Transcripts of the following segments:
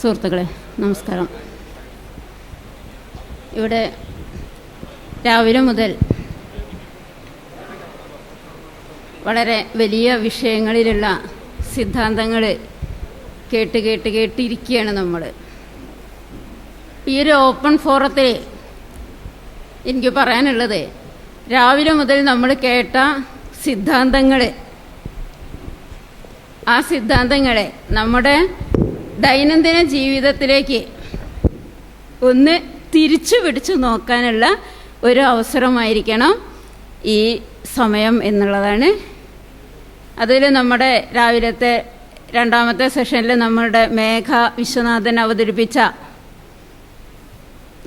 സുഹൃത്തുക്കളെ നമസ്കാരം. ഇവിടെ രാവിലെ മുതൽ വളരെ വലിയ വിഷയങ്ങളിലുള്ള സിദ്ധാന്തങ്ങൾ കേട്ടിരിക്കുകയാണ് നമ്മൾ. ഈ ഒരു ഓപ്പൺ ഫോറത്തിൽ എനിക്ക് പറയാനുള്ളത്, രാവിലെ മുതൽ നമ്മൾ കേട്ട സിദ്ധാന്തങ്ങളെ നമ്മുടെ ദൈനംദിന ജീവിതത്തിലേക്ക് ഒന്ന് തിരിച്ചു പിടിച്ചു നോക്കാനുള്ള ഒരു അവസരമായിരിക്കണം ഈ സമയം എന്നുള്ളതാണ്. അതിൽ നമ്മുടെ രാവിലത്തെ രണ്ടാമത്തെ സെഷനിൽ നമ്മളുടെ മേഘ വിശ്വനാഥൻ അവതരിപ്പിച്ച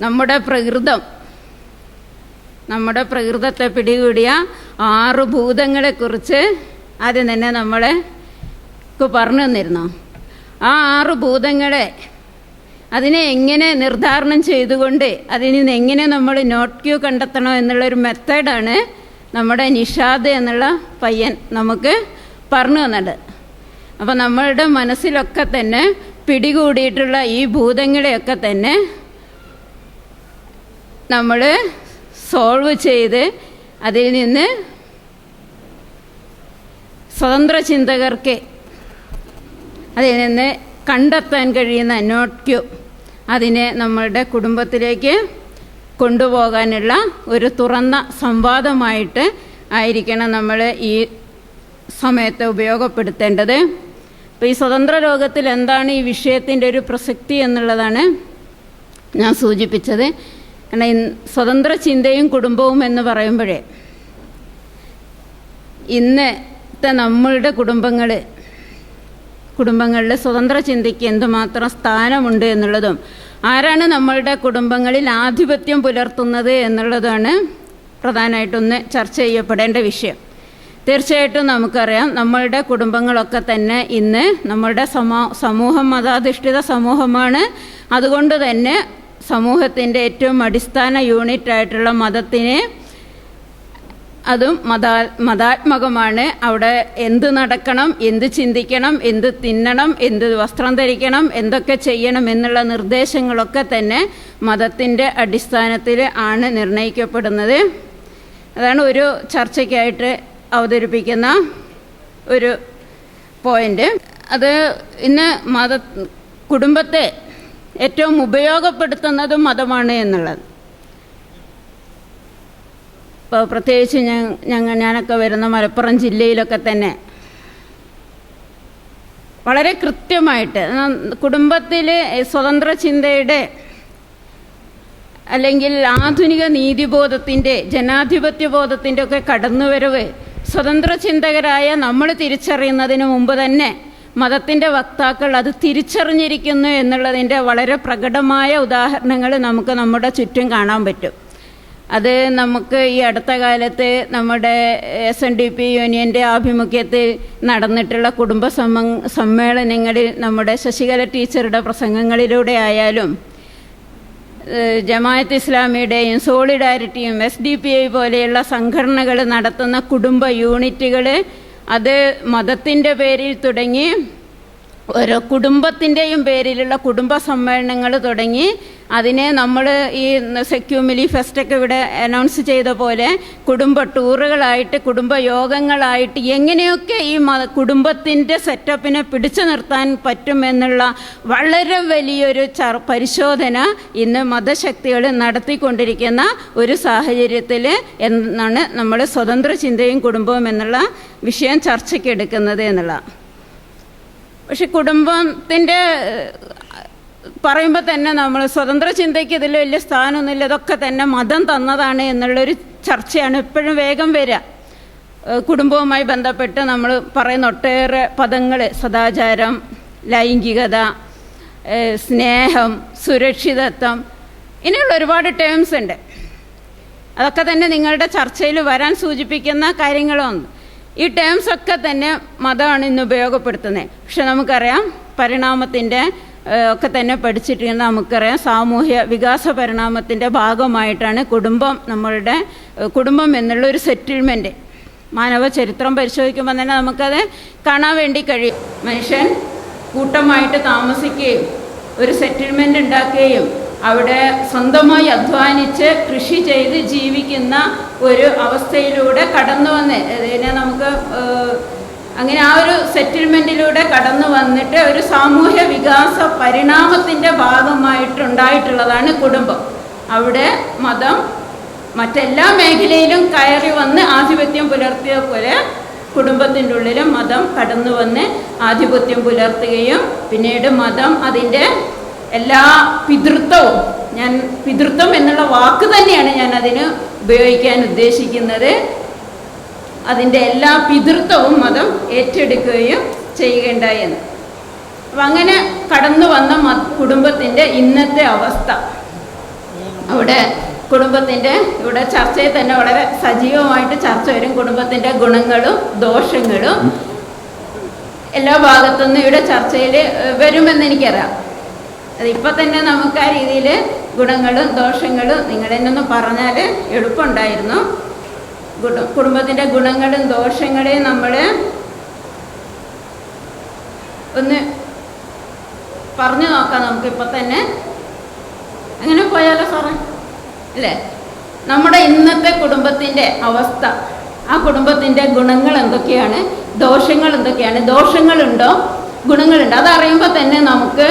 നമ്മുടെ പ്രകൃതത്തെ പിടികൂടിയ 6 ഭൂതങ്ങളെക്കുറിച്ച് ആദ്യം തന്നെ നമ്മളെ പറഞ്ഞു തന്നിരുന്നു. ആ 6 ഭൂതങ്ങളെ അതിനെ എങ്ങനെ നിർദ്ധാരണം ചെയ്തുകൊണ്ട് അതിൽ നിന്ന് എങ്ങനെ നമ്മൾ നോട്ട് ക്യൂ കണ്ടെത്തണം എന്നുള്ളൊരു മെത്തേഡാണ് നമ്മുടെ നിഷാദ് എന്നുള്ള പയ്യൻ നമുക്ക് പറഞ്ഞു തന്നത്. അപ്പോൾ നമ്മളുടെ മനസ്സിലൊക്കെ തന്നെ പിടികൂടിയിട്ടുള്ള ഈ ഭൂതങ്ങളെയൊക്കെ തന്നെ നമ്മൾ സോൾവ് ചെയ്ത് അതിൽ നിന്ന് സ്വതന്ത്ര ചിന്തകർക്ക് അതിൽ നിന്ന് കണ്ടെത്താൻ കഴിയുന്ന നോട്ട് ക്യൂ അതിനെ നമ്മളുടെ കുടുംബത്തിലേക്ക് കൊണ്ടുപോകാനുള്ള ഒരു തുറന്ന സംവാദമായിട്ട് ആയിരിക്കണം നമ്മൾ ഈ സമയത്തെ ഉപയോഗപ്പെടുത്തേണ്ടത്. അപ്പോൾ ഈ സ്വതന്ത്ര ലോകത്തിൽ എന്താണ് ഈ വിഷയത്തിൻ്റെ ഒരു പ്രസക്തി എന്നുള്ളതാണ് ഞാൻ സൂചിപ്പിച്ചത്. കാരണം സ്വതന്ത്ര ചിന്തയും കുടുംബവും എന്ന് പറയുമ്പോഴേ ഇന്നത്തെ നമ്മളുടെ കുടുംബങ്ങളിൽ സ്വതന്ത്ര ചിന്തയ്ക്ക് എന്തുമാത്രം സ്ഥാനമുണ്ട് എന്നുള്ളതും ആരാണ് നമ്മളുടെ കുടുംബങ്ങളിൽ ആധിപത്യം പുലർത്തുന്നത് എന്നുള്ളതാണ് പ്രധാനമായിട്ടൊന്ന് ചർച്ച ചെയ്യപ്പെടേണ്ട വിഷയം. തീർച്ചയായിട്ടും നമുക്കറിയാം, നമ്മളുടെ കുടുംബങ്ങളൊക്കെ തന്നെ ഇന്ന് നമ്മളുടെ സമൂഹം മതാധിഷ്ഠിത സമൂഹമാണ്. അതുകൊണ്ട് തന്നെ സമൂഹത്തിൻ്റെ ഏറ്റവും അടിസ്ഥാന യൂണിറ്റായിട്ടുള്ള മതത്തിനെ അതും മതാത്മകമാണ്. അവിടെ എന്ത് നടക്കണം, എന്ത് ചിന്തിക്കണം, എന്ത് തിന്നണം, എന്ത് വസ്ത്രം ധരിക്കണം, എന്തൊക്കെ ചെയ്യണം എന്നുള്ള നിർദ്ദേശങ്ങളൊക്കെ തന്നെ മതത്തിൻ്റെ അടിസ്ഥാനത്തിൽ ആണ് നിർണ്ണയിക്കപ്പെടുന്നത്. അതാണ് ഒരു ചർച്ചയ്ക്കായിട്ട് അവതരിപ്പിക്കുന്ന ഒരു പോയിൻ്റ്. അത് ഇന്ന് കുടുംബത്തെ ഏറ്റവും ഉപയോഗപ്പെടുത്തുന്നതും മതമാണ് എന്നുള്ളത്. ഇപ്പോൾ പ്രത്യേകിച്ച് ഞാനൊക്കെ വരുന്ന മലപ്പുറം ജില്ലയിലൊക്കെ തന്നെ വളരെ കൃത്യമായിട്ട് കുടുംബത്തിൽ സ്വതന്ത്ര ചിന്തയുടെ അല്ലെങ്കിൽ ആധുനിക നീതിബോധത്തിൻ്റെ ജനാധിപത്യ ബോധത്തിൻ്റെ ഒക്കെ കടന്നുവരവ് സ്വതന്ത്ര ചിന്തകരായ നമ്മൾ തിരിച്ചറിയുന്നതിന് മുമ്പ് തന്നെ മതത്തിൻ്റെ വക്താക്കൾ അത് തിരിച്ചറിഞ്ഞിരിക്കുന്നു എന്നുള്ളതിൻ്റെ വളരെ പ്രകടമായ ഉദാഹരണങ്ങൾ നമുക്ക് നമ്മുടെ ചുറ്റും കാണാൻ പറ്റും. അത് നമുക്ക് ഈ അടുത്ത കാലത്ത് നമ്മുടെ SNDP യൂണിയൻ്റെ ആഭിമുഖ്യത്തിൽ നടന്നിട്ടുള്ള കുടുംബ സമ്മേളനങ്ങളിൽ നമ്മുടെ ശശികല ടീച്ചറുടെ പ്രസംഗങ്ങളിലൂടെ ആയാലും ജമാഅത്ത് ഇസ്ലാമിയുടെയും സോളിഡാരിറ്റിയും SDPI പോലെയുള്ള സംഘടനകൾ നടത്തുന്ന കുടുംബ യൂണിറ്റുകൾ അത് മതത്തിൻ്റെ പേരിൽ തുടങ്ങി ഓരോ കുടുംബത്തിൻ്റെയും പേരിലുള്ള കുടുംബ സമ്മേളനങ്ങൾ തുടങ്ങി അതിനെ നമ്മൾ ഈ സെക്യൂമിലി ഫെസ്റ്റൊക്കെ ഇവിടെ അനൗൺസ് ചെയ്ത പോലെ കുടുംബ ടൂറുകളായിട്ട് കുടുംബ യോഗങ്ങളായിട്ട് എങ്ങനെയൊക്കെ ഈ കുടുംബത്തിൻ്റെ സെറ്റപ്പിനെ പിടിച്ചു നിർത്താൻ പറ്റുമെന്നുള്ള വളരെ വലിയൊരു പരിശോധന ഇന്ന് മതശക്തികൾ നടത്തിക്കൊണ്ടിരിക്കുന്ന ഒരു സാഹചര്യത്തിൽ എന്നാണ് നമ്മൾ സ്വതന്ത്ര ചിന്തയും കുടുംബവും എന്നുള്ള വിഷയം ചർച്ചയ്ക്കെടുക്കുന്നത് എന്നുള്ള. പക്ഷെ കുടുംബത്തിൻ്റെ പറയുമ്പോൾ തന്നെ നമ്മൾ സ്വതന്ത്ര ചിന്തയ്ക്ക് ഇതിൽ വലിയ സ്ഥാനമൊന്നുമില്ല, ഇതൊക്കെ തന്നെ മതം തന്നതാണ് എന്നുള്ളൊരു ചർച്ചയാണ് എപ്പോഴും വേഗം വരിക. കുടുംബവുമായി ബന്ധപ്പെട്ട് നമ്മൾ പറയുന്ന ഒട്ടേറെ പദങ്ങൾ, സദാചാരം, ലൈംഗികത, സ്നേഹം, സുരക്ഷിതത്വം, ഇങ്ങനെയുള്ള ഒരുപാട് ടേംസ് ഉണ്ട്. അതൊക്കെ തന്നെ നിങ്ങളുടെ ചർച്ചയിൽ വരാൻ സൂചിപ്പിക്കുന്ന കാര്യങ്ങളുണ്ട്. ഈ ടേംസൊക്കെ തന്നെ മതമാണ് ഇന്ന് ഉപയോഗപ്പെടുത്തുന്നത്. പക്ഷെ നമുക്കറിയാം, പരിണാമത്തിൻ്റെ ഒക്കെ തന്നെ പഠിച്ചിട്ടുണ്ടെങ്കിൽ നമുക്കറിയാം, സാമൂഹ്യ വികാസ പരിണാമത്തിൻ്റെ ഭാഗമായിട്ടാണ് നമ്മളുടെ കുടുംബം എന്നുള്ളൊരു സെറ്റിൽമെൻറ്റ് മാനവ ചരിത്രം പരിശോധിക്കുമ്പോൾ തന്നെ നമുക്കത് കാണാൻ വേണ്ടി കഴിയും. മനുഷ്യൻ കൂട്ടമായിട്ട് താമസിക്കുകയും ഒരു സെറ്റിൽമെൻ്റ് ഉണ്ടാക്കുകയും അവിടെ സ്വന്തമായി അധ്വാനിച്ച് കൃഷി ചെയ്ത് ജീവിക്കുന്ന ഒരു അവസ്ഥയിലൂടെ കടന്നു വന്ന് അതിനെ നമുക്ക് അങ്ങനെ ആ ഒരു സെറ്റിൽമെൻറ്റിലൂടെ കടന്നു വന്നിട്ട് ഒരു സാമൂഹ്യ വികാസ പരിണാമത്തിൻ്റെ ഭാഗമായിട്ടുണ്ടായിട്ടുള്ളതാണ് കുടുംബം. അവിടെ മതം മറ്റെല്ലാ മേഖലയിലും കയറി വന്ന് ആധിപത്യം പുലർത്തിയ പോലെ കുടുംബത്തിൻ്റെ ഉള്ളിലും മതം കടന്നു വന്ന് ആധിപത്യം പുലർത്തുകയും പിന്നീട് മതം അതിൻ്റെ എല്ലാ പിതൃത്വവും, ഞാൻ പിതൃത്വം എന്നുള്ള വാക്ക് തന്നെയാണ് ഞാൻ അതിന് ഉപയോഗിക്കാൻ ഉദ്ദേശിക്കുന്നത്, അതിൻ്റെ എല്ലാ പിതൃത്വവും മതം ഏറ്റെടുക്കുകയും ചെയ്യുകയുണ്ടായി എന്ന്. അപ്പം അങ്ങനെ കടന്നു വന്ന കുടുംബത്തിൻ്റെ ഇന്നത്തെ അവസ്ഥ, അവിടെ കുടുംബത്തിൻ്റെ ഇവിടെ ചർച്ചയിൽ തന്നെ വളരെ സജീവമായിട്ട് ചർച്ച വരും. കുടുംബത്തിൻ്റെ ഗുണങ്ങളും ദോഷങ്ങളും എല്ലാ ഭാഗത്തുനിന്നും ഇവിടെ ചർച്ചയിൽ വരുമെന്ന് എനിക്കറിയാം. അതിപ്പോൾ തന്നെ നമുക്ക് ആ രീതിയിൽ ഗുണങ്ങളും ദോഷങ്ങളും നിങ്ങളെന്നൊന്ന് പറഞ്ഞാൽ എളുപ്പമുണ്ടായിരുന്നു. കുടുംബത്തിൻ്റെ ഗുണങ്ങളും ദോഷങ്ങളെയും നമ്മൾ ഒന്ന് പറഞ്ഞു നോക്കാം. നമുക്കിപ്പോൾ തന്നെ അങ്ങനെ പോയാലോ സാറേ? അല്ലേ? നമ്മുടെ ഇന്നത്തെ കുടുംബത്തിൻ്റെ അവസ്ഥ, ആ കുടുംബത്തിൻ്റെ ഗുണങ്ങൾ എന്തൊക്കെയാണ്, ദോഷങ്ങൾ എന്തൊക്കെയാണ്, ദോഷങ്ങളുണ്ടോ ഗുണങ്ങളുണ്ടോ, അതറിയുമ്പോൾ തന്നെ നമുക്ക്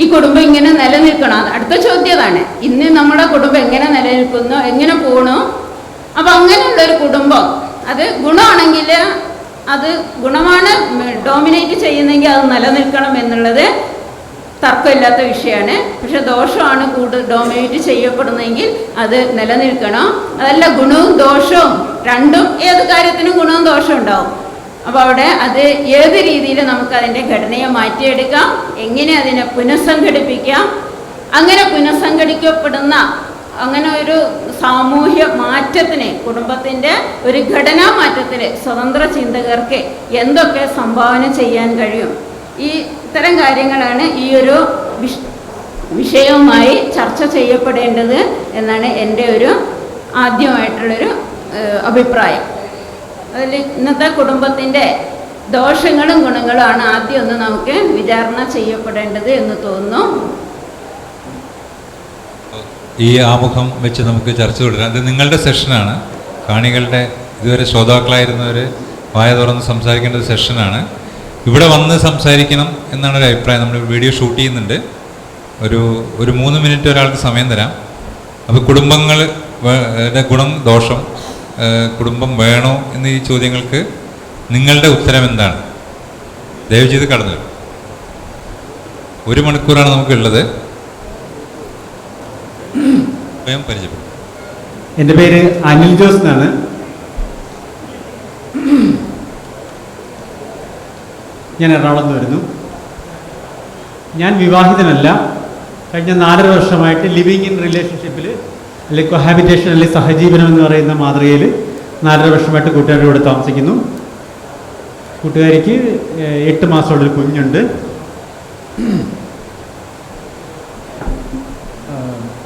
ഈ കുടുംബം ഇങ്ങനെ നിലനിൽക്കണം. അടുത്ത ചോദ്യം അതാണ്, ഇന്ന് നമ്മുടെ കുടുംബം എങ്ങനെ നിലനിൽക്കുന്നു, എങ്ങനെ പോകണു. അപ്പം അങ്ങനെയുള്ളൊരു കുടുംബം അത് ഗുണമാണെങ്കിൽ അത് ഗുണമാണ് ഡോമിനേറ്റ് ചെയ്യുന്നെങ്കിൽ അത് നിലനിൽക്കണം എന്നുള്ളത് തർക്കമില്ലാത്ത വിഷയമാണ്. പക്ഷെ ദോഷമാണ് ഡോമിനേറ്റ് ചെയ്യപ്പെടുന്നതെങ്കിൽ അത് നിലനിൽക്കണം. അതല്ല, ഗുണവും ദോഷവും രണ്ടും, ഏത് കാര്യത്തിനും ഗുണവും ദോഷവും ഉണ്ടാവും. അപ്പോൾ അവിടെ അത് ഏത് രീതിയിൽ നമുക്ക് അതിൻ്റെ ഘടനയെ മാറ്റിയെടുക്കാം, എങ്ങനെ അതിനെ പുനഃസംഘടിപ്പിക്കാം. അങ്ങനെ പുനഃസംഘടിക്കപ്പെടുന്ന അങ്ങനെ ഒരു സാമൂഹ്യ മാറ്റത്തിന്, കുടുംബത്തിൻ്റെ ഒരു ഘടനാ മാറ്റത്തിന് സ്വതന്ത്ര ചിന്തകർക്ക് എന്തൊക്കെ സംഭാവന ചെയ്യാൻ കഴിയും, ഈ ഇത്തരം കാര്യങ്ങളാണ് ഈ ഒരു വിഷയവുമായി ചർച്ച ചെയ്യപ്പെടേണ്ടത് എന്നാണ് എൻ്റെ ഒരു ആദ്യമായിട്ടുള്ളൊരു അഭിപ്രായം. അതിൽ ഇന്നത്തെ കുടുംബത്തിൻ്റെ ദോഷങ്ങളും ഗുണങ്ങളും ആണ് ആദ്യം ഒന്ന് നമുക്ക് വിചാരണ ചെയ്യപ്പെടേണ്ടത് എന്ന് തോന്നുന്നു. ഈ ആമുഖം വെച്ച് നമുക്ക് ചർച്ച തുടരാം. ഇത് നിങ്ങളുടെ സെഷനാണ്, കാണികളുടെ ഇതുവരെ ശ്രോതാക്കളായിരുന്നവർ വായ തുറന്ന് സംസാരിക്കേണ്ട ഒരു സെഷനാണ്. ഇവിടെ വന്ന് സംസാരിക്കണം എന്നാണ് ഒരു അഭിപ്രായം. നമ്മൾ വീഡിയോ ഷൂട്ട് ചെയ്യുന്നുണ്ട്. ഒരു 3 മിനിറ്റ് ഒരാൾക്ക് സമയം തരാം. അപ്പോൾ കുടുംബങ്ങളുടെ ഗുണം ദോഷം, കുടുംബം വേണോ എന്നീ ചോദ്യങ്ങൾക്ക് നിങ്ങളുടെ ഉത്തരം എന്താണ്? ദയവ് ചെയ്ത് കടന്നു വരും. 1 മണിക്കൂറാണ് നമുക്കുള്ളത്. പരിചയപ്പെടും. എൻ്റെ പേര് അനിൽ ജോസ് എന്നാണ്. ഞാൻ എറണാകുളത്ത് നിന്ന് വരുന്നു. ഞാൻ വിവാഹിതനല്ല. കഴിഞ്ഞ 4 വർഷമായിട്ട് ലിവിങ് ഇൻ റിലേഷൻഷിപ്പിൽ അല്ലെങ്കിൽ കൊഹാബിറ്റേഷൻ അല്ലെങ്കിൽ സഹജീവനം എന്ന് പറയുന്ന മാതൃകയിൽ 4 വർഷമായിട്ട് കൂട്ടുകാരുടെ കൂടെ താമസിക്കുന്നു. കൂട്ടുകാരിക്ക് 8 മാസമുള്ളൊരു കുഞ്ഞുണ്ട്.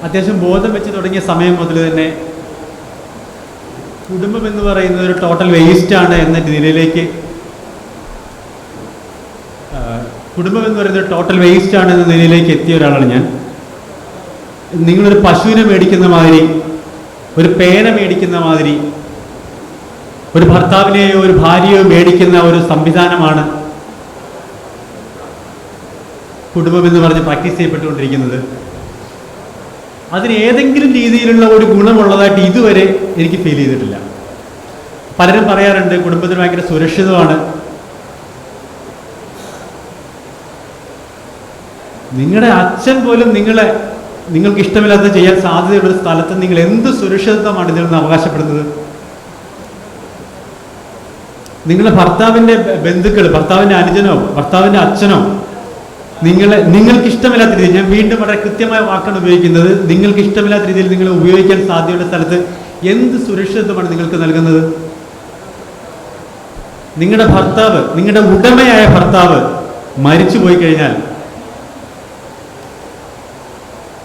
അത്യാവശ്യം ബോധം വെച്ച് തുടങ്ങിയ സമയം മുതൽ തന്നെ കുടുംബം എന്ന് പറയുന്നത് ഒരു ടോട്ടൽ വേസ്റ്റാണ് എന്ന നിലയിലേക്ക് എത്തിയ ഒരാളാണ് ഞാൻ. നിങ്ങളൊരു പശുവിനെ മേടിക്കുന്ന മാതിരി, ഒരു പേന മേടിക്കുന്ന മാതിരി, ഒരു ഭർത്താവിനെയോ ഒരു ഭാര്യയോ മേടിക്കുന്ന ഒരു സംവിധാനമാണ് കുടുംബം എന്ന് പറഞ്ഞ് പ്രാക്ടീസ് ചെയ്യപ്പെട്ടുകൊണ്ടിരിക്കുന്നത്. അതിന് ഏതെങ്കിലും രീതിയിലുള്ള ഒരു ഗുണമുള്ളതായിട്ട് ഇതുവരെ എനിക്ക് ഫീൽ ചെയ്തിട്ടില്ല. പലരും പറയാറുണ്ട് കുടുംബത്തിന് ഭയങ്കര സുരക്ഷിതമാണ്. നിങ്ങളുടെ അച്ഛൻ പോലും നിങ്ങൾക്ക് ഇഷ്ടമില്ലാത്ത ചെയ്യാൻ സാധ്യതയുള്ള ഒരു സ്ഥലത്ത് നിങ്ങൾ എന്ത് സുരക്ഷിതത്വമാണ് ഇതിൽ നിന്ന് അവകാശപ്പെടുന്നത്? നിങ്ങളുടെ ഭർത്താവിൻ്റെ ബന്ധുക്കൾ, ഭർത്താവിൻ്റെ അനുജനോ ഭർത്താവിൻ്റെ അച്ഛനോ നിങ്ങൾക്ക് ഇഷ്ടമില്ലാത്ത രീതിയിൽ, ഞാൻ വീണ്ടും വളരെ കൃത്യമായ വാക്കാണ് ഉപയോഗിക്കുന്നത്, നിങ്ങൾക്ക് ഇഷ്ടമില്ലാത്ത രീതിയിൽ നിങ്ങൾ ഉപയോഗിക്കാൻ സാധ്യതയുള്ള സ്ഥലത്ത് എന്ത് സുരക്ഷിതത്വമാണ് നിങ്ങൾക്ക് നൽകുന്നത്? നിങ്ങളുടെ ഭർത്താവ്, നിങ്ങളുടെ ഉടമയായ ഭർത്താവ് മരിച്ചു പോയി കഴിഞ്ഞാൽ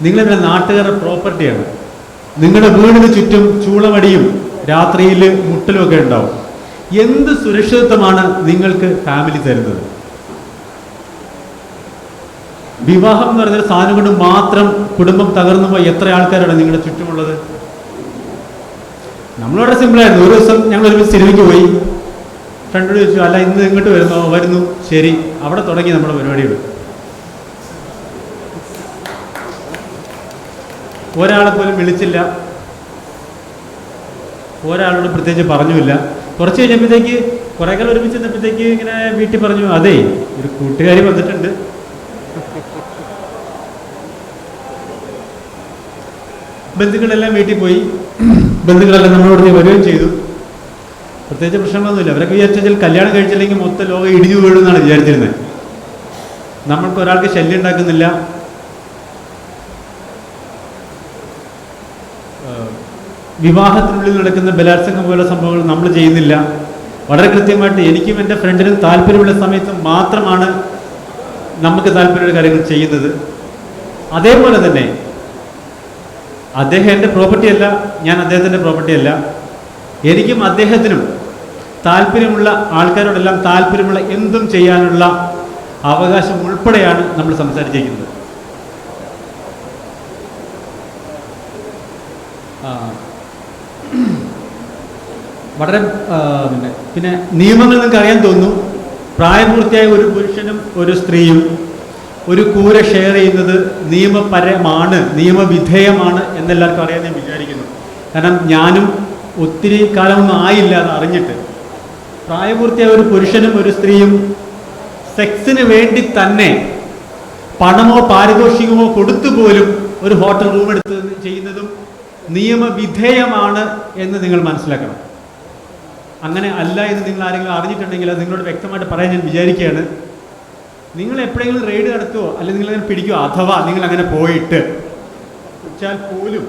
നിങ്ങളുടെ നാട്ടുകാരുടെ പ്രോപ്പർട്ടിയാണ്. നിങ്ങളുടെ വീടിന് ചുറ്റും ചൂളമടിയും രാത്രിയിൽ മുട്ടലും ഒക്കെ ഉണ്ടാവും. എന്ത് സുരക്ഷിതത്വമാണ് നിങ്ങൾക്ക് ഫാമിലി തരുന്നത്? വിവാഹം എന്ന് പറയുന്നൊരു സാധനം കൊണ്ട് മാത്രം കുടുംബം തകർന്നു പോയി എത്ര ആൾക്കാരാണ് നിങ്ങളുടെ ചുറ്റുമുള്ളത്? നമ്മളിവിടെ സിമ്പിളായിരുന്നു. ഒരു ദിവസം ഞങ്ങൾ ഒരുമിച്ച് സിനിമയ്ക്ക് പോയി. ഫ്രണ്ടോട് ചോദിച്ചു, അല്ല ഇന്ന് ഇങ്ങോട്ട് വരുന്നു. ശരി, അവിടെ തുടങ്ങി നമ്മുടെ പരിപാടികൾ. ഒരാളെ പോലും വിളിച്ചില്ല, ഒരാളോട് പ്രത്യേകിച്ച് പറഞ്ഞുമില്ല. കുറച്ച് കഴിഞ്ഞപ്പോഴത്തേക്ക് കുറേ കാലം ഒരുമിച്ച് നിന്നപ്പോഴത്തേക്ക് ഇങ്ങനെ വീട്ടിൽ പറഞ്ഞു, അതെ ഒരു കൂട്ടുകാരി വന്നിട്ടുണ്ട്. ബന്ധുക്കളെല്ലാം വീട്ടിൽ പോയി. ബന്ധുക്കളെല്ലാം നമ്മളോട് വരികയും ചെയ്തു. പ്രത്യേകിച്ച് പ്രശ്നങ്ങളൊന്നുമില്ല. അവരൊക്കെ വിചാരിച്ചാൽ കല്യാണം കഴിച്ചില്ലെങ്കിൽ മൊത്തം ലോകം ഇടിഞ്ഞു വീഴുമെന്നാണ് വിചാരിച്ചിരുന്നത്. നമ്മൾക്ക് ഒരാൾക്ക് ശല്യം ഉണ്ടാക്കുന്നില്ല. വിവാഹത്തിനുള്ളിൽ നടക്കുന്ന ബലാത്സംഗം പോലുള്ള സംഭവങ്ങൾ നമ്മൾ ചെയ്യുന്നില്ല. വളരെ കൃത്യമായിട്ട് എനിക്കും എൻ്റെ ഫ്രണ്ടിനും താല്പര്യമുള്ള സമയത്ത് മാത്രമാണ് നമുക്ക് താല്പര്യമുള്ള കാര്യങ്ങൾ ചെയ്യുന്നത്. അതേപോലെ തന്നെ അദ്ദേഹം എൻ്റെ പ്രോപ്പർട്ടി അല്ല, ഞാൻ അദ്ദേഹത്തിൻ്റെ പ്രോപ്പർട്ടി അല്ല. എനിക്കും അദ്ദേഹത്തിനും താല്പര്യമുള്ള ആൾക്കാരോടെല്ലാം താല്പര്യമുള്ള എന്തും ചെയ്യാനുള്ള അവകാശം ഉൾപ്പെടെയാണ് നമ്മൾ സംസാരിച്ചിരിക്കുന്നത്. വളരെ പിന്നെ നിയമങ്ങൾ നിങ്ങൾക്ക് അറിയാൻ തോന്നുന്നു. പ്രായപൂർത്തിയായ ഒരു പുരുഷനും ഒരു സ്ത്രീയും ഒരു കൂര ഷെയർ ചെയ്യുന്നത് നിയമപരമാണ്, നിയമവിധേയമാണ് എന്നെല്ലാവർക്കും അറിയാൻ ഞാൻ വിചാരിക്കുന്നു. കാരണം ഞാനും ഒത്തിരി കാലമൊന്നും ആയില്ല അത് അറിഞ്ഞിട്ട്. പ്രായപൂർത്തിയായ ഒരു പുരുഷനും ഒരു സ്ത്രീയും സെക്സിന് വേണ്ടി തന്നെ പണമോ പാരിതോഷികമോ കൊടുത്തു പോലും ഒരു ഹോട്ടൽ റൂം എടുത്ത് ചെയ്യുന്നതും നിയമവിധേയമാണ് എന്ന് നിങ്ങൾ മനസ്സിലാക്കണം. അങ്ങനെ അല്ല എന്ന് നിങ്ങൾ ആരെങ്കിലും അറിഞ്ഞിട്ടുണ്ടെങ്കിൽ അത് നിങ്ങളോട് വ്യക്തമായിട്ട് പറയാൻ ഞാൻ വിചാരിക്കുകയാണ്. നിങ്ങൾ എപ്പോഴെങ്കിലും റെയ്ഡ് നടത്തുമോ അല്ലെങ്കിൽ നിങ്ങളങ്ങനെ പിടിക്കുമോ, അഥവാ നിങ്ങൾ അങ്ങനെ പോയിട്ട് വെച്ചാൽ പോലും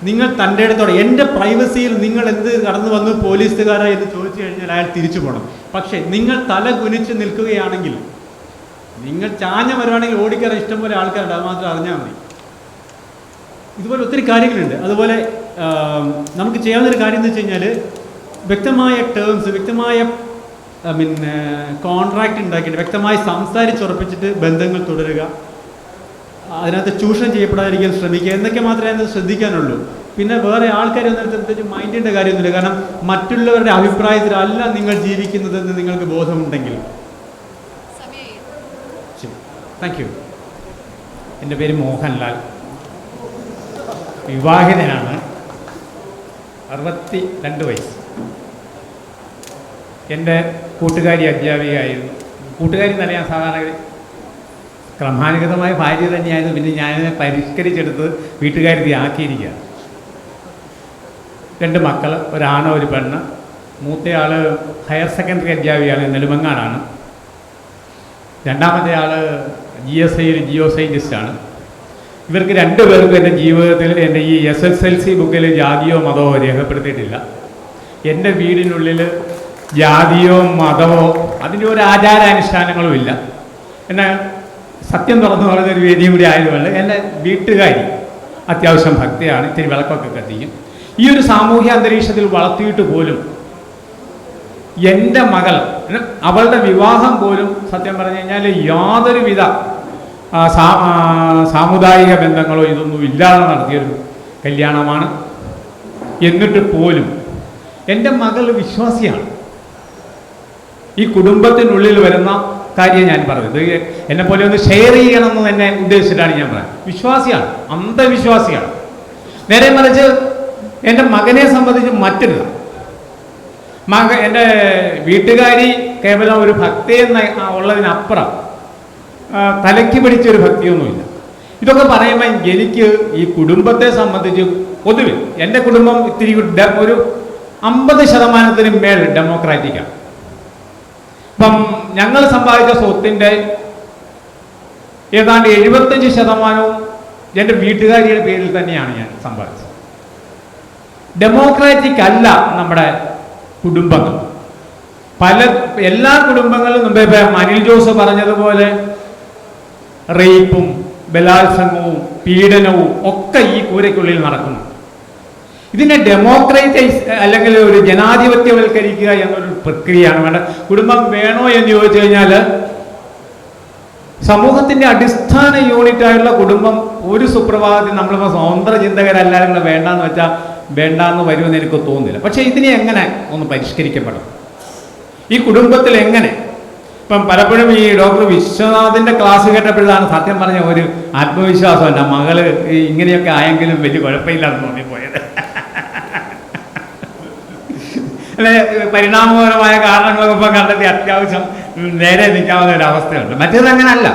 നിങ്ങൾ തൻ്റെ അടുത്തോടെ എൻ്റെ പ്രൈവസിയിൽ നിങ്ങൾ എന്ത് കടന്നു വന്നു പോലീസുകാരാ എന്ന് ചോദിച്ചു കഴിഞ്ഞാൽ അയാൾ തിരിച്ചു പോകണം. പക്ഷേ നിങ്ങൾ തല കുനിച്ച് നിൽക്കുകയാണെങ്കിൽ, നിങ്ങൾ ചാഞ്ഞ വരുവാണെങ്കിൽ ഓടിക്കയറാൻ ഇഷ്ടംപോലെ ആൾക്കാരുണ്ട്, അത് മാത്രം അറിഞ്ഞാൽ മതി. ഇതുപോലെ ഒത്തിരി കാര്യങ്ങളുണ്ട്. അതുപോലെ നമുക്ക് ചെയ്യാവുന്നൊരു കാര്യം എന്ന് വെച്ച് കഴിഞ്ഞാൽ വ്യക്തമായ ടേംസ്, വ്യക്തമായ കോൺട്രാക്റ്റ് ഉണ്ടാക്കിയിട്ട് വ്യക്തമായി സംസാരിച്ചുറപ്പിച്ചിട്ട് ബന്ധങ്ങൾ തുടരുക. അതിനകത്ത് ചൂഷണം ചെയ്യപ്പെടാതിരിക്കാൻ ശ്രമിക്കുക എന്നൊക്കെ മാത്രമേ അത് ശ്രദ്ധിക്കാനുള്ളൂ. പിന്നെ വേറെ ആൾക്കാരെ ഒന്നും മൈൻഡിൻ്റെ കാര്യമൊന്നുമില്ല. കാരണം മറ്റുള്ളവരുടെ അഭിപ്രായത്തിലല്ല നിങ്ങൾ ജീവിക്കുന്നതെന്ന് നിങ്ങൾക്ക് ബോധമുണ്ടെങ്കിൽ. Thank you. എൻ്റെ പേര് മോഹൻലാൽ, വിവാഹിതനാണ്, 62 വയസ്സ്. എൻ്റെ കൂട്ടുകാരി അധ്യാപികയായിരുന്നു. കൂട്ടുകാരി എന്നല്ല, ഞാൻ സാധാരണ ക്രമാനുഗതമായ ഭാര്യ തന്നെയായിരുന്നു. പിന്നെ ഞാനതിനെ പരിഷ്കരിച്ചെടുത്ത് വീട്ടുകാരി ആക്കിയിരിക്കുക. 2 മക്കൾ, ഒരാണോ ഒരു പെണ്ണ്. മൂത്തയാൾ ഹയർ സെക്കൻഡറി അധ്യാപികയാണ്, നെടുമങ്ങാടാണ്. രണ്ടാമത്തെ ആൾ GSIയിൽ ജിയോ സയൻറ്റിസ്റ്റാണ്. ഇവർക്ക് 2 പേർക്കും എൻ്റെ ജീവിതത്തിൽ എൻ്റെ ഈ SSLC ബുക്കിൽ ജാതിയോ മതമോ രേഖപ്പെടുത്തിയിട്ടില്ല. എൻ്റെ വീടിനുള്ളിൽ ജാതിയോ മതമോ അതിൻ്റെ ഒരു ആചാരാനുഷ്ഠാനങ്ങളും ഇല്ല. എന്നാൽ സത്യം തുറന്നു പറയുന്നൊരു വേദിയും കൂടി ആയതുകൊണ്ട് എൻ്റെ വീട്ടുകാരി അത്യാവശ്യം ഭക്തിയാണ്, ഇത്തിരി വിളക്കൊക്കെ കത്തിക്കും. ഈ ഒരു സാമൂഹ്യ അന്തരീക്ഷത്തിൽ വളർത്തിയിട്ട് പോലും എൻ്റെ മകൾ, അവളുടെ വിവാഹം പോലും സത്യം പറഞ്ഞു കഴിഞ്ഞാൽ യാതൊരുവിധ സാമുദായിക ബന്ധങ്ങളോ ഇതൊന്നും ഇല്ലാതെ നടത്തിയൊരു കല്യാണമാണ്. എന്നിട്ട് പോലും എൻ്റെ മകൾ വിശ്വാസിയാണ്. ഈ കുടുംബത്തിനുള്ളിൽ വരുന്ന കാര്യം ഞാൻ പറയുന്നത് എന്നെപ്പോലെ ഒന്ന് ഷെയർ ചെയ്യണമെന്ന് തന്നെ ഉദ്ദേശിച്ചിട്ടാണ് ഞാൻ പറയുന്നത്. വിശ്വാസിയാണ്, അന്ധവിശ്വാസിയാണ്. നേരെ മറിച്ച് എൻ്റെ മകനെ സംബന്ധിച്ച് മറ്റൊരു എൻ്റെ വീട്ടുകാരി കേവലം ഒരു ഭക്തി എന്ന ഉള്ളതിനപ്പുറം തലയ്ക്ക് പിടിച്ചൊരു ഭക്തിയൊന്നുമില്ല. ഇതൊക്കെ പറയുമ്പോൾ എനിക്ക് ഈ കുടുംബത്തെ സംബന്ധിച്ച് പൊതുവിൽ എൻ്റെ കുടുംബം ഇത്തിരി ഒരു 50% മേൽ ഡെമോക്രാറ്റിക്കാണ്. ഇപ്പം ഞങ്ങൾ സമ്പാദിച്ച സ്വത്തിൻ്റെ ഏതാണ്ട് 75% എൻ്റെ വീട്ടുകാരിയുടെ പേരിൽ തന്നെയാണ് ഞാൻ സമ്പാദിച്ചത്. ഡെമോക്രാറ്റിക് അല്ല നമ്മുടെ കുടുംബങ്ങൾ. എല്ലാ കുടുംബങ്ങളിലും മുമ്പേ അനിൽ ജോസ് പറഞ്ഞതുപോലെ റേപ്പും ബലാത്സംഗവും പീഡനവും ഒക്കെ ഈ കൂരയ്ക്കുള്ളിൽ നടക്കുന്നു. ഇതിനെ ഡെമോക്രറ്റൈസ് അല്ലെങ്കിൽ ഒരു ജനാധിപത്യവൽക്കരിക്കുക എന്നൊരു പ്രക്രിയയാണ് വേണ്ടത്. കുടുംബം വേണോ എന്ന് ചോദിച്ചു കഴിഞ്ഞാൽ സമൂഹത്തിൻ്റെ അടിസ്ഥാന യൂണിറ്റായുള്ള കുടുംബം ഒരു സുപ്രഭാതത്തിൽ നമ്മളിപ്പോൾ സ്വതന്ത്ര ചിന്തകരെല്ലാവരും കൂടെ വേണ്ടാന്ന് വെച്ചാൽ വേണ്ടാന്ന് വരുമെന്ന് എനിക്ക് തോന്നുന്നില്ല. പക്ഷേ ഇതിനെ എങ്ങനെ ഒന്ന് പരിഷ്കരിക്കപ്പെടും? ഈ കുടുംബത്തിൽ എങ്ങനെ? ഇപ്പം പലപ്പോഴും ഈ ഡോക്ടർ വിശ്വനാഥിൻ്റെ ക്ലാസ് കേട്ടപ്പോഴാണ് സത്യം പറഞ്ഞ ഒരു ആത്മവിശ്വാസം എൻ്റെ മകള് ഇങ്ങനെയൊക്കെ ആയെങ്കിലും വലിയ കുഴപ്പമില്ലാന്ന് തോന്നിപ്പോയത്. അല്ലെ, പരിണാമപരമായ കാരണങ്ങളൊക്കെ ഇപ്പം കണ്ടെത്തി അത്യാവശ്യം നേരെ നിൽക്കാവുന്ന ഒരു അവസ്ഥയുണ്ട്. മറ്റേത് അങ്ങനല്ല,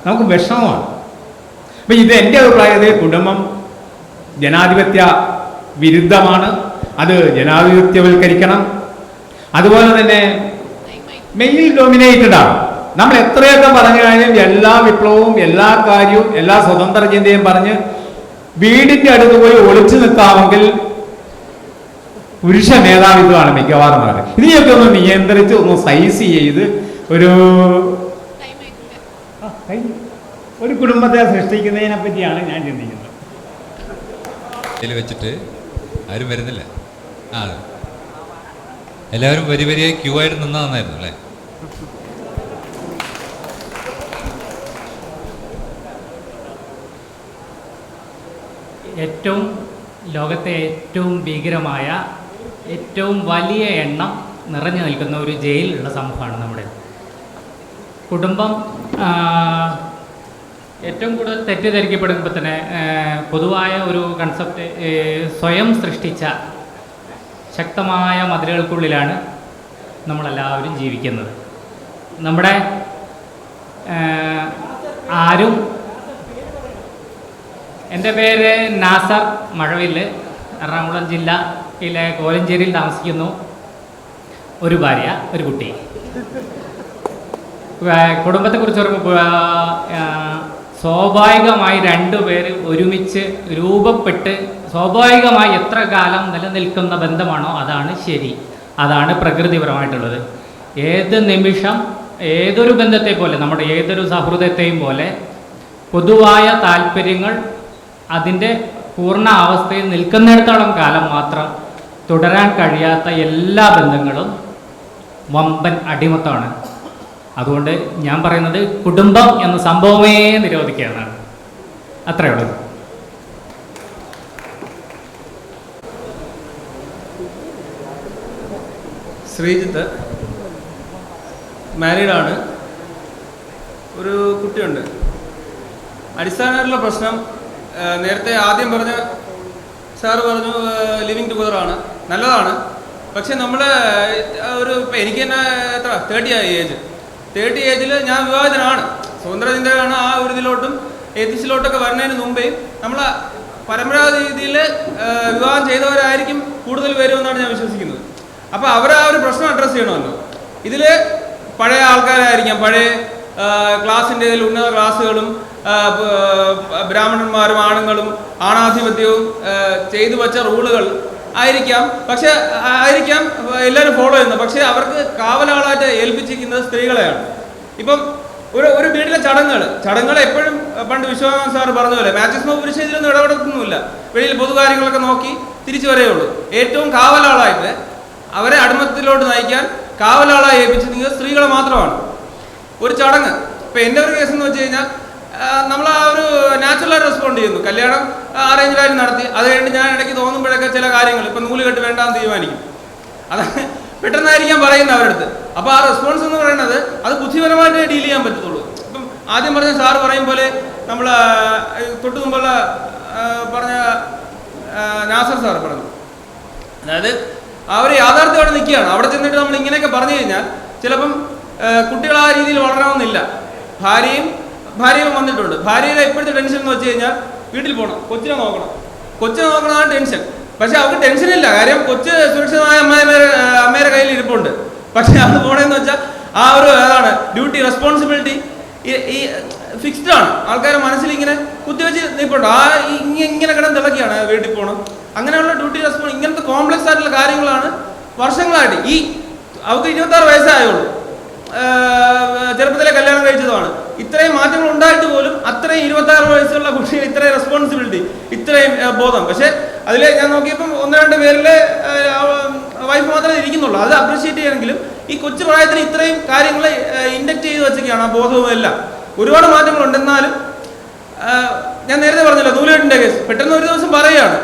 നമുക്ക് വിഷമമാണ്. അപ്പം ഇത് എൻ്റെ അഭിപ്രായത്തിൽ കുടുംബം ജനാധിപത്യ വിരുദ്ധമാണ്. അത് ജനാധിപത്യവൽക്കരിക്കണം. അതുപോലെ തന്നെ മെയിൽ ഡോമിനേറ്റഡ് ആണ്. നമ്മൾ എത്രയൊക്കെ പറഞ്ഞു കഴിഞ്ഞാൽ എല്ലാ വിപ്ലവവും എല്ലാ കാര്യവും എല്ലാ സ്വതന്ത്ര ചിന്തയും പറഞ്ഞ് വീടിൻ്റെ അടുത്ത് പോയി ഒളിച്ചു നിൽക്കാമെങ്കിൽ പുരുഷ മേധാവിത്വമാണ് മിക്കവാറും പറയുന്നത്. ഇതിനെയൊക്കെ ഒന്ന് നിയന്ത്രിച്ച് ഒന്ന് സൈസ് ചെയ്ത് ഒരു കുടുംബത്തെ സൃഷ്ടിക്കുന്നതിനെ പറ്റിയാണ് ഞാൻ ചിന്തിക്കുന്നത്. ഇതിൽ വെച്ചിട്ട് ആരും വരുന്നില്ല. എല്ലാവരും വരി വരിയായി ക്യൂ ആയിട്ട് നിന്നാ നന്നായിരുന്നു അല്ലേ? ലോകത്തെ ഏറ്റവും ഭീകരമായ ഏറ്റവും വലിയ എണ്ണം നിറഞ്ഞു നിൽക്കുന്ന ഒരു ജയിലിലുള്ള സമൂഹമാണ് നമ്മുടെ കുടുംബം. ഏറ്റവും കൂടുതൽ തെറ്റിദ്ധരിക്കപ്പെടുമ്പോൾ തന്നെ പൊതുവായ ഒരു കൺസെപ്റ്റ് സ്വയം സൃഷ്ടിച്ച ശക്തമായ മതിലുകൾക്കുള്ളിലാണ് നമ്മളെല്ലാവരും ജീവിക്കുന്നത്. നമ്മുടെ ആരും എൻ്റെ പേര് നാസർ മഴവില്ല്, എറണാകുളം ജില്ലയിലെ കോലഞ്ചേരിയിൽ താമസിക്കുന്നു. ഒരു ഭാര്യ, ഒരു കുട്ടി. കുടുംബത്തെക്കുറിച്ച് പറയുമ്പോൾ സ്വാഭാവികമായി രണ്ടുപേർ ഒരുമിച്ച് രൂപപ്പെട്ട് സ്വാഭാവികമായി എത്ര കാലം നിലനിൽക്കുന്ന ബന്ധമാണോ അതാണ് ശരി, അതാണ് പ്രകൃതിപരമായിട്ടുള്ളത്. ഏത് നിമിഷം ഏതൊരു ബന്ധത്തെ പോലെ, നമ്മുടെ ഏതൊരു സൗഹൃദത്തെയും പോലെ പൊതുവായ താല്പര്യങ്ങൾ അതിൻ്റെ പൂർണ്ണ അവസ്ഥയിൽ നിൽക്കുന്നിടത്തോളം കാലം മാത്രം തുടരാൻ കഴിയാത്ത എല്ലാ ബന്ധങ്ങളും വമ്പൻ അടിമത്തമാണ്. അതുകൊണ്ട് ഞാൻ പറയുന്നത് കുടുംബം എന്ന സംഭവമേ നിരോധിക്കുകയാണ്. അത്രയേ ഉള്ളൂ. ശ്രീജിത്ത് മാരീഡാണ്, ഒരു കുട്ടിയുണ്ട്. അടിസ്ഥാനമായിട്ടുള്ള പ്രശ്നം നേരത്തെ ആദ്യം പറഞ്ഞ സാറ് പറഞ്ഞു ലിവിങ് ടുഗദറാണ്, നല്ലതാണ്. പക്ഷെ നമ്മൾ ഒരു ഇപ്പം എനിക്ക് തന്നെ എത്ര 30 ആയി ഏജ്. 30 ഏജിൽ ഞാൻ വിവാഹിതനാണ്, സ്വതന്ത്ര ചിന്തയാണ്. ആ ഒരു ഇതിലോട്ടും എത്തിസിലോട്ടൊക്കെ വരുന്നതിന് മുമ്പേ നമ്മൾ പരമ്പരാഗത രീതിയിൽ വിവാഹം ചെയ്തവരായിരിക്കും കൂടുതൽ വരുമെന്നാണ് ഞാൻ വിശ്വസിക്കുന്നത്. അപ്പോൾ അവർ ആ ഒരു പ്രശ്നം അഡ്രസ്സ് ചെയ്യണമല്ലോ. ഇതിൽ പഴയ ആൾക്കാരായിരിക്കാം, പഴയ ക്ലാസ്സിൻ്റെ ഉന്നത ക്ലാസ്സുകളും ബ്രാഹ്മണന്മാരും ആണുങ്ങളും ആണാധിപത്യവും ചെയ്തു വച്ച റൂളുകൾ ആയിരിക്കാം. പക്ഷെ എല്ലാവരും ഫോളോ ചെയ്യുന്നത്. പക്ഷേ അവർക്ക് കാവലാളായിട്ട് ഏൽപ്പിച്ചിരിക്കുന്നത് സ്ത്രീകളെയാണ്. ഇപ്പം ഒരു വീട്ടിലെ ചടങ്ങുകൾ എപ്പോഴും പണ്ട് വിശ്വനാഥൻ സാർ പറഞ്ഞ പോലെ മാക്സിമം പുരുഷ ഇതിലൊന്നും ഇടപെടുത്തുന്നില്ല. വെളിയിൽ പൊതുകാര്യങ്ങളൊക്കെ നോക്കി തിരിച്ചു വരെയുള്ളൂ. ഏറ്റവും കാവലാളായിട്ട് അവരെ അടിമത്തിലോട്ട് നയിക്കാൻ കാവലാളായി ഏൽപ്പിച്ചിരിക്കുന്നത് സ്ത്രീകളെ മാത്രമാണ്. ഒരു ചടങ്ങ് ഇപ്പം എൻ്റെ ഒരു കേസ് എന്ന് വെച്ച് കഴിഞ്ഞാൽ നമ്മൾ ആ ഒരു നാച്ചുറലായി റെസ്പോണ്ട് ചെയ്യുന്നു. കല്യാണം അറേഞ്ച്ഡായി നടത്തി, അത് കഴിഞ്ഞ് ഞാൻ ഇടയ്ക്ക് തോന്നുമ്പോഴൊക്കെ ചില കാര്യങ്ങൾ ഇപ്പം നൂലുകെട്ട് വേണ്ടാന്ന് തീരുമാനിക്കും. അത് പെട്ടെന്നായിരിക്കാം പറയുന്നത് അവരുടെ അടുത്ത്. അപ്പോൾ ആ റെസ്പോൺസ് എന്ന് പറയുന്നത് അത് ബുദ്ധിപരമായിട്ട് ഡീൽ ചെയ്യാൻ പറ്റത്തുള്ളൂ. ഇപ്പം ആദ്യം പറഞ്ഞ സാറ് പറയും പോലെ നമ്മൾ തൊട്ട് മുമ്പുള്ള പറഞ്ഞ നാസർ സാർ പറഞ്ഞു, അതായത് ആ ഒരു യാഥാർത്ഥ്യത്തോടെ നിൽക്കുകയാണ്. അവിടെ ചെന്നിട്ട് നമ്മൾ ഇങ്ങനെയൊക്കെ പറഞ്ഞു കഴിഞ്ഞാൽ ചിലപ്പം കുട്ടികൾ ആ രീതിയിൽ വളരണമെന്നില്ല. ഭാര്യയും വന്നിട്ടുണ്ട്. ഭാര്യയുടെ ഇപ്പോഴത്തെ ടെൻഷൻ എന്ന് വെച്ച് കഴിഞ്ഞാൽ വീട്ടിൽ പോകണം, കൊച്ചിനെ നോക്കണമാണ് ടെൻഷൻ. പക്ഷെ അവർക്ക് ടെൻഷനില്ല, കാര്യം കൊച്ച് സുരക്ഷിതമായ അമ്മയുടെ കയ്യിൽ ഇരിപ്പുണ്ട്. പക്ഷെ അത് പോകണമെന്ന് വെച്ചാൽ ആ ഒരു ഏതാണ് ഡ്യൂട്ടി റെസ്പോൺസിബിലിറ്റി ഈ ഫിക്സ്ഡ് ആണ്. ആൾക്കാരുടെ മനസ്സിൽ ഇങ്ങനെ കുത്തിവെച്ച് നിൽപ്പുണ്ട്. ആ ഇങ്ങനെ കിടന്ന് തിളക്കിയാണ് വീട്ടിൽ പോകണം. അങ്ങനെയുള്ള ഡ്യൂട്ടി റെസ്പോൺസ് ഇങ്ങനത്തെ കോംപ്ലക്സ് ആയിട്ടുള്ള കാര്യങ്ങളാണ് വർഷങ്ങളായിട്ട്. അവർക്ക് 26 വയസ്സായുള്ളൂ, ചെറുപ്പത്തിലെ കല്യാണം കഴിച്ചതുമാണ്. ഇത്രയും മാറ്റങ്ങൾ ഉണ്ടായിട്ട് പോലും അത്രയും 26 വയസ്സുള്ള കുട്ടികൾ ഇത്രയും റെസ്പോൺസിബിലിറ്റി, ഇത്രയും ബോധം. പക്ഷെ അതിൽ ഞാൻ നോക്കിയപ്പം 1-2 പേരിൽ വൈഫ് മാത്രമേ ഇരിക്കുന്നുള്ളൂ. അത് അപ്രീഷിയേറ്റ് ചെയ്യണമെങ്കിലും ഈ കൊച്ചു പ്രായത്തിൽ ഇത്രയും കാര്യങ്ങൾ ഇൻഡക്റ്റ് ചെയ്ത് വെച്ചൊക്കെയാണ് ആ ബോധവും എല്ലാം. ഒരുപാട് മാറ്റങ്ങളുണ്ട്. എന്നാലും ഞാൻ നേരത്തെ പറഞ്ഞല്ലോ നൂലുകെട്ടിൻ്റെ കേസ് പെട്ടെന്ന് ഒരു ദിവസം പറയുകയാണ്,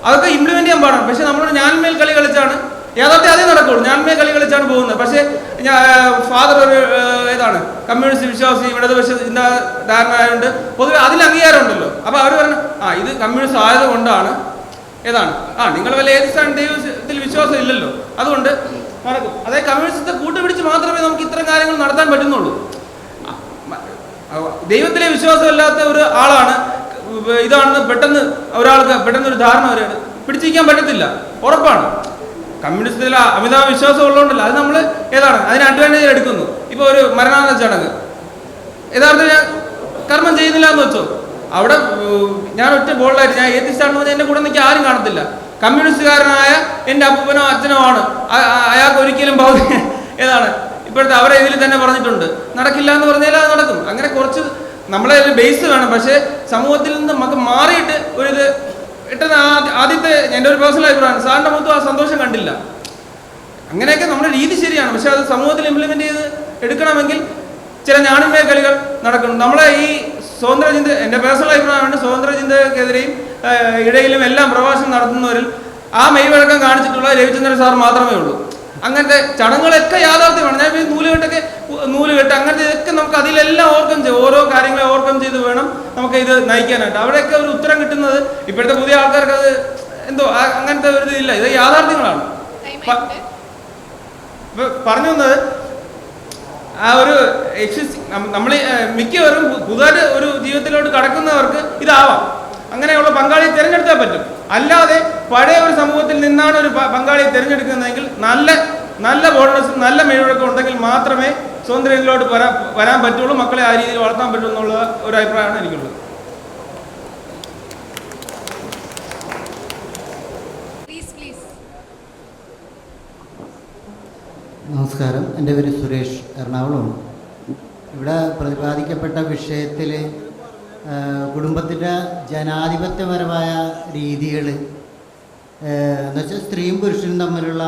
അതൊക്കെ ഇംപ്ലിമെന്റ് ചെയ്യാൻ പാടാണ്. പക്ഷെ നമ്മളൊരു ഞാൻമേൽ കളി കളിച്ചാണ് യാഥാർത്ഥ്യം അതേ നടക്കുള്ളൂ. ഞാൻമേൽ കളി കളിച്ചാണ് പോകുന്നത്. പക്ഷേ ഫാദർ ഒരു ഏതാണ് കമ്മ്യൂണിസ്റ്റ് വിശ്വാസി ഇടതുപക്ഷ ധാരണയായതുകൊണ്ട് പൊതുവെ അതിൽ അംഗീകാരമുണ്ടല്ലോ. അപ്പോൾ അവർ പറഞ്ഞു ഇത് കമ്മ്യൂണിസ്റ്റ് ആയതുകൊണ്ടാണ് ഏതാണ് നിങ്ങൾ വല്ല ഏത് ദൈവത്തിൽ വിശ്വാസം ഇല്ലല്ലോ അതുകൊണ്ട് നടക്കും. അതായത് കമ്മ്യൂണിസ്റ്റത്തെ കൂട്ടുപിടിച്ച് മാത്രമേ നമുക്ക് ഇത്തരം കാര്യങ്ങൾ നടത്താൻ പറ്റുന്നുള്ളൂ. ദൈവത്തിലെ വിശ്വാസമില്ലാത്ത ഒരു ആളാണ് ഇതാണെന്ന് പെട്ടെന്ന് ഒരാൾക്ക് പെട്ടെന്നൊരു ധാരണ വരെയാണ് പിടിച്ചിരിക്കാൻ പറ്റത്തില്ല, ഉറപ്പാണ്. കമ്മ്യൂണിസ്റ്റിൽ അമിതാ വിശ്വാസം ഉള്ളതുകൊണ്ടല്ല, അത് നമ്മൾ ഏതാണ് അതിന് അഡ്വാൻറ്റേജ് എടുക്കുന്നു. ഇപ്പോൾ ഒരു മരണാനന്തര ചടങ്ങ് യഥാർത്ഥത്തിൽ ഞാൻ കർമ്മം ചെയ്യുന്നില്ല എന്ന് വെച്ചോ, അവിടെ ഞാൻ ഒറ്റ ബോൾഡായിട്ട് ഞാൻ ഏത്തിസ്റ്റാണെന്ന് പറഞ്ഞാൽ എൻ്റെ കൂടെ നിൽക്കാൻ ആരും കാണത്തില്ല. കമ്മ്യൂണിസ്റ്റുകാരനായ എൻ്റെ അപ്പൂപ്പനോ അച്ഛനോ ആണ്, അയാൾക്ക് ഒരിക്കലും ഏതാണ് ഇപ്പോഴത്തെ അവരെ ഇതിൽ തന്നെ പറഞ്ഞിട്ടുണ്ട്, നടക്കില്ല എന്ന് പറഞ്ഞാൽ അത് നടക്കും. അങ്ങനെ കുറച്ച് നമ്മളെ ബേസ് വേണം. പക്ഷേ സമൂഹത്തിൽ നിന്ന് നമുക്ക് മാറിയിട്ട് ഒരിത് ഇട്ടത് ആദ്യത്തെ എൻ്റെ ഒരു പേഴ്സണൽ അഭിപ്രായമാണ്. സാറിൻ്റെ മുഖത്തും ആ സന്തോഷം കണ്ടില്ല. അങ്ങനെയൊക്കെ നമ്മുടെ രീതി ശരിയാണ്, പക്ഷെ അത് സമൂഹത്തിൽ ഇംപ്ലിമെന്റ് ചെയ്ത് എടുക്കണമെങ്കിൽ ചില ഞാണിന്മേൽ കളികൾ നടക്കണം. നമ്മളെ ഈ സ്വതന്ത്ര ചിന്ത, എൻ്റെ പേഴ്സണൽ അഭിപ്രായമാണ്, സ്വതന്ത്ര ചിന്തക്കെതിരെയും ഇടയിലും എല്ലാം പ്രഭാഷണം നടത്തുന്നവരിൽ ആ മെയ്വഴക്കം കാണിച്ചിട്ടുള്ള രവിചന്ദ്രൻ സാർ മാത്രമേ ഉള്ളൂ. അങ്ങനത്തെ ചടങ്ങുകളൊക്കെ യാഥാർത്ഥ്യമാണ്. ഞാൻ നൂലുകെട്ട് അങ്ങനത്തെ ഇതൊക്കെ നമുക്ക് അതിലെല്ലാം ഓവർകം ചെയ്യും, ഓരോ കാര്യങ്ങളെ ഓവർകം ചെയ്ത് വേണം നമുക്ക് ഇത് നയിക്കാനായിട്ട്. അവിടെയൊക്കെ ഒരു ഉത്തരം കിട്ടുന്നത് ഇപ്പോഴത്തെ പുതിയ ആൾക്കാർക്ക് അത് എന്തോ അങ്ങനത്തെ ഒരു ഇതില്ല, ഇത് യാഥാർത്ഥ്യങ്ങളാണ്. പറഞ്ഞു വന്നത് ആ ഒരു നമ്മൾ മിക്കവരും പുതുതായിട്ട് ഒരു ജീവിതത്തിലോട്ട് കടക്കുന്നവർക്ക് ഇതാവാം, അങ്ങനെയുള്ള പങ്കാളിയെ തിരഞ്ഞെടുത്താൽ പറ്റും. അല്ലാതെ പഴയ ഒരു സമൂഹത്തിൽ നിന്നാണ് ഒരു പങ്കാളിയെ തിരഞ്ഞെടുക്കുന്നതെങ്കിൽ നല്ല ബോൾഡ്നെസ്സും നല്ല മെയ്വഴക്കം ഉണ്ടെങ്കിൽ മാത്രമേ സ്വതന്ത്രത്തിലോട്ട് വരാൻ പറ്റുള്ളൂ, മക്കളെ ആ രീതിയിൽ വളർത്താൻ പറ്റുള്ളൂ എന്നുള്ള ഒരു അഭിപ്രായമാണ് എനിക്കുള്ളത്. നമസ്കാരം, എൻ്റെ പേര് സുരേഷ്, എറണാകുളമാണ്. ഇവിടെ പ്രതിപാദിക്കപ്പെട്ട വിഷയത്തിൽ കുടുംബത്തിൻ്റെ ജനാധിപത്യപരമായ രീതികൾ എന്നുവെച്ചാൽ സ്ത്രീയും പുരുഷനും തമ്മിലുള്ള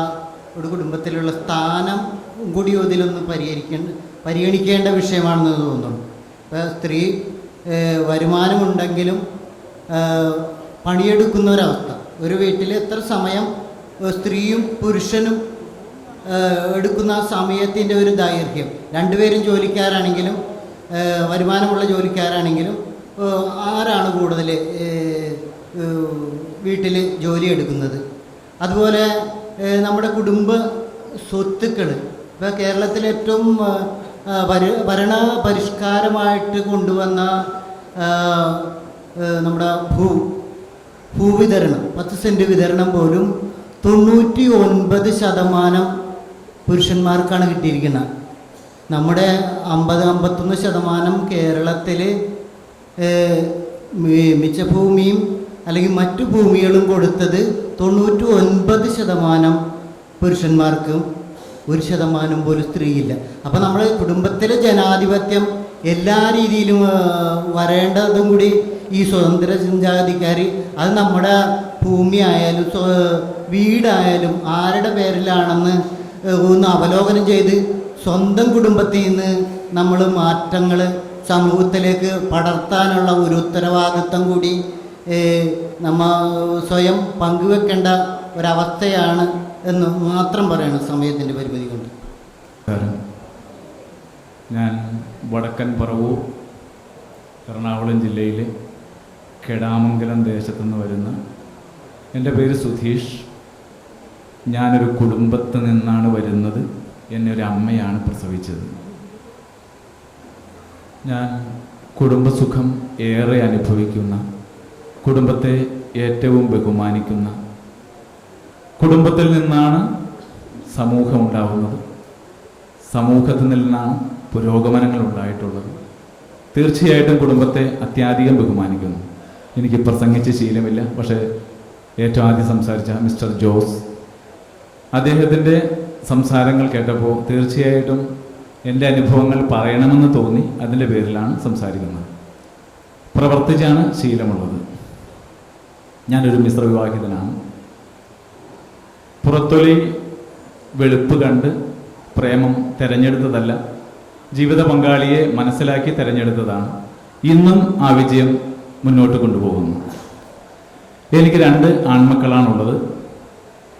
ഒരു കുടുംബത്തിലുള്ള സ്ഥാനം കൂടി ഇതിലൊന്ന് പരിഗണിക്കേണ്ട വിഷയമാണെന്ന് തോന്നുന്നു. ഇപ്പോൾ സ്ത്രീ വരുമാനമുണ്ടെങ്കിലും പണിയെടുക്കുന്ന ഒരവസ്ഥ, ഒരു വീട്ടിൽ എത്ര സമയം സ്ത്രീയും പുരുഷനും എടുക്കുന്ന സമയത്തിൻ്റെ ഒരു ദൈർഘ്യം, രണ്ടുപേരും ജോലിക്കാരാണെങ്കിലും വരുമാനമുള്ള ജോലിക്കാരാണെങ്കിലും ആരാണ് കൂടുതൽ വീട്ടിൽ ജോലി എടുക്കുന്നത്? അതുപോലെ നമ്മുടെ കുടുംബ സ്വത്തുക്കൾ ഇപ്പോൾ കേരളത്തിൽ ഏറ്റവും ഭരണ പരിഷ്കാരമായിട്ട് കൊണ്ടുവന്ന നമ്മുടെ ഭൂവിതരണം 10 സെൻറ്റ് വിതരണം പോലും 99% പുരുഷന്മാർക്കാണ് കിട്ടിയിരിക്കുന്നത്. നമ്മുടെ 50-51% കേരളത്തിൽ മിച്ചഭൂമിയും അല്ലെങ്കിൽ മറ്റു ഭൂമികളും കൊടുത്തത് 99% പുരുഷന്മാർക്കും, 1% പോലും സ്ത്രീയില്ല. അപ്പോൾ നമ്മൾ കുടുംബത്തിലെ ജനാധിപത്യം എല്ലാ രീതിയിലും വരേണ്ടതും കൂടി ഈ സ്വതന്ത്ര ചിന്താഗതിക്കാർ, അത് നമ്മുടെ ഭൂമി ആയാലും വീടായാലും ആരുടെ പേരിലാണെന്ന് ഒന്ന് അവലോകനം ചെയ്ത് സ്വന്തം കുടുംബത്തിൽ നിന്ന് നമ്മൾ മാറ്റങ്ങൾ സമൂഹത്തിലേക്ക് പടർത്താനുള്ള ഒരു ഉത്തരവാദിത്വം കൂടി നമ്മൾ സ്വയം പങ്കുവെക്കേണ്ട ഒരവസ്ഥയാണ് എന്ന് മാത്രം പറയണം സമയത്തിൻ്റെ പരിമിതി കൊണ്ട്. ഞാൻ വടക്കൻ പറവൂർ എറണാകുളം ജില്ലയിലെ കെടാമംഗലം ദേശത്തുനിന്ന് വരുന്ന എൻ്റെ പേര് സുധീഷ്. ഞാനൊരു കുടുംബത്തിൽ നിന്നാണ് വരുന്നത്. എന്നെ ഒരു അമ്മയാണ് പ്രസവിച്ചത്. ഞാൻ കുടുംബസുഖം ഏറെ അനുഭവിക്കുന്ന, കുടുംബത്തെ ഏറ്റവും ബഹുമാനിക്കുന്ന, കുടുംബത്തിൽ നിന്നാണ് സമൂഹം ഉണ്ടാവുന്നത്, സമൂഹത്തിൽ നിന്നാണ് പുരോഗമനങ്ങൾ ഉണ്ടായിട്ടുള്ളത്. തീർച്ചയായിട്ടും കുടുംബത്തെ അത്യാധികം ബഹുമാനിക്കുന്നു. എനിക്ക് പ്രസംഗിച്ച് ശീലമില്ല, പക്ഷേ ഏറ്റവും ആദ്യം സംസാരിച്ച മിസ്റ്റർ ജോസ്, അദ്ദേഹത്തിൻ്റെ സംസാരങ്ങൾ കേട്ടപ്പോൾ തീർച്ചയായിട്ടും എൻ്റെ അനുഭവങ്ങൾ പറയണമെന്ന് തോന്നി. അതിൻ്റെ പേരിലാണ് സംസാരിക്കുന്നത്. പ്രവർത്തിച്ചാണ് ശീലമുള്ളത്. ഞാനൊരു മിശ്രവിവാഹിതനാണ്. പുറത്തൊലി വെളുപ്പ് കണ്ട് പ്രേമം തിരഞ്ഞെടുത്തതല്ല. ജീവിത പങ്കാളിയെ മനസ്സിലാക്കി തിരഞ്ഞെടുത്തതാണ്. ഇന്നും ആ വിജയം മുന്നോട്ട് കൊണ്ടുപോകുന്നു. എനിക്ക് 2 ആൺമക്കളാണുള്ളത്.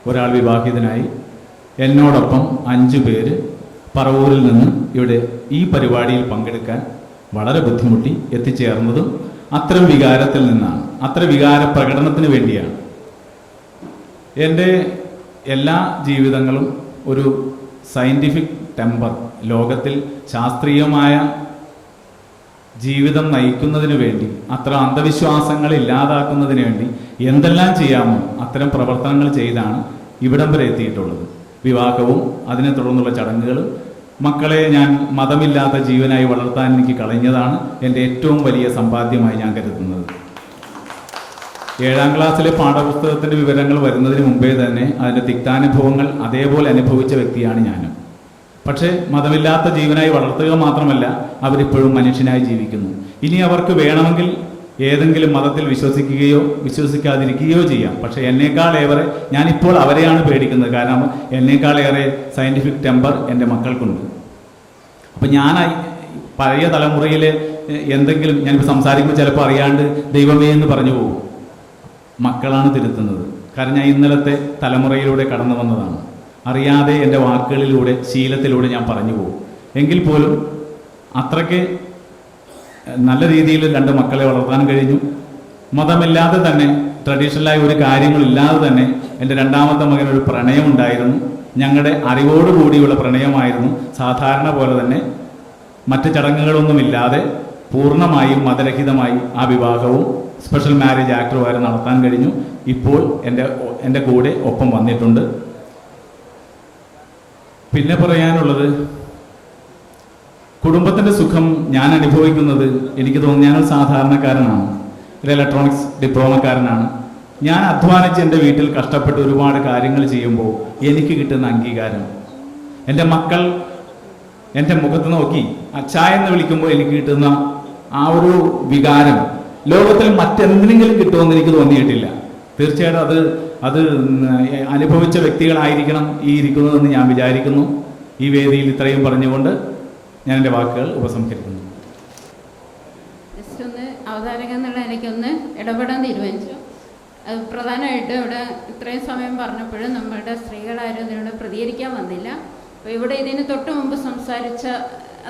ഒരാൾ വിവാഹിതനായി. എന്നോടൊപ്പം 5 പേര് പറവൂരിൽ നിന്ന് ഇവിടെ ഈ പരിപാടിയിൽ പങ്കെടുക്കാൻ വളരെ ബുദ്ധിമുട്ടി എത്തിച്ചേർന്നതും അത്തരം വികാരത്തിൽ നിന്നാണ്, അത്തരം വികാര പ്രകടനത്തിന് വേണ്ടിയാണ്. എൻ്റെ എല്ലാ ജീവിതങ്ങളും ഒരു സയൻറ്റിഫിക് ടെമ്പർ, ലോകത്തിൽ ശാസ്ത്രീയമായ ജീവിതം നയിക്കുന്നതിന് വേണ്ടി, അത്തരം അന്ധവിശ്വാസങ്ങൾ ഇല്ലാതാക്കുന്നതിന് വേണ്ടി എന്തെല്ലാം ചെയ്യാമോ അത്തരം പ്രവർത്തനങ്ങൾ ചെയ്താണ് ഇവിടം വരെ എത്തിയിട്ടുള്ളത്. വിവാഹവും അതിനെ തുടർന്നുള്ള ചടങ്ങുകളും മക്കളെ ഞാൻ മതമില്ലാത്ത ജീവനായി വളർത്താൻ എനിക്ക് കഴിഞ്ഞതാണ് എൻ്റെ ഏറ്റവും വലിയ സമ്പാദ്യമായി ഞാൻ കരുതുന്നത്. 7ാം ക്ലാസ്സിലെ പാഠപുസ്തകത്തിൻ്റെ വിവരങ്ങൾ വരുന്നതിന് മുമ്പേ തന്നെ അതിൻ്റെ തിക്താനുഭവങ്ങൾ അതേപോലെ അനുഭവിച്ച വ്യക്തിയാണ് ഞാനും. പക്ഷേ മതമില്ലാത്ത ജീവനായി വളർത്തുക മാത്രമല്ല, അവരിപ്പോഴും മനുഷ്യനായി ജീവിക്കുന്നു. ഇനി അവർക്ക് വേണമെങ്കിൽ ഏതെങ്കിലും മതത്തിൽ വിശ്വസിക്കുകയോ വിശ്വസിക്കാതിരിക്കുകയോ ചെയ്യാം. പക്ഷേ എന്നേക്കാളേറെ ഞാനിപ്പോൾ അവരെയാണ് പേടിക്കുന്നത്. കാരണം എന്നേക്കാളേറെ സയൻറ്റിഫിക് ടെമ്പർ എൻ്റെ മക്കൾക്കുണ്ട്. അപ്പം ഞാൻ പഴയ തലമുറയിലെ എന്തെങ്കിലും ഞാനിപ്പോൾ സംസാരിക്കുമ്പോൾ ചിലപ്പോൾ അറിയാണ്ട് ദൈവമേ എന്ന് പറഞ്ഞു പോകും. മക്കളാണ് തിരുത്തുന്നത്. കാരണം ഞാൻ ഇന്നലത്തെ തലമുറയിലൂടെ കടന്നു വന്നതാണ്. അറിയാതെ എൻ്റെ വാക്കുകളിലൂടെ ശീലത്തിലൂടെ ഞാൻ പറഞ്ഞു പോകും. എങ്കിൽ പോലും അത്രയ്ക്ക് നല്ല രീതിയിൽ 2 മക്കളെ വളർത്താൻ കഴിഞ്ഞു. മതമില്ലാതെ തന്നെ, ട്രഡീഷണലായ ഒരു കാര്യങ്ങളില്ലാതെ തന്നെ എൻ്റെ 2ാമത്തെ മകനൊരു പ്രണയമുണ്ടായിരുന്നു. ഞങ്ങളുടെ അറിവോടുകൂടിയുള്ള പ്രണയമായിരുന്നു. സാധാരണ പോലെ തന്നെ മറ്റ് ചടങ്ങുകളൊന്നുമില്ലാതെ പൂർണ്ണമായും മതരഹിതമായി ആ വിവാഹവും സ്പെഷ്യൽ മാരേജ് ആക്ട് വരെ നടത്താൻ കഴിഞ്ഞു. ഇപ്പോൾ എൻ്റെ കൂടെ ഒപ്പം വന്നിട്ടുണ്ട്. പിന്നെ പറയാനുള്ളത്, കുടുംബത്തിൻ്റെ സുഖം ഞാൻ അനുഭവിക്കുന്നത്, എനിക്ക് തോന്നുന്നു ഞാനൊരു സാധാരണക്കാരനാണ്, ഒരു ഇലക്ട്രോണിക്സ് ഡിപ്ലോമക്കാരനാണ്. ഞാൻ അധ്വാനിച്ച് എൻ്റെ വീട്ടിൽ കഷ്ടപ്പെട്ട് ഒരുപാട് കാര്യങ്ങൾ ചെയ്യുമ്പോൾ എനിക്ക് കിട്ടുന്ന അംഗീകാരം, എൻ്റെ മക്കൾ എൻ്റെ മുഖത്ത് നോക്കി അച്ഛാ എന്ന് വിളിക്കുമ്പോൾ എനിക്ക് കിട്ടുന്ന ആ ഒരു വികാരം ലോകത്തിൽ മറ്റെന്തെങ്കിലും കിട്ടുമെന്ന് എനിക്ക് തോന്നിയിട്ടില്ല. തീർച്ചയായിട്ടും അത് അനുഭവിച്ച വ്യക്തികളായിരിക്കണം ഈ ഇരിക്കുന്നതെന്ന് ഞാൻ വിചാരിക്കുന്നു. ഈ വേദിയിൽ ഇത്രയും പറഞ്ഞുകൊണ്ട് ഞാൻ എൻ്റെ വാക്കുകൾ ഉപസംഹരിക്കുന്നു. ജസ്റ്റ് ഒന്ന് അവതാരക എന്നുള്ള എനിക്കൊന്ന് ഇടപെടാൻ തീരുമാനിച്ചു. അത് പ്രധാനമായിട്ട് ഇവിടെ ഇത്രയും സമയം പറഞ്ഞപ്പോഴും നമ്മളുടെ സ്ത്രീകളാരും ഇതിനോട് പ്രതികരിക്കാൻ വന്നില്ല. അപ്പോൾ ഇവിടെ ഇതിന് തൊട്ട് മുമ്പ് സംസാരിച്ച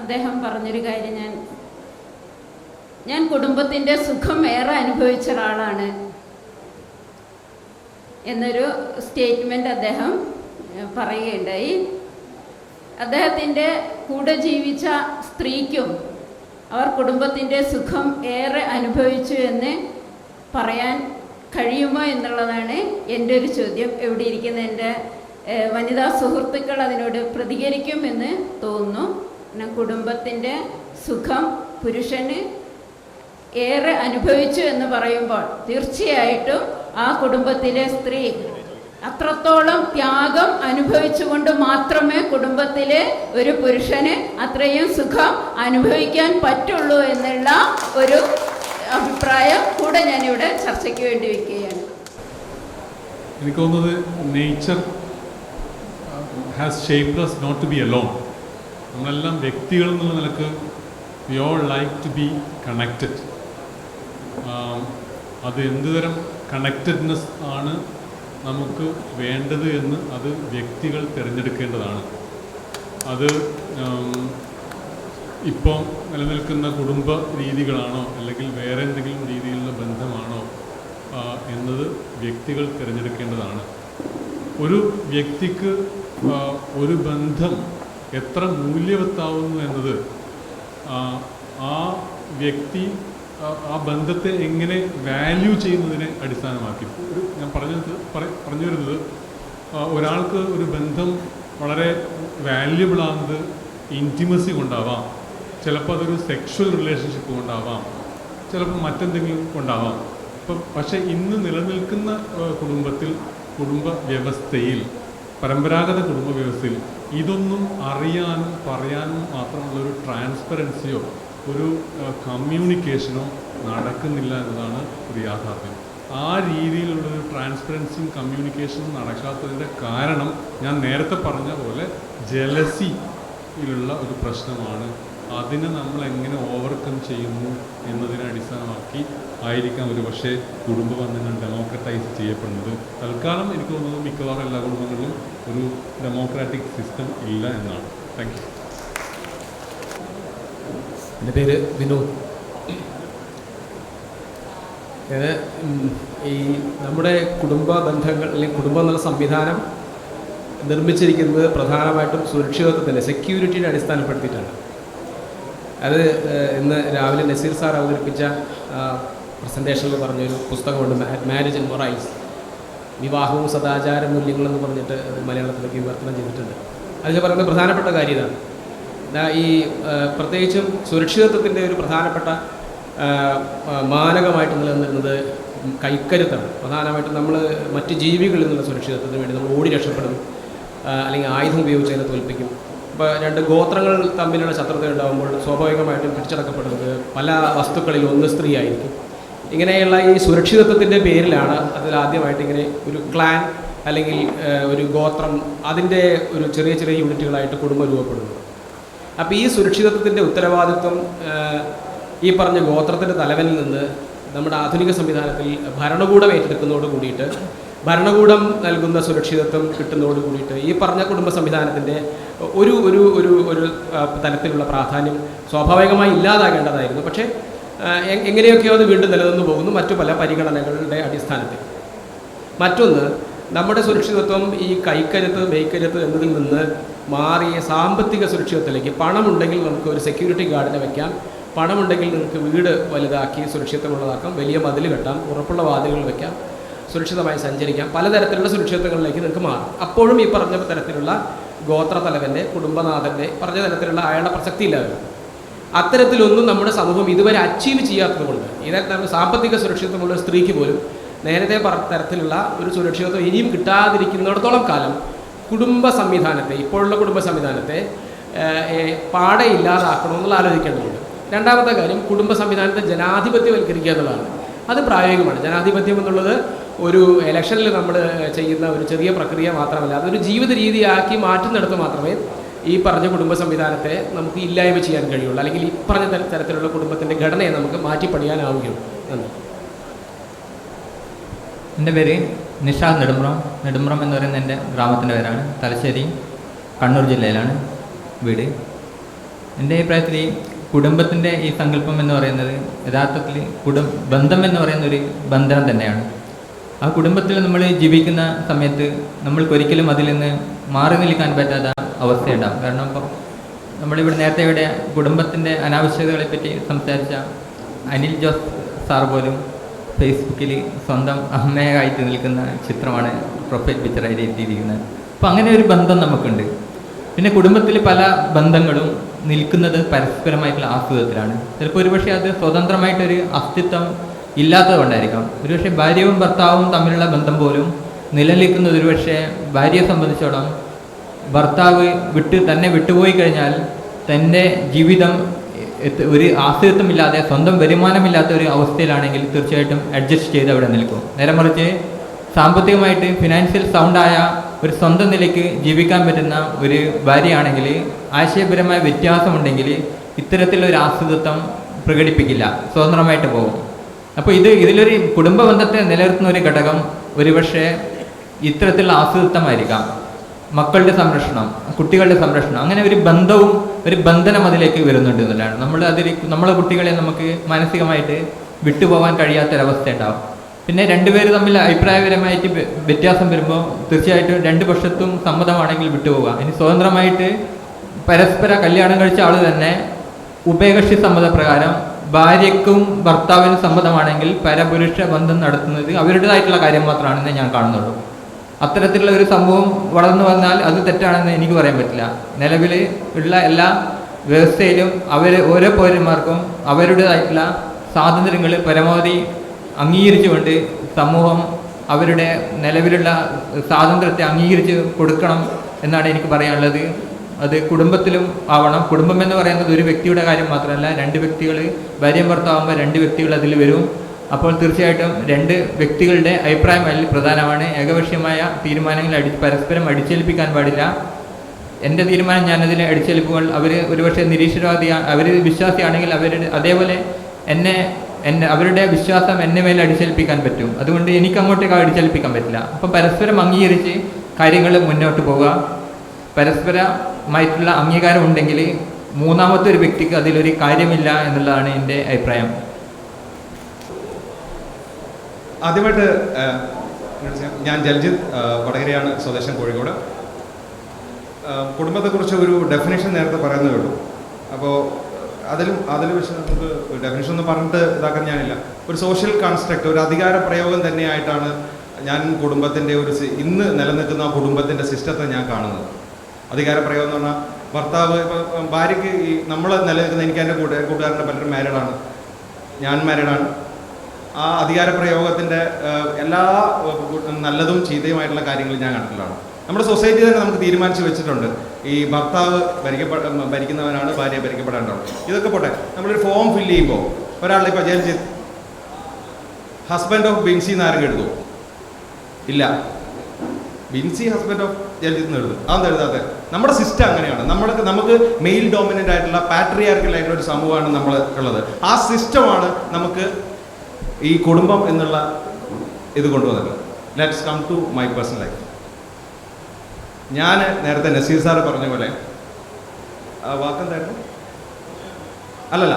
അദ്ദേഹം പറഞ്ഞൊരു കാര്യം, ഞാൻ കുടുംബത്തിൻ്റെ സുഖം ഏറെ അനുഭവിച്ച ഒരാളാണ് എന്നൊരു സ്റ്റേറ്റ്മെൻറ്റ് അദ്ദേഹം പറയുകയുണ്ടായി. അദ്ദേഹത്തിൻ്റെ കൂടെ ജീവിച്ച സ്ത്രീക്കും അവർ കുടുംബത്തിൻ്റെ സുഖം ഏറെ അനുഭവിച്ചു എന്ന് പറയാൻ കഴിയുമോ എന്നുള്ളതാണ് എൻ്റെ ഒരു ചോദ്യം. എവിടെ ഇരിക്കുന്ന എൻ്റെ വനിതാ സുഹൃത്തുക്കൾ അതിനോട് പ്രതികരിക്കുമെന്ന് തോന്നുന്നു. പിന്നെ കുടുംബത്തിൻ്റെ സുഖം പുരുഷന് ഏറെ അനുഭവിച്ചു എന്ന് പറയുമ്പോൾ തീർച്ചയായിട്ടും ആ കുടുംബത്തിലെ സ്ത്രീ അത്രത്തോളം ത്യാഗം അനുഭവിച്ചുകൊണ്ട് മാത്രമേ കുടുംബത്തിലെ ഒരു പുരുഷന് അത്രയും സുഖം അനുഭവിക്കാൻ പറ്റുള്ളൂ എന്നുള്ള ഒരു അഭിപ്രായം കൂടെ ഞാനിവിടെ ചർച്ചയ്ക്ക് വേണ്ടി വയ്ക്കുകയാണ്. എനിക്ക് തോന്നുന്നത് nature has shaped us not to be alone. നമ്മളെല്ലാം വ്യക്തികൾ എന്നുള്ള നിലക്ക് we all like to be connected. അത് എന്തുതരം കണക്റ്റഡ്നെസ് ആണ് നമുക്ക് വേണ്ടത് എന്ന് അത് വ്യക്തികൾ തിരഞ്ഞെടുക്കേണ്ടതാണ്. അത് ഇപ്പം നിലനിൽക്കുന്ന കുടുംബ രീതികളാണോ അല്ലെങ്കിൽ വേറെ എന്തെങ്കിലും രീതിയിലുള്ള ബന്ധമാണോ എന്നത് വ്യക്തികൾ തിരഞ്ഞെടുക്കേണ്ടതാണ്. ഒരു വ്യക്തിക്ക് ഒരു ബന്ധം എത്ര മൂല്യവത്താവുന്നു എന്നത് ആ വ്യക്തി ആ ബന്ധത്തെ എങ്ങനെ വാല്യൂ ചെയ്യുന്നതിനെ അടിസ്ഥാനമാക്കി. ഞാൻ പറഞ്ഞു വരുന്നത്, ഒരാൾക്ക് ഒരു ബന്ധം വളരെ വാല്യുബിൾ ആകുന്നത് ഇൻറ്റിമസി കൊണ്ടാവാം, ചിലപ്പോൾ അതൊരു സെക്ഷൽ റിലേഷൻഷിപ്പ് കൊണ്ടാവാം, ചിലപ്പോൾ മറ്റെന്തെങ്കിലും കൊണ്ടാവാം. പക്ഷേ ഇന്ന് നിലനിൽക്കുന്ന കുടുംബ വ്യവസ്ഥയിൽ, പരമ്പരാഗത കുടുംബ വ്യവസ്ഥയിൽ ഇതൊന്നും അറിയാനും പറയാനും മാത്രമുള്ള ഒരു ട്രാൻസ്പെറൻസിയോ ഒരു കമ്മ്യൂണിക്കേഷനോ നടക്കുന്നില്ല എന്നതാണ് ഒരു യാഥാർത്ഥ്യം. ആ രീതിയിലുള്ളൊരു ട്രാൻസ്പെറൻസിയും കമ്മ്യൂണിക്കേഷനും നടക്കാത്തതിൻ്റെ കാരണം ഞാൻ നേരത്തെ പറഞ്ഞ പോലെ ജലസി ിലുള്ള ഒരു പ്രശ്നമാണ്. അതിനെ നമ്മൾ എങ്ങനെ ഓവർകം ചെയ്യുന്നു എന്നതിനെ അടിസ്ഥാനമാക്കി ആയിരിക്കാം ഒരു പക്ഷേ കുടുംബ ബന്ധങ്ങൾ ഡെമോക്രറ്റൈസ് ചെയ്യപ്പെടുന്നത്. തൽക്കാലം എനിക്ക് തോന്നുന്നത് മിക്കവാറും എല്ലാ കുടുംബങ്ങളിലും ഒരു ഡെമോക്രാറ്റിക് സിസ്റ്റം ഇല്ല എന്നാണ്. Thank you. എൻ്റെ പേര് വിനോദ്. ഈ നമ്മുടെ കുടുംബ ബന്ധങ്ങൾ അല്ലെങ്കിൽ കുടുംബം എന്നുള്ള സംവിധാനം നിർമ്മിച്ചിരിക്കുന്നത് പ്രധാനമായിട്ടും സുരക്ഷിതത്വത്തിൻ്റെ സെക്യൂരിറ്റിയുടെ അടിസ്ഥാനപ്പെടുത്തിയിട്ടാണ്. അത് ഇന്ന് രാവിലെ നസീർ സാർ അവതരിപ്പിച്ച പ്രസൻറ്റേഷനിൽ പറഞ്ഞൊരു പുസ്തകമുണ്ട്, മാരേജ് ആൻഡ് മൊറൈൽസ്, വിവാഹവും സദാചാര മൂല്യങ്ങളെന്ന് പറഞ്ഞിട്ട് മലയാളത്തിലേക്ക് വിവർത്തനം ചെയ്തിട്ടുണ്ട്. അതിൽ പറയുന്ന പ്രധാനപ്പെട്ട കാര്യം ഇതാണ്. ഈ പ്രത്യേകിച്ചും സുരക്ഷിതത്വത്തിൻ്റെ ഒരു പ്രധാനപ്പെട്ട മാനകമായിട്ട് നിലനിന്നിരുന്നത് കൈക്കരുത്താണ്. പ്രധാനമായിട്ടും നമ്മൾ മറ്റ് ജീവികളിൽ നിന്നുള്ള സുരക്ഷിതത്വത്തിന് വേണ്ടി നമ്മൾ ഓടി രക്ഷപ്പെടും, അല്ലെങ്കിൽ ആയുധം ഉപയോഗിച്ച് അതിനെ തോൽപ്പിക്കും. ഇപ്പോൾ രണ്ട് ഗോത്രങ്ങൾ തമ്മിലുള്ള ശത്രുത ഉണ്ടാകുമ്പോൾ സ്വാഭാവികമായിട്ടും പിടിച്ചടക്കപ്പെടുന്നത് പല വസ്തുക്കളിൽ ഒന്ന് സ്ത്രീ ആയിരിക്കും. ഇങ്ങനെയുള്ള ഈ സുരക്ഷിതത്വത്തിൻ്റെ പേരിലാണ് അതിലാദ്യമായിട്ട് ഇങ്ങനെ ഒരു ക്ലാൻ അല്ലെങ്കിൽ ഒരു ഗോത്രം, അതിൻ്റെ ഒരു ചെറിയ ചെറിയ യൂണിറ്റുകളായിട്ട് കുടുംബം രൂപപ്പെടുന്നത്. അപ്പോൾ ഈ സുരക്ഷിതത്വത്തിൻ്റെ ഉത്തരവാദിത്വം ഈ പറഞ്ഞ ഗോത്രത്തിൻ്റെ തലവനിൽ നിന്ന് നമ്മുടെ ആധുനിക സംവിധാനത്തിൽ ഭരണകൂടം ഏറ്റെടുക്കുന്നതോട് കൂടിയിട്ട്, ഭരണകൂടം നൽകുന്ന സുരക്ഷിതത്വം കിട്ടുന്നതോട് കൂടിയിട്ട് ഈ പറഞ്ഞ കുടുംബ സംവിധാനത്തിൻ്റെ ഒരു ഒരു ഒരു ഒരു തലത്തിലുള്ള പ്രാധാന്യം സ്വാഭാവികമായി ഇല്ലാതാകേണ്ടതായിരുന്നു. പക്ഷേ എങ്ങനെയൊക്കെയോ അത് വീണ്ടും നിലനിന്ന് പോകുന്നു മറ്റു പല പരിഗണനകളുടെ അടിസ്ഥാനത്തിൽ. മറ്റൊന്ന്, നമ്മുടെ സുരക്ഷിതത്വം ഈ കൈക്കരുത്ത് മെയ്ക്കരുത്ത് എന്നതിൽ നിന്ന് മാറിയ സാമ്പത്തിക സുരക്ഷിതത്വത്തിലേക്ക്, പണമുണ്ടെങ്കിൽ നമുക്ക് ഒരു സെക്യൂരിറ്റി ഗാർഡിനെ വയ്ക്കാം, പണമുണ്ടെങ്കിൽ നിങ്ങൾക്ക് വീട് വലുതാക്കി സുരക്ഷിതമുള്ളതാക്കാം, വലിയ മതിൽ കെട്ടാം, ഉറപ്പുള്ള വാതിലുകൾ വയ്ക്കാം, സുരക്ഷിതമായി സഞ്ചരിക്കാം, പലതരത്തിലുള്ള സുരക്ഷിതത്വങ്ങളിലേക്ക് നിങ്ങൾക്ക് മാറും. അപ്പോഴും ഈ പറഞ്ഞ തരത്തിലുള്ള ഗോത്രതലവൻ്റെ, കുടുംബനാഥൻ്റെ പറഞ്ഞ തരത്തിലുള്ള അയാളുടെ പ്രസക്തി ഇല്ലാതെ അത്തരത്തിലൊന്നും നമ്മുടെ സമൂഹം ഇതുവരെ അച്ചീവ് ചെയ്യാത്തതുകൊണ്ട്, ഇതൊക്കെ സാമ്പത്തിക സുരക്ഷിതത്വമുള്ള സ്ത്രീക്ക് പോലും നേരത്തെ പറഞ്ഞ തരത്തിലുള്ള ഒരു സുരക്ഷിതത്വം ഇനിയും കിട്ടാതിരിക്കുന്നിടത്തോളം കാലം കുടുംബ സംവിധാനത്തെ, ഇപ്പോഴുള്ള കുടുംബ സംവിധാനത്തെ പാടെ ഇല്ലാതാക്കണമെന്നുള്ള ആലോചിക്കേണ്ടതുണ്ട്. രണ്ടാമത്തെ കാര്യം, കുടുംബ സംവിധാനത്തെ ജനാധിപത്യവൽക്കരിക്കുക എന്നുള്ളതാണ്. അത് പ്രായോഗികമാണ്. ജനാധിപത്യം എന്നുള്ളത് ഒരു ഇലക്ഷനിൽ നമ്മൾ ചെയ്യുന്ന ഒരു ചെറിയ പ്രക്രിയ മാത്രമല്ല, അതൊരു ജീവിത രീതിയാക്കി മാറ്റുന്നിടത്ത് മാത്രമേ ഈ പറഞ്ഞ കുടുംബ സംവിധാനത്തെ നമുക്ക് ഇല്ലായ്മ ചെയ്യാൻ കഴിയുള്ളൂ, അല്ലെങ്കിൽ ഈ പറഞ്ഞ തരത്തിലുള്ള കുടുംബത്തിൻ്റെ ഘടനയെ നമുക്ക് മാറ്റിപ്പണിയാനാവുകയുള്ളൂ. നന്ദി. എൻ്റെ പേര് നിഷാദ് നെടുമ്പ്രം എന്ന് പറയുന്ന എൻ്റെ ഗ്രാമത്തിൻ്റെ പേരാണ്. തലശ്ശേരി, കണ്ണൂർ ജില്ലയിലാണ് വീട്. എൻ്റെ അഭിപ്രായത്തിൽ ഈ കുടുംബത്തിൻ്റെ ഈ സങ്കല്പം എന്ന് പറയുന്നത് യഥാർത്ഥത്തിൽ ബന്ധം എന്ന് പറയുന്ന ഒരു ബന്ധനം തന്നെയാണ്. ആ കുടുംബത്തിൽ നമ്മൾ ജീവിക്കുന്ന സമയത്ത് നമ്മൾക്കൊരിക്കലും അതിൽ നിന്ന് മാറി നിൽക്കാൻ പറ്റാത്ത അവസ്ഥയുണ്ടാകും. കാരണം ഇപ്പോൾ നമ്മളിവിടെ നേരത്തെ ഇവിടെ കുടുംബത്തിൻ്റെ അനാവശ്യകതകളെപ്പറ്റി സംസാരിച്ച അനിൽ ജോസ് സാർ പോലും ഫേസ്ബുക്കിൽ സ്വന്തം അമ്മയായിട്ട് നിൽക്കുന്ന ചിത്രമാണ് പ്രൊഫൈൽ പിക്ചറായിട്ട് എത്തിയിരിക്കുന്നത്. അപ്പോൾ അങ്ങനെ ഒരു ബന്ധം നമുക്കുണ്ട്. പിന്നെ കുടുംബത്തിൽ പല ബന്ധങ്ങളും നിൽക്കുന്നത് പരസ്പരമായിട്ടുള്ള ആസ്വാദത്തിലാണ്. ചിലപ്പോൾ ഒരുപക്ഷെ അത് സ്വതന്ത്രമായിട്ടൊരു അസ്തിത്വം ഇല്ലാത്തത് കൊണ്ടായിരിക്കാം. ഒരുപക്ഷെ ഭാര്യയും ഭർത്താവും തമ്മിലുള്ള ബന്ധം പോലും നിലനിൽക്കുന്നത് ഒരുപക്ഷെ ഭാര്യയെ സംബന്ധിച്ചോളം ഭർത്താവ് തന്നെ വിട്ടുപോയി കഴിഞ്ഞാൽ തൻ്റെ ജീവിതം ഒരു ആശ്രിതത്വമില്ലാതെ, സ്വന്തം വരുമാനമില്ലാത്ത ഒരു അവസ്ഥയിലാണെങ്കിൽ തീർച്ചയായിട്ടും അഡ്ജസ്റ്റ് ചെയ്ത് അവിടെ നിൽക്കും. നേരെ മറിച്ച് സാമ്പത്തികമായിട്ട് ഫിനാൻഷ്യൽ സൗണ്ടായ ഒരു സ്വന്തം നിലയ്ക്ക് ജീവിക്കാൻ പറ്റുന്ന ഒരു ഭാര്യയാണെങ്കിൽ, ആശയപരമായ വ്യത്യാസമുണ്ടെങ്കിൽ ഇത്തരത്തിലൊരു ആശ്രിതത്വം പ്രകടിപ്പിക്കില്ല, സ്വതന്ത്രമായിട്ട് പോകും. അപ്പോൾ ഇതിലൊരു കുടുംബ ബന്ധത്തെ നിലനിർത്തുന്ന ഒരു ഘടകം ഒരുപക്ഷെ ഇത്തരത്തിലുള്ള ആശ്രിതത്വമായിരിക്കാം. മക്കളുടെ സംരക്ഷണം, കുട്ടികളുടെ സംരക്ഷണം, അങ്ങനെ ഒരു ബന്ധവും ഒരു ബന്ധനം അതിലേക്ക് വരുന്നുണ്ട് എന്നുള്ളതാണ്. നമ്മളെ കുട്ടികളെ നമുക്ക് മാനസികമായിട്ട് വിട്ടുപോകാൻ കഴിയാത്തൊരവസ്ഥ ഉണ്ടാവും. പിന്നെ രണ്ടുപേര് തമ്മിൽ അഭിപ്രായപരമായിട്ട് വ്യത്യാസം വരുമ്പോൾ തീർച്ചയായിട്ടും രണ്ട് പക്ഷത്തും സമ്മതമാണെങ്കിൽ വിട്ടുപോകുക. ഇനി സ്വതന്ത്രമായിട്ട് പരസ്പര കല്യാണം കഴിച്ച ആൾ തന്നെ ഉഭയകക്ഷി സമ്മതപ്രകാരം ഭാര്യയ്ക്കും ഭർത്താവിനും സമ്മതമാണെങ്കിൽ പരപുരുഷ ബന്ധം നടത്തുന്നത് അവരുടേതായിട്ടുള്ള കാര്യം മാത്രമാണെന്ന് ഞാൻ കാണുന്നുള്ളൂ. അത്തരത്തിലുള്ള ഒരു സംഭവം വളർന്നു വന്നാൽ അത് തെറ്റാണെന്ന് എനിക്ക് പറയാൻ പറ്റില്ല. നിലവിൽ ഉള്ള എല്ലാ വ്യവസ്ഥയിലും ഓരോ പൗരന്മാർക്കും അവരുടേതായിട്ടുള്ള സ്വാതന്ത്ര്യങ്ങൾ പരമാവധി അംഗീകരിച്ചുകൊണ്ട് സമൂഹം അവരുടെ നിലവിലുള്ള സ്വാതന്ത്ര്യത്തെ അംഗീകരിച്ച് കൊടുക്കണം എന്നാണ് എനിക്ക് പറയാനുള്ളത്. അത് കുടുംബത്തിലും ആവണം. കുടുംബം എന്ന് പറയുന്നത് ഒരു വ്യക്തിയുടെ കാര്യം മാത്രമല്ല, രണ്ട് വ്യക്തികൾ, ഭാര്യയും ഭർത്താവുമ്പോൾ രണ്ട് വ്യക്തികൾ അതിൽ വരും. അപ്പോൾ തീർച്ചയായിട്ടും രണ്ട് വ്യക്തികളുടെ അഭിപ്രായം അതിൽ പ്രധാനമാണ്. ഏകപക്ഷീയമായ തീരുമാനങ്ങൾ പരസ്പരം അടിച്ചേൽപ്പിക്കാൻ പാടില്ല. എൻ്റെ തീരുമാനം ഞാനതിൽ അടിച്ചേൽപ്പുകൾ അവർ ഒരുപക്ഷെ നിരീശ്വരവാദിയാണ്, അവർ വിശ്വാസിയാണെങ്കിൽ അവരുടെ അതേപോലെ അവരുടെ വിശ്വാസം എന്നെ മേലെ അടിച്ചേൽപ്പിക്കാൻ പറ്റും. അതുകൊണ്ട് എനിക്ക് അങ്ങോട്ടേക്ക് അടിച്ചേൽപ്പിക്കാൻ പറ്റില്ല. അപ്പം പരസ്പരം അംഗീകരിച്ച് കാര്യങ്ങൾ മുന്നോട്ട് പോവുക. പരസ്പരമായിട്ടുള്ള അംഗീകാരം ഉണ്ടെങ്കിൽ മൂന്നാമത്തെ ഒരു വ്യക്തിക്ക് അതിലൊരു കാര്യമില്ല എന്നുള്ളതാണ് എൻ്റെ അഭിപ്രായം. ആദ്യമായിട്ട് ഞാൻ ജൽജിത്ത്, വടകരയാണ് സ്വദേശം, കോഴിക്കോട്. കുടുംബത്തെക്കുറിച്ച് ഒരു ഡെഫിനേഷൻ നേരത്തെ പറയുന്നത് കേട്ടു. അപ്പോൾ അതിൽ വെച്ച് നമുക്ക് ഡെഫിനേഷൻ ഒന്നും പറഞ്ഞിട്ട് ഇതാക്കാൻ ഞാനില്ല. ഒരു സോഷ്യൽ കൺസ്ട്രക്റ്റ്, ഒരു അധികാര പ്രയോഗം തന്നെയായിട്ടാണ് ഞാൻ കുടുംബത്തിൻ്റെ ഇന്ന് നിലനിൽക്കുന്ന കുടുംബത്തിൻ്റെ സിസ്റ്റത്തെ ഞാൻ കാണുന്നത്. അധികാര പ്രയോഗം എന്ന് പറഞ്ഞാൽ ഭർത്താവ്, ഇപ്പോൾ ഭാര്യയ്ക്ക് നമ്മൾ നിലനിൽക്കുന്ന, എനിക്ക് എൻ്റെ കൂട്ടുകാരൻ്റെ പലരും മാരീഡാണ്, ഞാൻ മാരീഡാണ്. ആ അധികാര പ്രയോഗത്തിൻ്റെ എല്ലാ നല്ലതും ചീത്തയുമായിട്ടുള്ള കാര്യങ്ങൾ ഞാൻ കണ്ടിട്ടുള്ളതാണ്. നമ്മുടെ സൊസൈറ്റി തന്നെ നമുക്ക് തീരുമാനിച്ച് വെച്ചിട്ടുണ്ട്, ഈ ഭർത്താവ് ഭരിക്കുന്നവനാണ്, ഭാര്യ ഭരിക്കപ്പെടേണ്ടത്. ഇതൊക്കെ പോട്ടെ, നമ്മളൊരു ഫോം ഫില്ല് ചെയ്യുമ്പോൾ ഒരാളുടെ ഇപ്പോൾ ജൽജിത്ത് ഹസ്ബൻഡ് ഓഫ് ബിൻസി എന്ന് ആരെങ്കിലും എഴുതുമോ? ഇല്ല. ബിൻസി ഹസ്ബൻഡ് ഓഫ് ജൽജിത്ത് എന്ന് എഴുതും. അതൊന്നും എഴുതാതെ. നമ്മുടെ സിസ്റ്റം അങ്ങനെയാണ്. നമുക്ക് മെയിൽ ഡോമിനൻ്റ് ആയിട്ടുള്ള പാട്രിയാർക്കൽ ആയിട്ടുള്ള ഒരു സമൂഹമാണ് നമ്മൾ ഉള്ളത്. ആ സിസ്റ്റമാണ് നമുക്ക് ഈ കുടുംബം എന്നുള്ള ഇത് കൊണ്ടുവന്നത്. Let's come to my personal life. ഞാൻ നേരത്തെ നസീർ സാറ് പറഞ്ഞ പോലെ, വാക്കെന്തായിരുന്നു? അല്ലല്ല,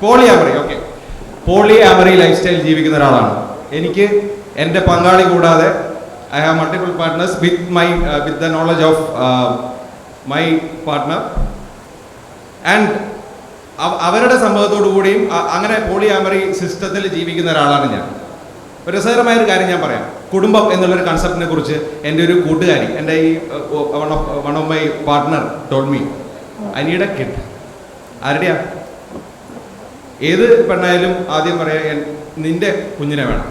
polyamory. Okay, polyamory lifestyle ജീവിക്കുന്ന ഒരാളാണ്. എനിക്ക് എൻ്റെ പങ്കാളി കൂടാതെ I have multiple partners with the knowledge of my partner and അവരുടെ സമ്മതത്തോടു കൂടിയും അങ്ങനെ പോളിയാമറി സിസ്റ്റത്തിൽ ജീവിക്കുന്ന ഒരാളാണ് ഞാൻ. ഒരു രസകരമായൊരു കാര്യം ഞാൻ പറയാം. കുടുംബം എന്നുള്ളൊരു കൺസെപ്റ്റിനെ കുറിച്ച് എൻ്റെ ഒരു കൂട്ടുകാരി, എൻ്റെ ഈ one of my partner told me I need a kid. ആരുടെയാ? ഏത് പെണ്ണായാലും ആദ്യം പറയാ നിന്റെ കുഞ്ഞിനെ വേണം.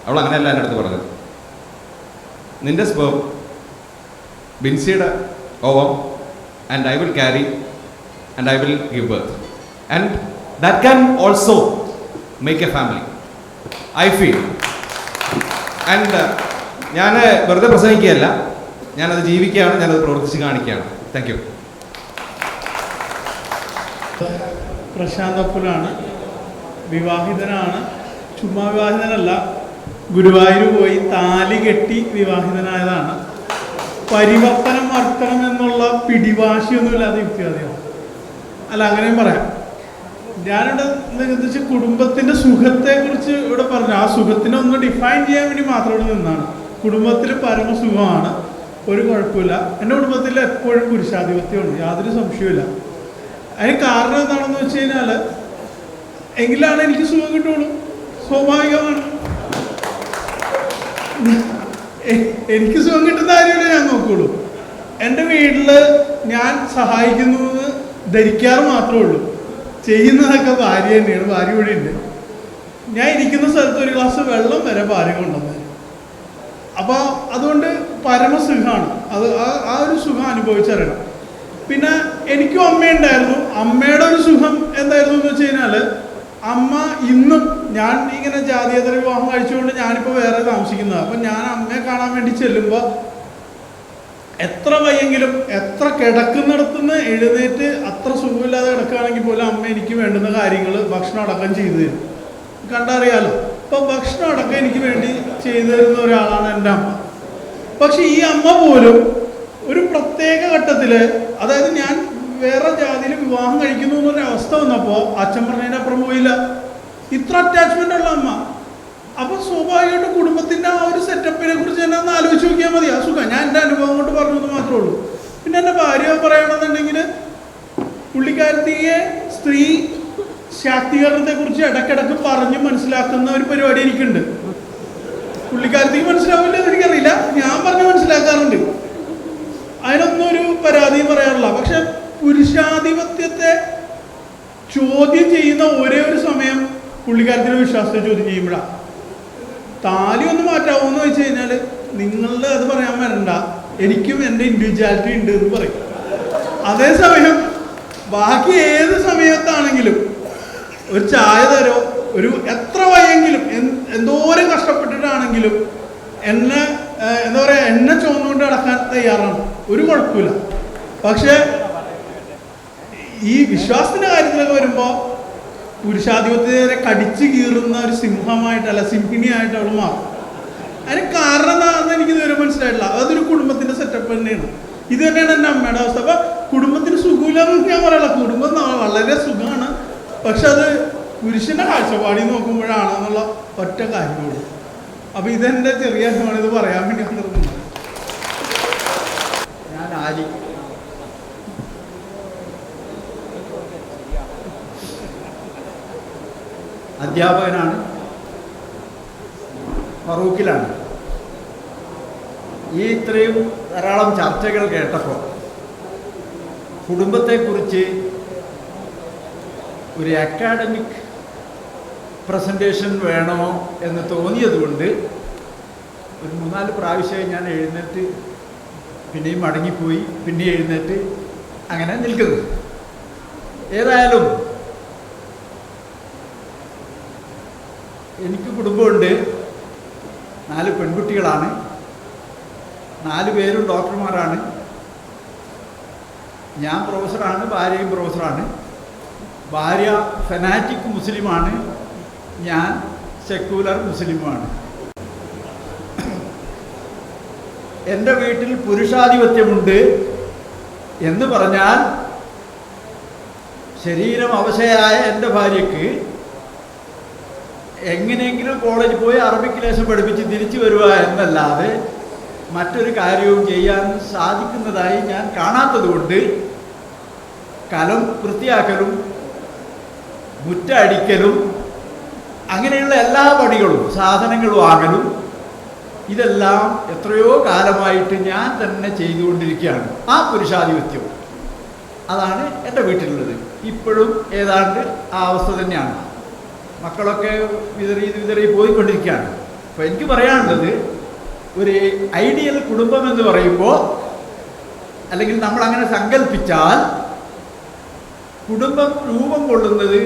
അവൾ അങ്ങനെയല്ല എൻ്റെ അടുത്ത് പറഞ്ഞത്. നിന്റെ സ്പേം ബിൻസിയുടെ ovum and I will carry and I will give birth and that can also make a family, I feel. and ഞാൻ വെറുതെ പ്രസംഗിക്കുകയല്ല, ഞാനത് ജീവിക്കുകയാണ്, ഞാനത് പ്രവർത്തിച്ച് കാണിക്കുകയാണ്. Thank you. പ്രശാന്ത് അപ്പുലാണ്, വിവാഹിതനാണ്. ചുമ്മാ വിവാഹിതനല്ല, ഗുരുവായൂർ പോയി താലി കെട്ടി വിവാഹിതനായതാണ്. പരിവർത്തനം വർത്തനം എന്നുള്ള പിടിവാശിയൊന്നുമില്ലാതെ യുക്തിവാദിയാണ്. അല്ല, അങ്ങനെയും പറയാം. ഞാനിവിടെ എന്താ വെച്ചാൽ കുടുംബത്തിൻ്റെ സുഖത്തെക്കുറിച്ച് ഇവിടെ പറഞ്ഞു. ആ സുഖത്തിനെ ഒന്ന് ഡിഫൈൻ ചെയ്യാൻ വേണ്ടി മാത്രം ഇവിടെ നിന്നാണ്. കുടുംബത്തിൽ പരമസുഖമാണ്, ഒരു കുഴപ്പമില്ല. എൻ്റെ കുടുംബത്തിൽ എപ്പോഴും പുരുഷാധിപത്യമുണ്ട്, യാതൊരു സംശയവുമില്ല. അതിന് കാരണം എന്താണെന്ന് വെച്ച് കഴിഞ്ഞാൽ, എങ്കിലാണ് എനിക്ക് സുഖം കിട്ടുള്ളൂ. സ്വാഭാവികമാണ്. എനിക്ക് സുഖം കിട്ടുന്ന കാര്യമല്ലേ ഞാൻ നോക്കുള്ളൂ. എൻ്റെ വീട്ടിൽ ഞാൻ സഹായിക്കുന്നു എന്ന് ധരിക്കാറ് മാത്രമേ ഉള്ളൂ. ചെയ്യുന്നതൊക്കെ ഭാര്യ തന്നെയാണ്. ഭാര്യ ഇവിടെ ഉണ്ട്. ഞാൻ ഇരിക്കുന്ന സ്ഥലത്ത് ഒരു ഗ്ലാസ് വെള്ളം വരെ ഭാര്യ കൊണ്ടുവന്നത്. അപ്പോൾ അതുകൊണ്ട് പരമസുഖമാണ്. അത് ആ ഒരു സുഖം അനുഭവിച്ചറിയണം. പിന്നെ എനിക്കും അമ്മയുണ്ടായിരുന്നു. അമ്മയുടെ ഒരു സുഖം എന്തായിരുന്നു എന്ന് വെച്ച് കഴിഞ്ഞാൽ, അമ്മ ഇന്നും, ഞാൻ ഇങ്ങനെ ജാതീയതര വിവാഹം കഴിച്ചുകൊണ്ട് ഞാനിപ്പോൾ വേറെ താമസിക്കുന്നത്. അപ്പം ഞാൻ അമ്മയെ കാണാൻ വേണ്ടി ചെല്ലുമ്പോൾ എത്ര വയ്യെങ്കിലും, എത്ര കിടക്കുന്നിടത്തുനിന്ന് എഴുന്നേറ്റ് അത്ര സുഖമില്ലാതെ കിടക്കുകയാണെങ്കിൽ പോലും അമ്മ എനിക്ക് വേണ്ടുന്ന കാര്യങ്ങൾ ഭക്ഷണം അടക്കം ചെയ്തു തരും. കണ്ടറിയാലോ. അപ്പോൾ ഭക്ഷണം അടക്കം എനിക്ക് വേണ്ടി ചെയ്തു തരുന്ന ഒരാളാണ് എൻ്റെ അമ്മ. പക്ഷെ ഈ അമ്മ പോലും ഒരു പ്രത്യേക ഘട്ടത്തിൽ, അതായത് ഞാൻ വേറെ ജാതിയിൽ വിവാഹം കഴിക്കുന്നു എന്നൊരു അവസ്ഥ വന്നപ്പോൾ അച്ഛൻ പറഞ്ഞതിനപ്പുറം പോയില്ല. ഇത്ര അറ്റാച്ച്മെൻ്റ് ഉള്ള അമ്മ. അപ്പോൾ സ്വാഭാവികമായിട്ടും കുടുംബത്തിൻ്റെ ആ ഒരു സെറ്റപ്പിനെ കുറിച്ച് തന്നെ ഒന്ന് ആലോചിച്ച് നോക്കിയാൽ മതി. ആ സുഖം ഞാൻ എൻ്റെ അനുഭവം കൊണ്ട് പറഞ്ഞത് മാത്രമേ ഉള്ളൂ. പിന്നെ എൻ്റെ ഭാര്യ പറയുകയാണെന്നുണ്ടെങ്കിൽ, പുള്ളിക്കാരത്തിയെ സ്ത്രീ ശാക്തീകരണത്തെക്കുറിച്ച് ഇടയ്ക്കിടയ്ക്ക് പറഞ്ഞ് മനസ്സിലാക്കുന്ന ഒരു പരിപാടി എനിക്കുണ്ട്. പുള്ളിക്കാരത്തിക്ക് മനസ്സിലാവില്ല എന്ന് എനിക്കറിയില്ല, ഞാൻ പറഞ്ഞ് മനസ്സിലാക്കാറുണ്ട്. അതിനൊന്നും ഒരു പരാതിയും പറയാറില്ല. പക്ഷെ പുരുഷാധിപത്യത്തെ ചോദ്യം ചെയ്യുന്ന ഒരേ ഒരു സമയം പുള്ളിക്കാരത്തിൻ്റെ വിശ്വാസത്തെ ചോദ്യം ചെയ്യുമ്പോഴാണ്. താലി ഒന്ന് മാറ്റാമോ എന്ന് വെച്ച് കഴിഞ്ഞാൽ, നിങ്ങളുടെ അത് പറയാൻ വരണ്ട, എനിക്കും എൻ്റെ ഇൻഡിവിജ്വാലിറ്റി ഉണ്ട് എന്ന് പറയും. അതേസമയം ബാക്കി ഏത് സമയത്താണെങ്കിലും ഒരു ചായ തരോ, ഒരു എത്ര വയ്യെങ്കിലും എന്തോരം കഷ്ടപ്പെട്ടിട്ടാണെങ്കിലും എന്നെ എന്താ പറയുക, എന്നെ ചുമന്നുകൊണ്ട് നടക്കാൻ തയ്യാറാണ്, ഒരു കുഴപ്പമില്ല. പക്ഷേ ഈ വിശ്വാസത്തിൻ്റെ കാര്യത്തിലൊക്കെ വരുമ്പോൾ പുരുഷാധിപത്യത്തെ കടിച്ചു കീറുന്ന ഒരു സിംഹമായിട്ടല്ല, സിംഹിണിയായിട്ട് അവൾ മാറും. അതിന് കാരണം എന്താണെന്ന് എനിക്ക് ഇതുവരെ മനസ്സിലായിട്ടില്ല. അതൊരു കുടുംബത്തിൻ്റെ സെറ്റപ്പ് തന്നെയാണ്. ഇത് തന്നെയാണ് എൻ്റെ അമ്മയുടെ അവസ്ഥ. അപ്പോൾ കുടുംബത്തിന് സുഖമില്ലെന്ന് ഞാൻ പറയല, കുടുംബം വളരെ സുഖമാണ്. പക്ഷെ അത് പുരുഷൻ്റെ കാഴ്ചപ്പാടിൽ നോക്കുമ്പോഴാണ് എന്നുള്ള ഒറ്റ കാര്യമുള്ളൂ. അപ്പോൾ ഇതെൻ്റെ ചെറിയ ഇത് പറയാൻ വേണ്ടി വന്നിരുന്നു. ഞാൻ ആലി, അധ്യാപകനാണ്, ഫറൂഖിലാണ്. ഈ ഇത്രയും ധാരാളം ചർച്ചകൾ കേട്ടപ്പോൾ കുടുംബത്തെക്കുറിച്ച് ഒരു അക്കാഡമിക് പ്രസൻറ്റേഷൻ വേണോ എന്ന് തോന്നിയതുകൊണ്ട് ഒരു 3-4 പ്രാവശ്യം ഞാൻ എഴുന്നേറ്റ് പിന്നെയും മടങ്ങിപ്പോയി, പിന്നെ എഴുന്നേറ്റ് അങ്ങനെ നിൽക്കുന്നത്. ഏതായാലും എനിക്ക് കുടുംബമുണ്ട്, 4 പെൺകുട്ടികളാണ്, 4 പേരും ഡോക്ടർമാരാണ്. ഞാൻ പ്രൊഫസറാണ്, ഭാര്യയും പ്രൊഫസറാണ്. ഭാര്യ ഫനാറ്റിക് മുസ്ലിമാണ്, ഞാൻ സെക്യുലർ മുസ്ലിമാണ്. എൻ്റെ വീട്ടിൽ പുരുഷാധിപത്യമുണ്ട് എന്ന് പറഞ്ഞാൽ ശരീരം അവശയായ എൻ്റെ ഭാര്യയ്ക്ക് എങ്ങനെയെങ്കിലും കോളേജിൽ പോയി അറബിക് ലേശം പഠിപ്പിച്ച് തിരിച്ചു വരിക എന്നല്ലാതെ മറ്റൊരു കാര്യവും ചെയ്യാൻ സാധിക്കുന്നതായി ഞാൻ കാണാത്തതുകൊണ്ട് കലം വൃത്തിയാക്കലും മുറ്റടിക്കലും അങ്ങനെയുള്ള എല്ലാ പണികളും സാധനങ്ങൾ വാങ്ങലും ഇതെല്ലാം എത്രയോ കാലമായിട്ട് ഞാൻ തന്നെ ചെയ്തുകൊണ്ടിരിക്കുകയാണ്. ആ പുരുഷാധിപത്യം അതാണ് എൻ്റെ വീട്ടിലുള്ളത്. ഇപ്പോഴും ഏതാണ്ട് ആ അവസ്ഥ തന്നെയാണ്. മക്കളൊക്കെ വിതറി പോയിക്കൊണ്ടിരിക്കുകയാണ്. അപ്പോൾ എനിക്ക് പറയാനുള്ളത്, ഒരു ഐഡിയൽ കുടുംബം എന്ന് പറയുമ്പോൾ, അല്ലെങ്കിൽ നമ്മൾ അങ്ങനെ സങ്കല്പിച്ചാൽ കുടുംബം രൂപം കൊള്ളുന്നത്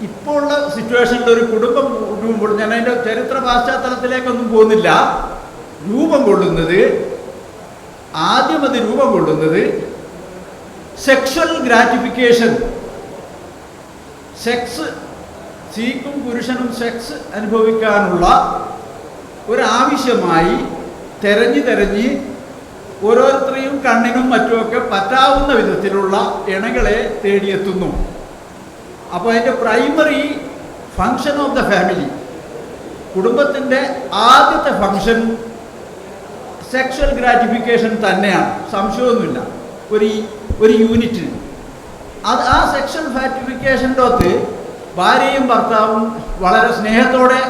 ഇപ്പോൾ ഉള്ള സിറ്റുവേഷനിൽ ഒരു കുടുംബം രൂപം കൊള്ളും. ഞാൻ അതിൻ്റെ ചരിത്ര പാശ്ചാത്തലത്തിലേക്കൊന്നും പോകുന്നില്ല. രൂപം കൊള്ളുന്നത്, ആദ്യം അത് രൂപം കൊള്ളുന്നത് സെക്ഷൽ ഗ്രാറ്റിഫിക്കേഷൻ, സെക്സ്, സ്ത്രീക്കും പുരുഷനും സെക്സ് അനുഭവിക്കാനുള്ള ഒരാവശ്യമായി തെരഞ്ഞ് ഓരോരുത്തരെയും കണ്ണിനും മറ്റുമൊക്കെ പറ്റാവുന്ന വിധത്തിലുള്ള ഇണകളെ തേടിയെത്തുന്നു. അപ്പോൾ അതിൻ്റെ primary function of the family, കുടുംബത്തിൻ്റെ ആദ്യത്തെ ഫങ്ഷൻ സെക്ഷൽ ഗ്രാറ്റിഫിക്കേഷൻ തന്നെയാണ്, സംശയമൊന്നുമില്ല. ഒരു യൂണിറ്റിന് അത് ആ സെക്ഷൽ ഗ്രാറ്റിഫിക്കേഷൻ്റെ അകത്ത് ഭാര്യയും ഭർത്താവും വളരെ സ്നേഹത്തോടെ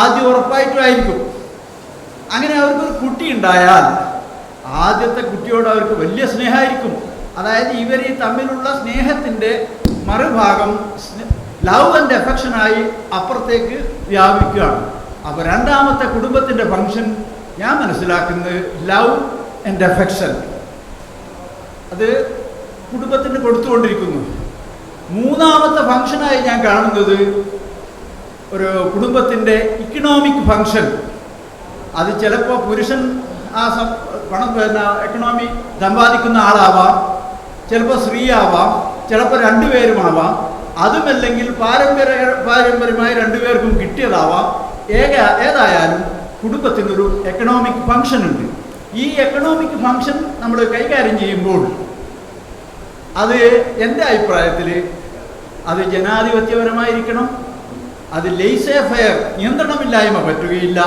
ആദ്യം ഉറപ്പായിട്ടുമായിരിക്കും. അങ്ങനെ അവർക്കൊരു കുട്ടി ഉണ്ടായാൽ ആദ്യത്തെ കുട്ടിയോട് അവർക്ക് വലിയ സ്നേഹമായിരിക്കും. അതായത് ഇവർ തമ്മിലുള്ള സ്നേഹത്തിൻ്റെ മറുഭാഗം ലവ് ആൻഡ് എഫക്ഷനായി അപ്പുറത്തേക്ക് വ്യാപിക്കുകയാണ്. അപ്പോൾ രണ്ടാമത്തെ കുടുംബത്തിൻ്റെ ഫങ്ഷൻ ഞാൻ മനസ്സിലാക്കുന്നത് ലവ് ആൻഡ് എഫക്ഷൻ, അത് കുടുംബത്തിന് കൊടുത്തുകൊണ്ടിരിക്കുന്നു. മൂന്നാമത്തെ ഫങ്ഷനായി ഞാൻ കാണുന്നത് ഒരു കുടുംബത്തിൻ്റെ ഇക്കണോമിക് ഫങ്ഷൻ. അത് ചിലപ്പോൾ പുരുഷൻ ആ പണം എക്കണോമി സമ്പാദിക്കുന്ന ആളാവാം, ചിലപ്പോൾ സ്ത്രീ ആവാം, ചിലപ്പോൾ രണ്ടുപേരുമാവാം, അതുമല്ലെങ്കിൽ പാരമ്പര്യമായി രണ്ടുപേർക്കും കിട്ടിയതാവാം. ഏതായാലും കുടുംബത്തിനൊരു എക്കണോമിക് ഫങ്ഷൻ ഉണ്ട്. ഈ എക്കണോമിക് ഫങ്ഷൻ നമ്മൾ കൈകാര്യം ചെയ്യുമ്പോൾ അത് എൻ്റെ അഭിപ്രായത്തിൽ അത് ജനാധിപത്യപരമായിരിക്കണം. അത് ലെയ്സേ ഫെയർ, നിയന്ത്രണമില്ലായ്മ പറ്റുകയില്ല,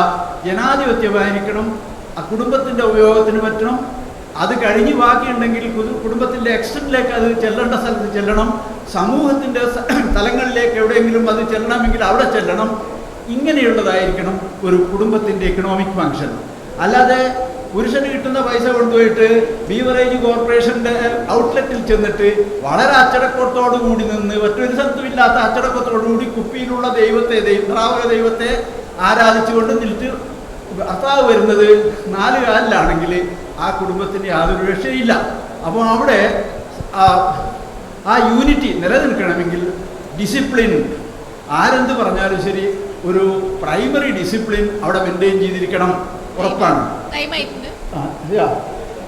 ജനാധിപത്യമായിരിക്കണം. ആ കുടുംബത്തിൻ്റെ ഉപയോഗത്തിന് പറ്റണം. അത് കഴിഞ്ഞ് ബാക്കിയുണ്ടെങ്കിൽ കുടുംബത്തിൻ്റെ എക്സ്റ്റൻറ്റിലേക്ക് അത് ചെല്ലേണ്ട സ്ഥലത്ത് ചെല്ലണം. സമൂഹത്തിൻ്റെ തലങ്ങളിലേക്ക് എവിടെയെങ്കിലും അത് ചെല്ലണമെങ്കിൽ അവിടെ ചെല്ലണം. ഇങ്ങനെയുള്ളതായിരിക്കണം ഒരു കുടുംബത്തിൻ്റെ എക്കണോമിക് ഫങ്ഷൻ. അല്ലാതെ പുരുഷന് കിട്ടുന്ന പൈസ കൊണ്ടുപോയിട്ട് ബീവറേജ് കോർപ്പറേഷൻ്റെ ഔട്ട്ലെറ്റിൽ ചെന്നിട്ട് വളരെ അച്ചടക്കത്തോടു കൂടി നിന്ന് മറ്റൊരു സ്ഥലത്തുമില്ലാത്ത അച്ചടക്കത്തോടുകൂടി കുപ്പിയിലുള്ള ദ്രാവക ദൈവത്തെ ആരാധിച്ചുകൊണ്ട് നിൽച്ച് ഭർത്താവ് വരുന്നത് 4 കാലിലാണെങ്കിൽ ആ കുടുംബത്തിന് യാതൊരു രക്ഷയില്ല. അപ്പോൾ അവിടെ ആ യൂണിറ്റി നിലനിൽക്കണമെങ്കിൽ ഡിസിപ്ലിൻ, ആരെന്ത് പറഞ്ഞാലും ശരി ഒരു പ്രൈമറി ഡിസിപ്ലിൻ അവിടെ മെയിൻറ്റെയിൻ ചെയ്തിരിക്കണം, ഉറപ്പാണ്.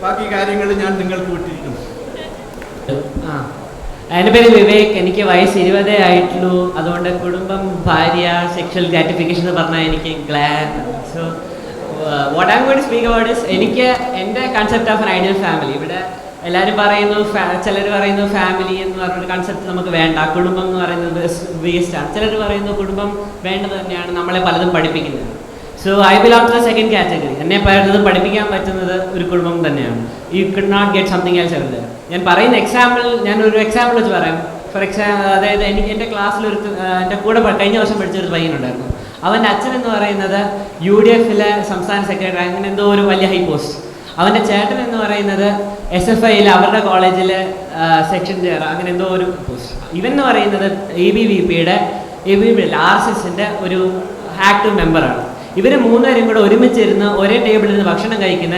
ബാക്കി കാര്യങ്ങൾ ഞാൻ നിങ്ങൾക്ക് വിട്ടിരിക്കുന്നു. എൻ്റെ പേര് വിവേക്. എനിക്ക് വയസ്സ് 20 ആയിട്ടുള്ളൂ. അതുകൊണ്ട് കുടുംബം, ഭാര്യ, സെക്ഷൽ ഗ്രാറ്റിഫിക്കേഷൻ എന്ന് പറഞ്ഞാൽ എനിക്ക് glad. So what I am going to speak about is എനിക്ക് എൻ്റെ concept of an ideal family. ഇവിടെ എല്ലാവരും പറയുന്നു, ചിലർ പറയുന്നു ഫാമിലി എന്ന് പറഞ്ഞൊരു കൺസെപ്റ്റ് നമുക്ക് വേണ്ട, കുടുംബം എന്ന് പറയുന്നത് വേസ്റ്റാണ്. ചിലർ പറയുന്നു കുടുംബം വേണ്ടത് തന്നെയാണ്, നമ്മളെ പലതും പഠിപ്പിക്കുന്നത്. So I belong to the second category. എന്നെ പലതും പഠിപ്പിക്കാൻ പറ്റുന്നത് ഒരു കുടുംബം തന്നെയാണ്. You could not get something else എവിടെ. ഞാൻ പറയുന്ന ഞാനൊരു എക്സാമ്പിൾ വെച്ച് പറയാം. ഫോർ എക്സാമ്പിൾ, അതായത് എൻ്റെ ക്ലാസ്സിലൊരു എൻ്റെ കൂടെ കഴിഞ്ഞ വർഷം പഠിച്ചൊരു പയ്യനുണ്ടായിരുന്നു. അവൻ്റെ അച്ഛൻ എന്ന് പറയുന്നത് UDF-ലെ സംസ്ഥാന സെക്രട്ടറി, അങ്ങനെ എന്തോ ഒരു വലിയ ഹൈ പോസ്റ്റ്. അവൻ്റെ ചേട്ടൻ എന്ന് പറയുന്നത് SFI-യിൽ അവരുടെ കോളേജിൽ സെക്ഷൻ ചെയർ, അങ്ങനെ എന്തോ ഒരു പോസ്റ്റ്. ഇവൻ എന്ന് പറയുന്നത് ABVP-യുടെ RSS-ൻ്റെ ഒരു ആക്റ്റീവ് മെമ്പറാണ്. ഇവർ മൂന്നുപേരും കൂടെ ഒരുമിച്ചിരുന്ന് ഒരേ ടേബിളിൽ നിന്ന് ഭക്ഷണം കഴിക്കുന്ന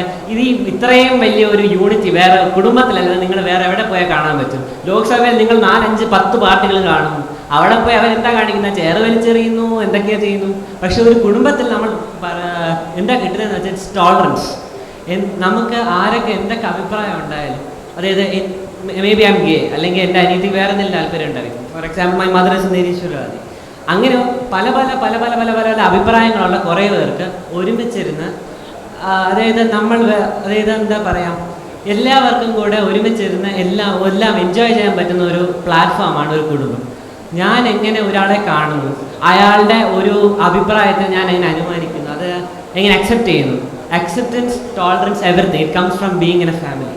ഇത്രയും വലിയ ഒരു യൂണിറ്റി വേറെ കുടുംബത്തിലല്ല നിങ്ങൾ വേറെ എവിടെ പോയാൽ കാണാൻ പറ്റും. ലോക്സഭയിൽ നിങ്ങൾ 4, 5, 10 പാർട്ടികൾ കാണും. അവിടെ പോയി അവരെന്താ കാണിക്കുന്നത്? ചെയർ വലിച്ചെറിയുന്നു, എന്തൊക്കെയാ ചെയ്യുന്നു. പക്ഷെ ഒരു കുടുംബത്തിൽ നമ്മൾ എന്താ കിട്ടുന്നതെന്ന് വെച്ചാൽ ടോളറൻസ്. നമുക്ക് ആരൊക്കെ എന്തൊക്കെ അഭിപ്രായം ഉണ്ടായാലും, അതായത് maybe I am gay, അല്ലെങ്കിൽ എൻ്റെ അനിയത്തിക്ക് വേറെ എന്തെങ്കിലും താല്പര്യം ഉണ്ടായിരിക്കും. For example my mother is നിരീശ്വരവാദി. അങ്ങനെ പല പല പല പല പല പല അഭിപ്രായങ്ങളുള്ള കുറേ പേർക്ക് ഒരുമിച്ചിരുന്ന്, അതായത് എന്താ പറയാം, എല്ലാവർക്കും കൂടെ ഒരുമിച്ചിരുന്ന് എല്ലാം എൻജോയ് ചെയ്യാൻ പറ്റുന്ന ഒരു പ്ലാറ്റ്ഫോമാണ് ഒരു കുടുംബം. ഞാൻ എങ്ങനെ ഒരാളെ കാണുന്നു, അയാളുടെ ഒരു അഭിപ്രായത്തെ ഞാൻ എങ്ങനെ അനുമാനിക്കുന്നു, അത് എങ്ങനെ അക്സെപ്റ്റ് ചെയ്യുന്നു. Acceptance, tolerance, everything it comes from being in A family.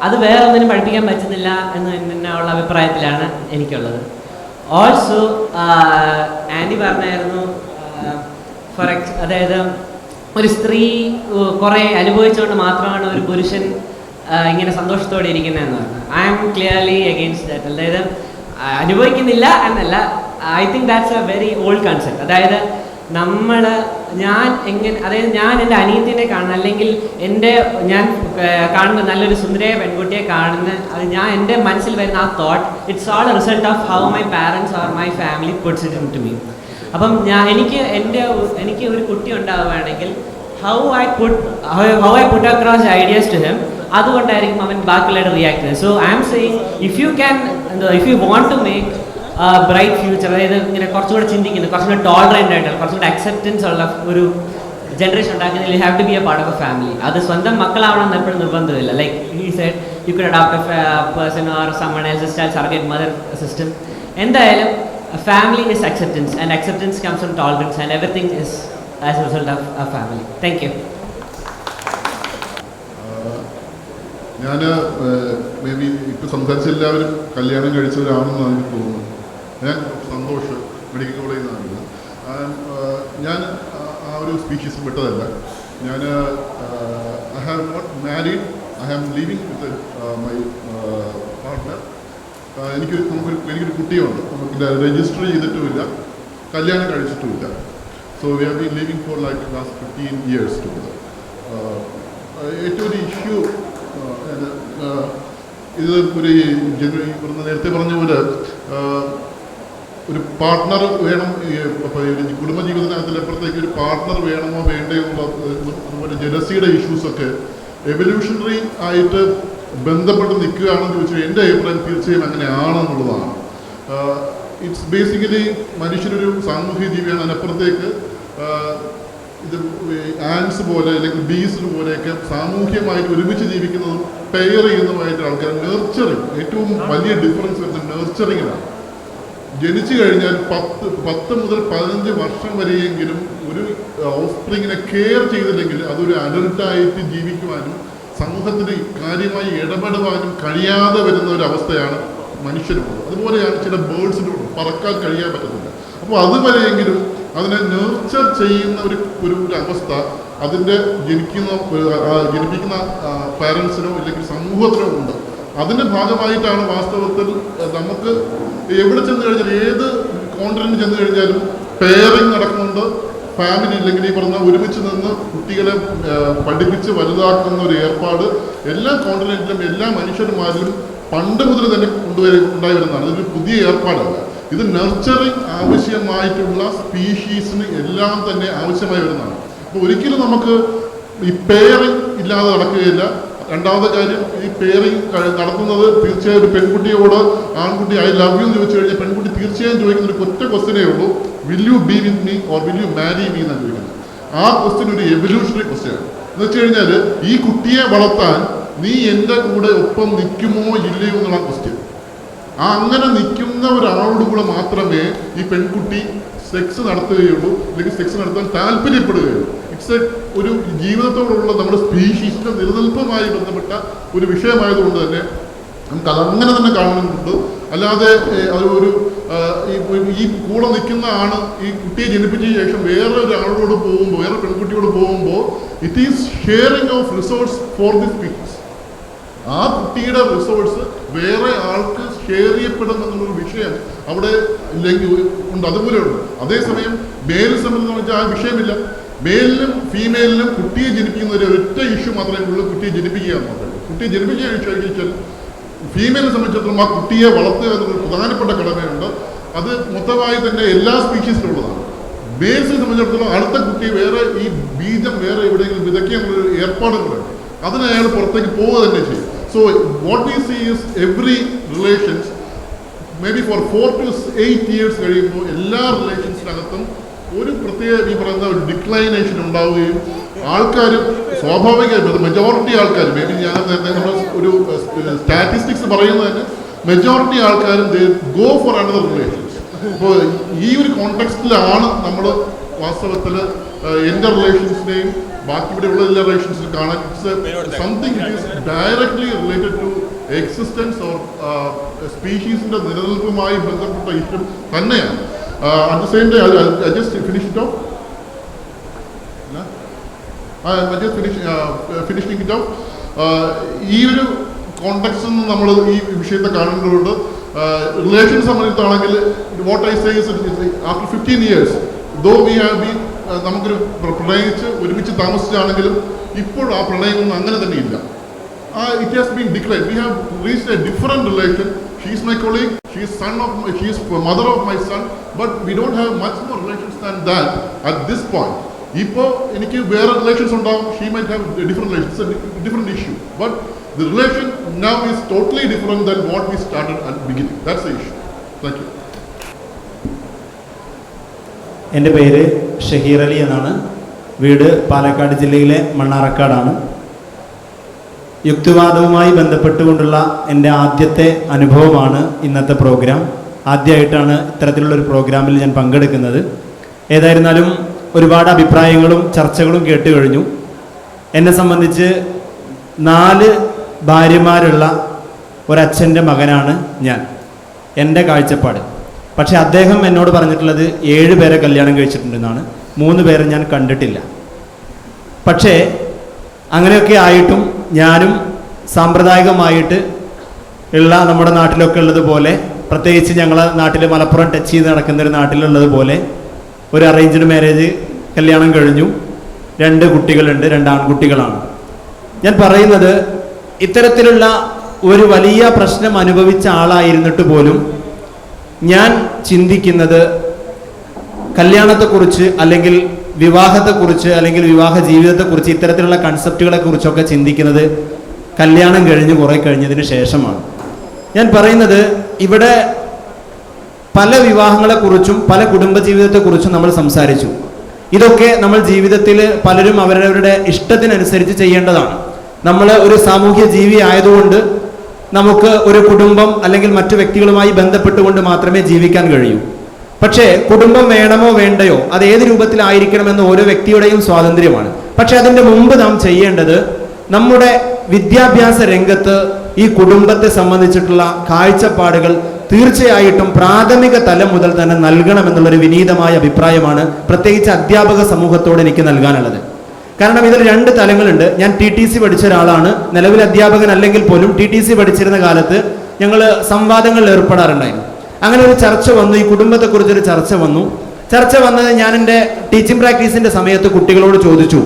അത് വേറെ ഒന്നിനും പഠിപ്പിക്കാൻ പറ്റുന്നില്ല എന്നുള്ള അഭിപ്രായത്തിലാണ് എനിക്കുള്ളത്. ഓൾസോ ആൻറ്റി പറഞ്ഞായിരുന്നു, അതായത് ഒരു സ്ത്രീ കുറേ അനുഭവിച്ചുകൊണ്ട് മാത്രമാണ് ഒരു പുരുഷൻ ഇങ്ങനെ സന്തോഷത്തോടെ ഇരിക്കുന്നതെന്ന് പറഞ്ഞു. I am clearly against that. അതായത് അനുഭവിക്കുന്നില്ല എന്നല്ല, I think that's a very old concept. അതായത് ഞാൻ എൻ്റെ അനിയത്തിനെ കാണുന്ന, അല്ലെങ്കിൽ ഞാൻ കാണുന്ന നല്ലൊരു സുന്ദരിയായ പെൺകുട്ടിയെ കാണുന്ന, എൻ്റെ മനസ്സിൽ വരുന്ന ആ thought, it's all a result of how my parents or my family puts it into me. അപ്പം എനിക്ക് ഒരു കുട്ടി ഉണ്ടാവുകയാണെങ്കിൽ how I put across ideas to him, അതുകൊണ്ടായിരിക്കും അവൻ ബാക്കിയുള്ളവരുടെ റിയാക്ട് ചെയ്യുന്നത്. So I am saying, if you want to make bright future, അതായത് ഇങ്ങനെ കുറച്ചുകൂടെ ചിന്തിക്കുന്നത്, കുറച്ചുകൂടെ ടോളറൻ്റ് ആയിട്ടുള്ള, കുറച്ചുകൂടെ അക്സെപ്റ്റൻസ് ഉള്ള ഒരു ജനറേഷൻ ഉണ്ടാക്കുന്നതിൽ you have to be a part of a family. അത് സ്വന്തം മക്കളാവണം എന്ന് എപ്പോഴും നിർബന്ധമില്ല. Like he said you could adopt a person or someone else's child, surrogate mother system. എന്തായാലും family is acceptance, and acceptance comes from tolerance, and everything is as a result of a family. Thank you. ഞാൻ may be ഇപ്പോൾ സംസാരിച്ച എല്ലാവരും കല്യാണം കഴിച്ചവരാണെന്നാണ് എനിക്ക് തോന്നുന്നത്. ഞാൻ Santhosh medical കോളേജിൽ നിന്നാണ്. ഞാൻ ആ ഒരു സ്പീഷീസ് പെട്ടതല്ല. ഞാൻ I have not married, I have living with my partner. എനിക്കൊരു കുട്ടിയുണ്ട്. നമുക്ക് രജിസ്റ്റർ ചെയ്തിട്ടുമില്ല, കല്യാണം കഴിച്ചിട്ടുമില്ല. So we have been living for like last 15 years together. ഏറ്റവും ഒരു ഇഷ്യൂ ഇത് നേരത്തെ പറഞ്ഞ പോലെ ഒരു പാർട്ട്ണർ വേണം. കുടുംബജീവിതത്തിനകത്തിലപ്പുറത്തേക്ക് ഒരു പാർട്ട്ണർ വേണമോ വേണ്ടയോ എന്നുള്ള, അതുപോലെ ജലസിയുടെ ഇഷ്യൂസൊക്കെ എവല്യൂഷണറി ആയിട്ട് ബന്ധപ്പെട്ട് നിൽക്കുകയാണെന്ന് ചോദിച്ചാൽ എൻ്റെ അഭിപ്രായം തീർച്ചയായും അങ്ങനെയാണെന്നുള്ളതാണ്. ഇറ്റ്സ് ബേസിക്കലി മനുഷ്യരൊരു സാമൂഹ്യ ജീവിയാണ്. അതിനപ്പുറത്തേക്ക് ഇത് ആൻസ് പോലെ അല്ലെങ്കിൽ ബീസ് പോലെയൊക്കെ സാമൂഹ്യമായിട്ട് ഒരുമിച്ച് ജീവിക്കുന്നതും പെയർ ചെയ്യുന്നതുമായിട്ട് ആൾക്കാർ നെർച്ചറിങ്, ഏറ്റവും വലിയ ഡിഫറൻസ് വരുന്നത് നെർച്ചറിങ്ങിലാണ്. ജനിച്ചു കഴിഞ്ഞാൽ 10 മുതൽ 15 വർഷം വരെയെങ്കിലും ഒരു ഓഫ്സ്പ്രിങ്ങിനെ കെയർ ചെയ്തില്ലെങ്കിൽ അതൊരു അഡൽട്ടായിട്ട് ജീവിക്കുവാനും സമൂഹത്തിന് കാര്യമായി ഇടപെടുവാനും കഴിയാതെ വരുന്ന ഒരു അവസ്ഥയാണ് മനുഷ്യനുള്ളത്. അതുപോലെയാണ് ചില ബേർഡ്സിനും പറക്കാൻ കഴിയാൻ പറ്റത്തില്ല. അപ്പോൾ അതുവരെയെങ്കിലും അതിനെ നേർച്ചർ ചെയ്യുന്ന ഒരു അവസ്ഥ അതിൻ്റെ ജനിപ്പിക്കുന്ന പാരൻസിനോ അല്ലെങ്കിൽ സമൂഹത്തിനോ ഉണ്ട്. അതിൻ്റെ ഭാഗമായിട്ടാണ് വാസ്തവത്തിൽ നമുക്ക് എവിടെ ചെന്ന് കഴിഞ്ഞാൽ, ഏത് കോണ്ടിനെന്റ് ചെന്ന് കഴിഞ്ഞാലും പെയറിങ് നടക്കുന്നുണ്ട്. ഫാമിലി ഇല്ലെങ്കിൽ ഈ പറഞ്ഞ ഒരുമിച്ച് നിന്ന് കുട്ടികളെ പഠിപ്പിച്ച് വലുതാക്കുന്ന ഒരു ഏർപ്പാട് എല്ലാ കോണ്ടിനെന്റിലും എല്ലാ മനുഷ്യന്മാരിലും പണ്ട് മുതൽ തന്നെ ഉണ്ടായി വരുന്നതാണ്. ഇതൊരു പുതിയ ഏർപ്പാടല്ല. ഇത് നർച്ചറിങ് ആവശ്യമായിട്ടുള്ള സ്പീഷീസിന് എല്ലാം തന്നെ ആവശ്യമായി വരുന്നതാണ്. അപ്പോൾ ഒരിക്കലും നമുക്ക് ഈ പെയറിങ് ഇല്ലാതെ നടക്കുകയില്ല. രണ്ടാമത്തെ കാര്യം, ഈ പെയറിങ് നടത്തുന്നത് തീർച്ചയായും ഒരു പെൺകുട്ടിയോട് ആൺകുട്ടി ഐ ലവ് യു എന്ന് ചോദിച്ചു കഴിഞ്ഞാൽ പെൺകുട്ടി തീർച്ചയായും ചോദിക്കുന്ന ഒരു ഒറ്റ ക്വസ്റ്റ്യനേ ഉള്ളൂ, will you B with me or will you marry me എന്നാണ് ചോദിക്കുന്നത്. ആ ക്വസ്റ്റ്യൻ ഒരു എവല്യൂഷണറി ക്വസ്റ്റ്യൻ ആണ്. എന്ന് വെച്ച് കഴിഞ്ഞാൽ ഈ കുട്ടിയെ വളർത്താൻ നീ എൻ്റെ കൂടെ ഒപ്പം നിൽക്കുമോ ഇല്ലയോ എന്നുള്ള ക്വസ്റ്റ്യൻ. അങ്ങനെ നിൽക്കുന്ന ഒരാളോട് കൂടെ മാത്രമേ ഈ പെൺകുട്ടി സെക്സ് നടത്തുകയുള്ളൂ, അല്ലെങ്കിൽ സെക്സ് നടത്താൻ താല്പര്യപ്പെടുകയുള്ളൂ. ഇറ്റ്സ് ഒരു ജീവിതത്തോടുള്ള നമ്മുടെ സ്പീഷീസിൻ്റെ നിലനിൽപ്പുമായി ബന്ധപ്പെട്ട ഒരു വിഷയമായതുകൊണ്ട് തന്നെ നമുക്ക് അത് അങ്ങനെ തന്നെ കാണണമെന്നുണ്ട്. അല്ലാതെ ഒരു ഈ കൂടെ നിൽക്കുന്ന ആണ് ഈ കുട്ടിയെ ജനിപ്പിച്ച ശേഷം വേറെ ഒരാളോട് പോകുമ്പോൾ, വേറെ പെൺകുട്ടിയോട് പോകുമ്പോൾ it is sharing of resource for the species. ആ കുട്ടിയുടെ റിസോഴ്സ് വേറെ ആൾക്ക് ഷെയർ ചെയ്യപ്പെടുമെന്നുള്ളൊരു വിഷയം അവിടെ ഉണ്ട്, അതുപോലെ ഉണ്ട്. അതേസമയം മേൽ സംബന്ധിച്ച് വെച്ചാൽ ആ വിഷയമില്ല. മെയിലിനും ഫീമെയിലിനും കുട്ടിയെ ജനിപ്പിക്കുന്ന ഒരു ഒറ്റ ഇഷ്യൂ മാത്രമേ ഉള്ളൂ, കുട്ടിയെ ജനിപ്പിക്കുക എന്ന് മാത്രമേ ഉള്ളൂ. കുട്ടിയെ ജനിപ്പിക്കുക വിഷയം ഫീമെയിലിനെ സംബന്ധിച്ചിടത്തോളം ആ കുട്ടിയെ വളർത്തുക എന്നൊരു പ്രധാനപ്പെട്ട കടമയുണ്ട്. അത് മൊത്തമായി തന്നെ എല്ലാ സ്പീഷീസിലുള്ളതാണ്. മെയിൽസിനെ സംബന്ധിച്ചിടത്തോളം അടുത്ത കുട്ടി വേറെ ഈ ബീജം വേറെ എവിടെയെങ്കിലും വിതയ്ക്കുക എന്നുള്ളൊരു ഏർപ്പാടും കൂടെ ഉണ്ട്. അതിന് അയാൾ പുറത്തേക്ക് പോവുക തന്നെ ചെയ്യും. So what we see is every relations may be for 4 to 8 years കഴിയുമ്പോൾ എല്ലാ റിലേഷൻസിനകത്തും ഒരു പ്രത്യേക ഈ പറയുന്ന ഒരു ഡിക്ലൈനേഷൻ ഉണ്ടാവുകയും ആൾക്കാരും സ്വാഭാവികമായിട്ട് മെജോറിറ്റി ആൾക്കാർ മേ ബി ഞാൻ നേരത്തെ നമ്മൾ ഒരു സ്റ്റാറ്റിസ്റ്റിക്സ് പറയുന്നത് തന്നെ മെജോറിറ്റി ആൾക്കാരും ഗോ ഫോർ അനദർ റിലേഷൻസ്. അപ്പോൾ ഈ ഒരു കോണ്ടെക്സ്റ്റിലാണ് നമ്മൾ വാസ്തവത്തിൽ എൻ്റെ റിലേഷൻസിനെയും ബാക്കി ഇവിടെ ഉള്ള എല്ലാ റിലേഷൻസിലും കാണാൻ something it is directly related to existence or സ്പീഷീസിൻ്റെ നിലനിൽപ്പുമായി ബന്ധപ്പെട്ട ഇഷ്യൂ തന്നെയാണ്. At the same time, I just finish it off. I just finishing it off. ഈ ഒരു കോണ്ടെക്സ്റ്റിൽ നിന്ന് നമ്മൾ ഈ വിഷയത്തെ കാണേണ്ടതുകൊണ്ട് റിലേഷൻ സംബന്ധിച്ചാണെങ്കിൽ what I say is after 15 years though we have been നമുക്കൊരു പ്രണയിച്ച് ഒരുമിച്ച് താമസിച്ചാണെങ്കിലും ഇപ്പോൾ ആ പ്രണയമൊന്നും അങ്ങനെ തന്നെ ഇല്ല. It has been declared. We have reached a different relation. She is my colleague. She is mother of my son. But we don't have much more relations than that at this point. ഇപ്പോൾ എനിക്ക് വേറെ relations ഉണ്ടാവും. She might have different relations. It's a different issue. But the relation now is totally different than what we started at the beginning. That's the issue. Thank you. എൻ്റെ പേര് ഷഹീർ അലി എന്നാണ്. വീട് പാലക്കാട് ജില്ലയിലെ മണ്ണാർക്കാടാണ്. യുക്തിവാദവുമായി ബന്ധപ്പെട്ടുകൊണ്ടുള്ള എൻ്റെ ആദ്യത്തെ അനുഭവമാണ് ഇന്നത്തെ പ്രോഗ്രാം. ആദ്യമായിട്ടാണ് ഇത്തരത്തിലുള്ളൊരു പ്രോഗ്രാമിൽ ഞാൻ പങ്കെടുക്കുന്നത്. ഏതായിരുന്നാലും ഒരുപാട് അഭിപ്രായങ്ങളും ചർച്ചകളും കേട്ട് കഴിഞ്ഞു. എന്നെ സംബന്ധിച്ച് 4 ഭാര്യമാരുള്ള ഒരച്ഛൻ്റെ മകനാണ് ഞാൻ, എൻ്റെ കാഴ്ചപ്പാട്. പക്ഷേ അദ്ദേഹം എന്നോട് പറഞ്ഞിട്ടുള്ളത് 7 പേരെ കല്യാണം കഴിച്ചിട്ടുണ്ടെന്നാണ്. 3 പേരെ ഞാൻ കണ്ടിട്ടില്ല. പക്ഷേ അങ്ങനെയൊക്കെ ആയിട്ടും ഞാനും സാമ്പ്രദായികമായിട്ട് ഉള്ള നമ്മുടെ നാട്ടിലൊക്കെ ഉള്ളതുപോലെ, പ്രത്യേകിച്ച് ഞങ്ങളെ നാട്ടിൽ മലപ്പുറം ടച്ച് ചെയ്ത് നടക്കുന്നൊരു നാട്ടിലുള്ളതുപോലെ ഒരു അറേഞ്ച്ഡ് മാരേജ് കല്യാണം കഴിഞ്ഞു. 2 കുട്ടികളുണ്ട്, 2 ആൺകുട്ടികളാണ്. ഞാൻ പറയുന്നത് ഇത്തരത്തിലുള്ള ഒരു വലിയ പ്രശ്നം അനുഭവിച്ച ആളായിരുന്നിട്ട് പോലും ഞാൻ ചിന്തിക്കുന്നത് കല്യാണത്തെക്കുറിച്ച് അല്ലെങ്കിൽ വിവാഹത്തെക്കുറിച്ച് അല്ലെങ്കിൽ വിവാഹ ജീവിതത്തെക്കുറിച്ച് ഇത്തരത്തിലുള്ള കൺസെപ്റ്റുകളെ കുറിച്ചൊക്കെ ചിന്തിക്കുന്നത് കല്യാണം കഴിഞ്ഞ് കുറേ കഴിഞ്ഞതിന് ശേഷമാണ്. ഞാൻ പറയുന്നത് ഇവിടെ പല വിവാഹങ്ങളെക്കുറിച്ചും പല കുടുംബജീവിതത്തെക്കുറിച്ചും നമ്മൾ സംസാരിച്ചു. ഇതൊക്കെ നമ്മൾ ജീവിതത്തിൽ പലരും അവരവരുടെ ഇഷ്ടത്തിനനുസരിച്ച് ചെയ്യേണ്ടതാണ്. നമ്മൾ ഒരു സാമൂഹ്യ ജീവി ആയതുകൊണ്ട് നമുക്ക് ഒരു കുടുംബം അല്ലെങ്കിൽ മറ്റു വ്യക്തികളുമായി ബന്ധപ്പെട്ടുകൊണ്ട് മാത്രമേ ജീവിക്കാൻ കഴിയൂ. പക്ഷേ കുടുംബം വേണമോ വേണ്ടയോ അത് ഏത് രൂപത്തിലായിരിക്കണമെന്ന് ഓരോ വ്യക്തിയുടെയും സ്വാതന്ത്ര്യമാണ്. പക്ഷെ അതിൻ്റെ മുമ്പ് നാം ചെയ്യേണ്ടത് നമ്മുടെ വിദ്യാഭ്യാസ രംഗത്ത് ഈ കുടുംബത്തെ സംബന്ധിച്ചിട്ടുള്ള കാഴ്ചപ്പാടുകൾ തീർച്ചയായിട്ടും പ്രാഥമിക തലം മുതൽ തന്നെ നൽകണമെന്നുള്ളൊരു വിനീതമായ അഭിപ്രായമാണ് പ്രത്യേകിച്ച് അധ്യാപക സമൂഹത്തോട് എനിക്ക് നൽകാനുള്ളത്. കാരണം ഇതിൽ 2 തലങ്ങളുണ്ട്. ഞാൻ TTC പഠിച്ച ഒരാളാണ്. നിലവിൽ അധ്യാപകൻ അല്ലെങ്കിൽ പോലും TTC പഠിച്ചിരുന്ന കാലത്ത് ഞങ്ങൾ സംവാദങ്ങളിൽ ഏർപ്പെടാറുണ്ടായിരുന്നു. അങ്ങനെ ഒരു ചർച്ച വന്നു, ഈ കുടുംബത്തെക്കുറിച്ചൊരു ചർച്ച വന്നു. ചർച്ച വന്നത് ഞാൻ എൻ്റെ ടീച്ചിങ് പ്രാക്ടീസിൻ്റെ സമയത്ത് കുട്ടികളോട് ചോദിച്ചു.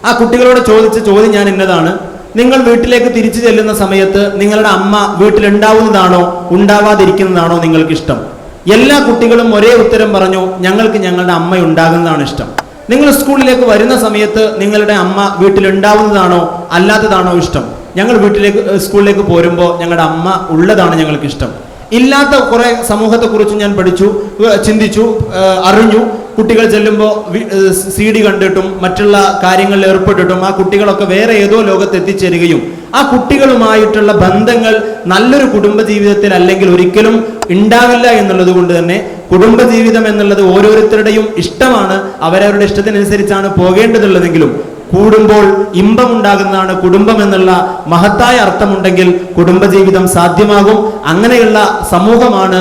ആ കുട്ടികളോട് ചോദിച്ച ചോദ്യം ഞാൻ ഇന്നതാണ്: നിങ്ങൾ വീട്ടിലേക്ക് തിരിച്ചു ചെല്ലുന്ന സമയത്ത് നിങ്ങളുടെ അമ്മ വീട്ടിലുണ്ടാവുന്നതാണോ ഉണ്ടാവാതിരിക്കുന്നതാണോ നിങ്ങൾക്ക് ഇഷ്ടം? എല്ലാ കുട്ടികളും ഒരേ ഉത്തരം പറഞ്ഞു, ഞങ്ങൾക്ക് ഞങ്ങളുടെ അമ്മ ഉണ്ടാകുന്നതാണ് ഇഷ്ടം. നിങ്ങൾ സ്കൂളിലേക്ക് വരുന്ന സമയത്ത് നിങ്ങളുടെ അമ്മ വീട്ടിലുണ്ടാവുന്നതാണോ അല്ലാത്തതാണോ ഇഷ്ടം? ഞങ്ങൾ സ്കൂളിലേക്ക് പോരുമ്പോൾ ഞങ്ങളുടെ അമ്മ ഉള്ളതാണ് ഞങ്ങൾക്ക് ഇഷ്ടം. ഇല്ലാത്ത കുറെ സമൂഹത്തെക്കുറിച്ച് ഞാൻ പഠിച്ചു, ചിന്തിച്ചു, അറിഞ്ഞു. കുട്ടികൾ ചെല്ലുമ്പോൾ CD കണ്ടിട്ടും മറ്റുള്ള കാര്യങ്ങളിൽ ഏർപ്പെട്ടിട്ടും ആ കുട്ടികളൊക്കെ വേറെ ഏതോ ലോകത്ത് എത്തിച്ചേരുകയും ആ കുട്ടികളുമായിട്ടുള്ള ബന്ധങ്ങൾ നല്ലൊരു കുടുംബജീവിതത്തിൽ അല്ലെങ്കിൽ ഒരിക്കലും ഉണ്ടാവില്ല എന്നുള്ളത് കൊണ്ട് തന്നെ കുടുംബജീവിതം എന്നുള്ളത് ഓരോരുത്തരുടെയും ഇഷ്ടമാണ്, അവരവരുടെ ഇഷ്ടത്തിനനുസരിച്ചാണ് പോകേണ്ടതുള്ളതെങ്കിലും കൂടുമ്പോൾ ഇമ്പമുണ്ടാകുന്നതാണ് കുടുംബം എന്നുള്ള മഹത്തായ അർത്ഥമുണ്ടെങ്കിൽ കുടുംബജീവിതം സാധ്യമാകും. അങ്ങനെയുള്ള സമൂഹമാണ്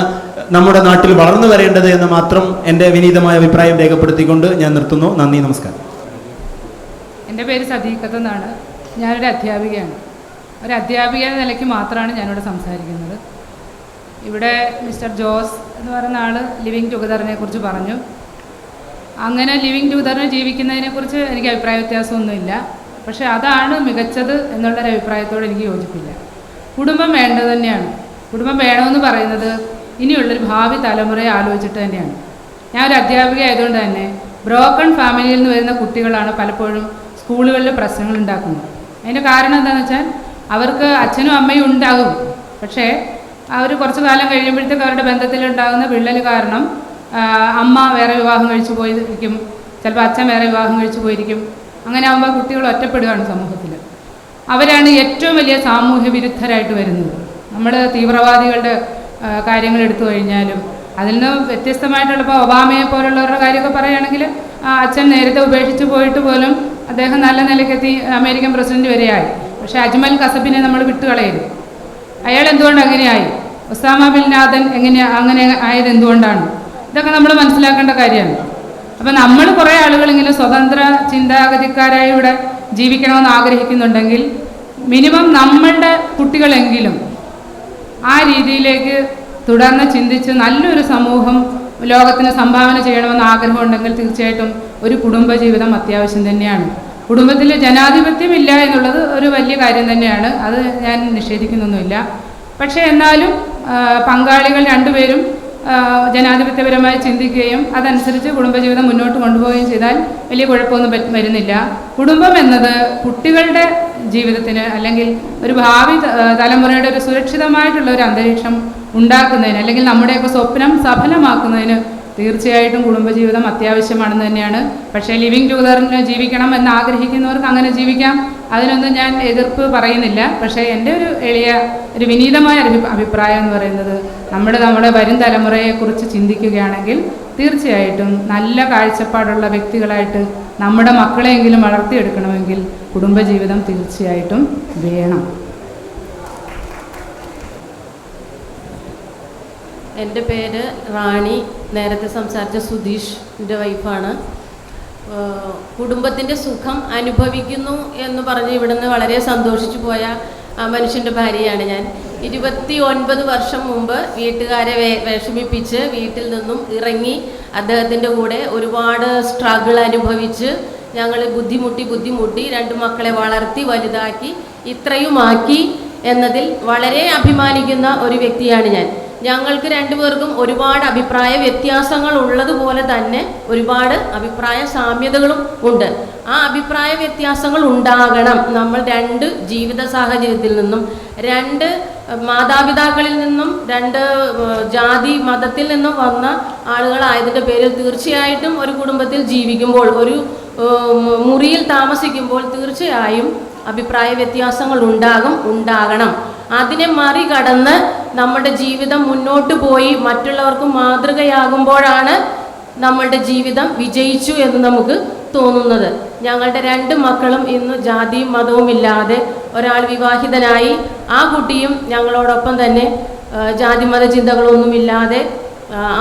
നമ്മുടെ നാട്ടിൽ വളർന്നു വരേണ്ടത് എന്ന് മാത്രം എൻ്റെ വിനീതമായ അഭിപ്രായം രേഖപ്പെടുത്തിക്കൊണ്ട് ഞാൻ നിർത്തുന്നു. നന്ദി, നമസ്കാരം. എൻ്റെ പേര് സദീഖത്ത് എന്നാണ്. ഞാനൊരു അധ്യാപികയാണ്. ഒരു അധ്യാപിക എന്ന നിലയ്ക്ക് മാത്രമാണ് ഞാനിവിടെ സംസാരിക്കുന്നത്. ഇവിടെ മിസ്റ്റർ ജോസ് എന്ന് പറയുന്ന ആൾ ലിവിങ് ടുഗദറിനെ കുറിച്ച് പറഞ്ഞു. അങ്ങനെ ലിവിങ് ടുഗദറിന് ജീവിക്കുന്നതിനെക്കുറിച്ച് എനിക്ക് അഭിപ്രായ വ്യത്യാസമൊന്നുമില്ല. പക്ഷേ അതാണ് മികച്ചത് എന്നുള്ളൊരു അഭിപ്രായത്തോട് എനിക്ക് യോജിപ്പില്ല. കുടുംബം വേണ്ടത് തന്നെയാണ്. കുടുംബം വേണമെന്ന് പറയുന്നത് ഇനിയുള്ളൊരു ഭാവി തലമുറയെ ആലോചിച്ചിട്ട് തന്നെയാണ്. ഞാൻ ഒരു അധ്യാപിക ആയതുകൊണ്ട് തന്നെ ബ്രോക്കൺ ഫാമിലിയിൽ നിന്ന് വരുന്ന കുട്ടികളാണ് പലപ്പോഴും സ്കൂളുകളിൽ പ്രശ്നങ്ങൾ ഉണ്ടാക്കുന്നത്. അതിൻ്റെ കാരണം എന്താണെന്ന് വെച്ചാൽ അവർക്ക് അച്ഛനും അമ്മയും ഉണ്ടാകും, പക്ഷേ അവർ കുറച്ച് കാലം കഴിയുമ്പോഴത്തേക്ക് അവരുടെ ബന്ധത്തിലുണ്ടാകുന്ന വിള്ളൽ കാരണം അമ്മ വേറെ വിവാഹം കഴിച്ചു പോയിരിക്കും, ചിലപ്പോൾ അച്ഛൻ വേറെ വിവാഹം കഴിച്ചു പോയിരിക്കും. അങ്ങനെ ആകുമ്പോൾ കുട്ടികൾ ഒറ്റപ്പെടുകയാണ് സമൂഹത്തിൽ. അവരാണ് ഏറ്റവും വലിയ സാമൂഹ്യ വിരുദ്ധരായിട്ട് വരുന്നത്. നമ്മൾ തീവ്രവാദികളുടെ കാര്യങ്ങൾ എടുത്തു കഴിഞ്ഞാലും അതിൽ നിന്ന് വ്യത്യസ്തമായിട്ടുള്ള ഇപ്പോൾ ഒബാമയെ പോലുള്ളവരുടെ കാര്യമൊക്കെ പറയുകയാണെങ്കിൽ അച്ഛൻ നേരത്തെ ഉപേക്ഷിച്ച് പോയിട്ട് പോലും അദ്ദേഹം നല്ല നിലയ്ക്കെത്തി അമേരിക്കൻ പ്രസിഡന്റ് വരെയായി. പക്ഷേ അജ്മൽ കസബിനെ നമ്മൾ വിട്ടുകളയരുത്. അയാൾ എന്തുകൊണ്ട് അങ്ങനെയായി? ഒസാമ ബിൻ ലാദൻ അങ്ങനെ ആയത് എന്തുകൊണ്ടാണ്? ഇതൊക്കെ നമ്മൾ മനസ്സിലാക്കേണ്ട കാര്യമാണ്. അപ്പം നമ്മൾ കുറേ ആളുകളിങ്ങനെ സ്വതന്ത്ര ചിന്താഗതിക്കാരായി ഇവിടെ ജീവിക്കണമെന്ന് ആഗ്രഹിക്കുന്നുണ്ടെങ്കിൽ മിനിമം നമ്മളുടെ കുട്ടികളെങ്കിലും ആ രീതിയിലേക്ക് തുടർന്ന് ചിന്തിച്ച് നല്ലൊരു സമൂഹം ലോകത്തിന് സംഭാവന ചെയ്യണമെന്ന് ആഗ്രഹമുണ്ടെങ്കിൽ തീർച്ചയായിട്ടും ഒരു കുടുംബജീവിതം അത്യാവശ്യം തന്നെയാണ്. കുടുംബത്തിൽ ജനാധിപത്യമില്ല എന്നുള്ളത് ഒരു വലിയ കാര്യം തന്നെയാണ്, അത് ഞാൻ നിഷേധിക്കുന്നൊന്നുമില്ല. പക്ഷേ എന്നാലും പങ്കാളികൾ രണ്ടുപേരും ജനാധിപത്യപരമായി ചിന്തിക്കുകയും അതനുസരിച്ച് കുടുംബജീവിതം മുന്നോട്ട് കൊണ്ടുപോവുകയും ചെയ്താൽ വലിയ കുഴപ്പമൊന്നും വരുന്നില്ല. കുടുംബം എന്നത് കുട്ടികളുടെ ജീവിതത്തിന് അല്ലെങ്കിൽ ഒരു ഭാവി തലമുറയുടെ ഒരു സുരക്ഷിതമായിട്ടുള്ള ഒരു അന്തരീക്ഷം ഉണ്ടാക്കുന്നതിന് അല്ലെങ്കിൽ നമ്മുടെയൊക്കെ സ്വപ്നം സഫലമാക്കുന്നതിന് തീർച്ചയായിട്ടും കുടുംബജീവിതം അത്യാവശ്യമാണെന്ന് തന്നെയാണ്. പക്ഷേ ലിവിങ് ടുഗദറിന് ജീവിക്കണം എന്ന് ആഗ്രഹിക്കുന്നവർക്ക് അങ്ങനെ ജീവിക്കാം, അതിനൊന്നും ഞാൻ എതിർപ്പ് പറയുന്നില്ല. പക്ഷേ എൻ്റെ ഒരു വിനീതമായ അഭിപ്രായം എന്ന് പറയുന്നത് നമ്മുടെ വരും തലമുറയെക്കുറിച്ച് ചിന്തിക്കുകയാണെങ്കിൽ തീർച്ചയായിട്ടും നല്ല കാഴ്ചപ്പാടുള്ള വ്യക്തികളായിട്ട് നമ്മുടെ മക്കളെയെങ്കിലും വളർത്തിയെടുക്കണമെങ്കിൽ കുടുംബജീവിതം തീർച്ചയായിട്ടും വേണം. എൻ്റെ പേര് റാണി, നേരത്തെ സംസാരിച്ച സുധീഷിൻ്റെ വൈഫാണ്. കുടുംബത്തിൻ്റെ സുഖം അനുഭവിക്കുന്നു എന്ന് പറഞ്ഞ് ഇവിടുന്ന് വളരെ സന്തോഷിച്ചു പോയ ആ മനുഷ്യൻ്റെ ഭാര്യയാണ് ഞാൻ. 29 വർഷം മുമ്പ് വീട്ടുകാരെ വിഷമിപ്പിച്ച് വീട്ടിൽ നിന്നും ഇറങ്ങി അദ്ദേഹത്തിൻ്റെ കൂടെ ഒരുപാട് സ്ട്രഗിൾ അനുഭവിച്ച് ഞങ്ങൾ ബുദ്ധിമുട്ടി 2 മക്കളെ വളർത്തി വലുതാക്കി ഇത്രയുമാക്കി എന്നതിൽ വളരെ അഭിമാനിക്കുന്ന ഒരു വ്യക്തിയാണ് ഞാൻ. ഞങ്ങൾക്ക് രണ്ടുപേർക്കും ഒരുപാട് അഭിപ്രായ വ്യത്യാസങ്ങൾ ഉള്ളതുപോലെ തന്നെ ഒരുപാട് അഭിപ്രായ സാമ്യതകളും ഉണ്ട്. ആ അഭിപ്രായ വ്യത്യാസങ്ങൾ ഉണ്ടാകണം. നമ്മൾ 2 ജീവിത സാഹചര്യത്തിൽ നിന്നും 2 മാതാപിതാക്കളിൽ നിന്നും 2 ജാതി മതത്തിൽ നിന്നും വന്ന ആളുകളായതിൻ്റെ പേരിൽ തീർച്ചയായിട്ടും ഒരു കുടുംബത്തിൽ ജീവിക്കുമ്പോൾ ഒരു മുറിയിൽ താമസിക്കുമ്പോൾ തീർച്ചയായും അഭിപ്രായ വ്യത്യാസങ്ങൾ ഉണ്ടാകണം. അതിനെ മറികടന്ന് നമ്മുടെ ജീവിതം മുന്നോട്ട് പോയി മറ്റുള്ളവർക്ക് മാതൃകയാകുമ്പോഴാണ് നമ്മളുടെ ജീവിതം വിജയിച്ചു എന്ന് നമുക്ക് തോന്നുന്നത്. ഞങ്ങളുടെ 2 മക്കളും ഇന്ന് ജാതിയും മതവും ഇല്ലാതെ ഒരാൾ വിവാഹിതനായി, ആ കുട്ടിയും ഞങ്ങളോടൊപ്പം തന്നെ ജാതി മത ചിന്തകളൊന്നുമില്ലാതെ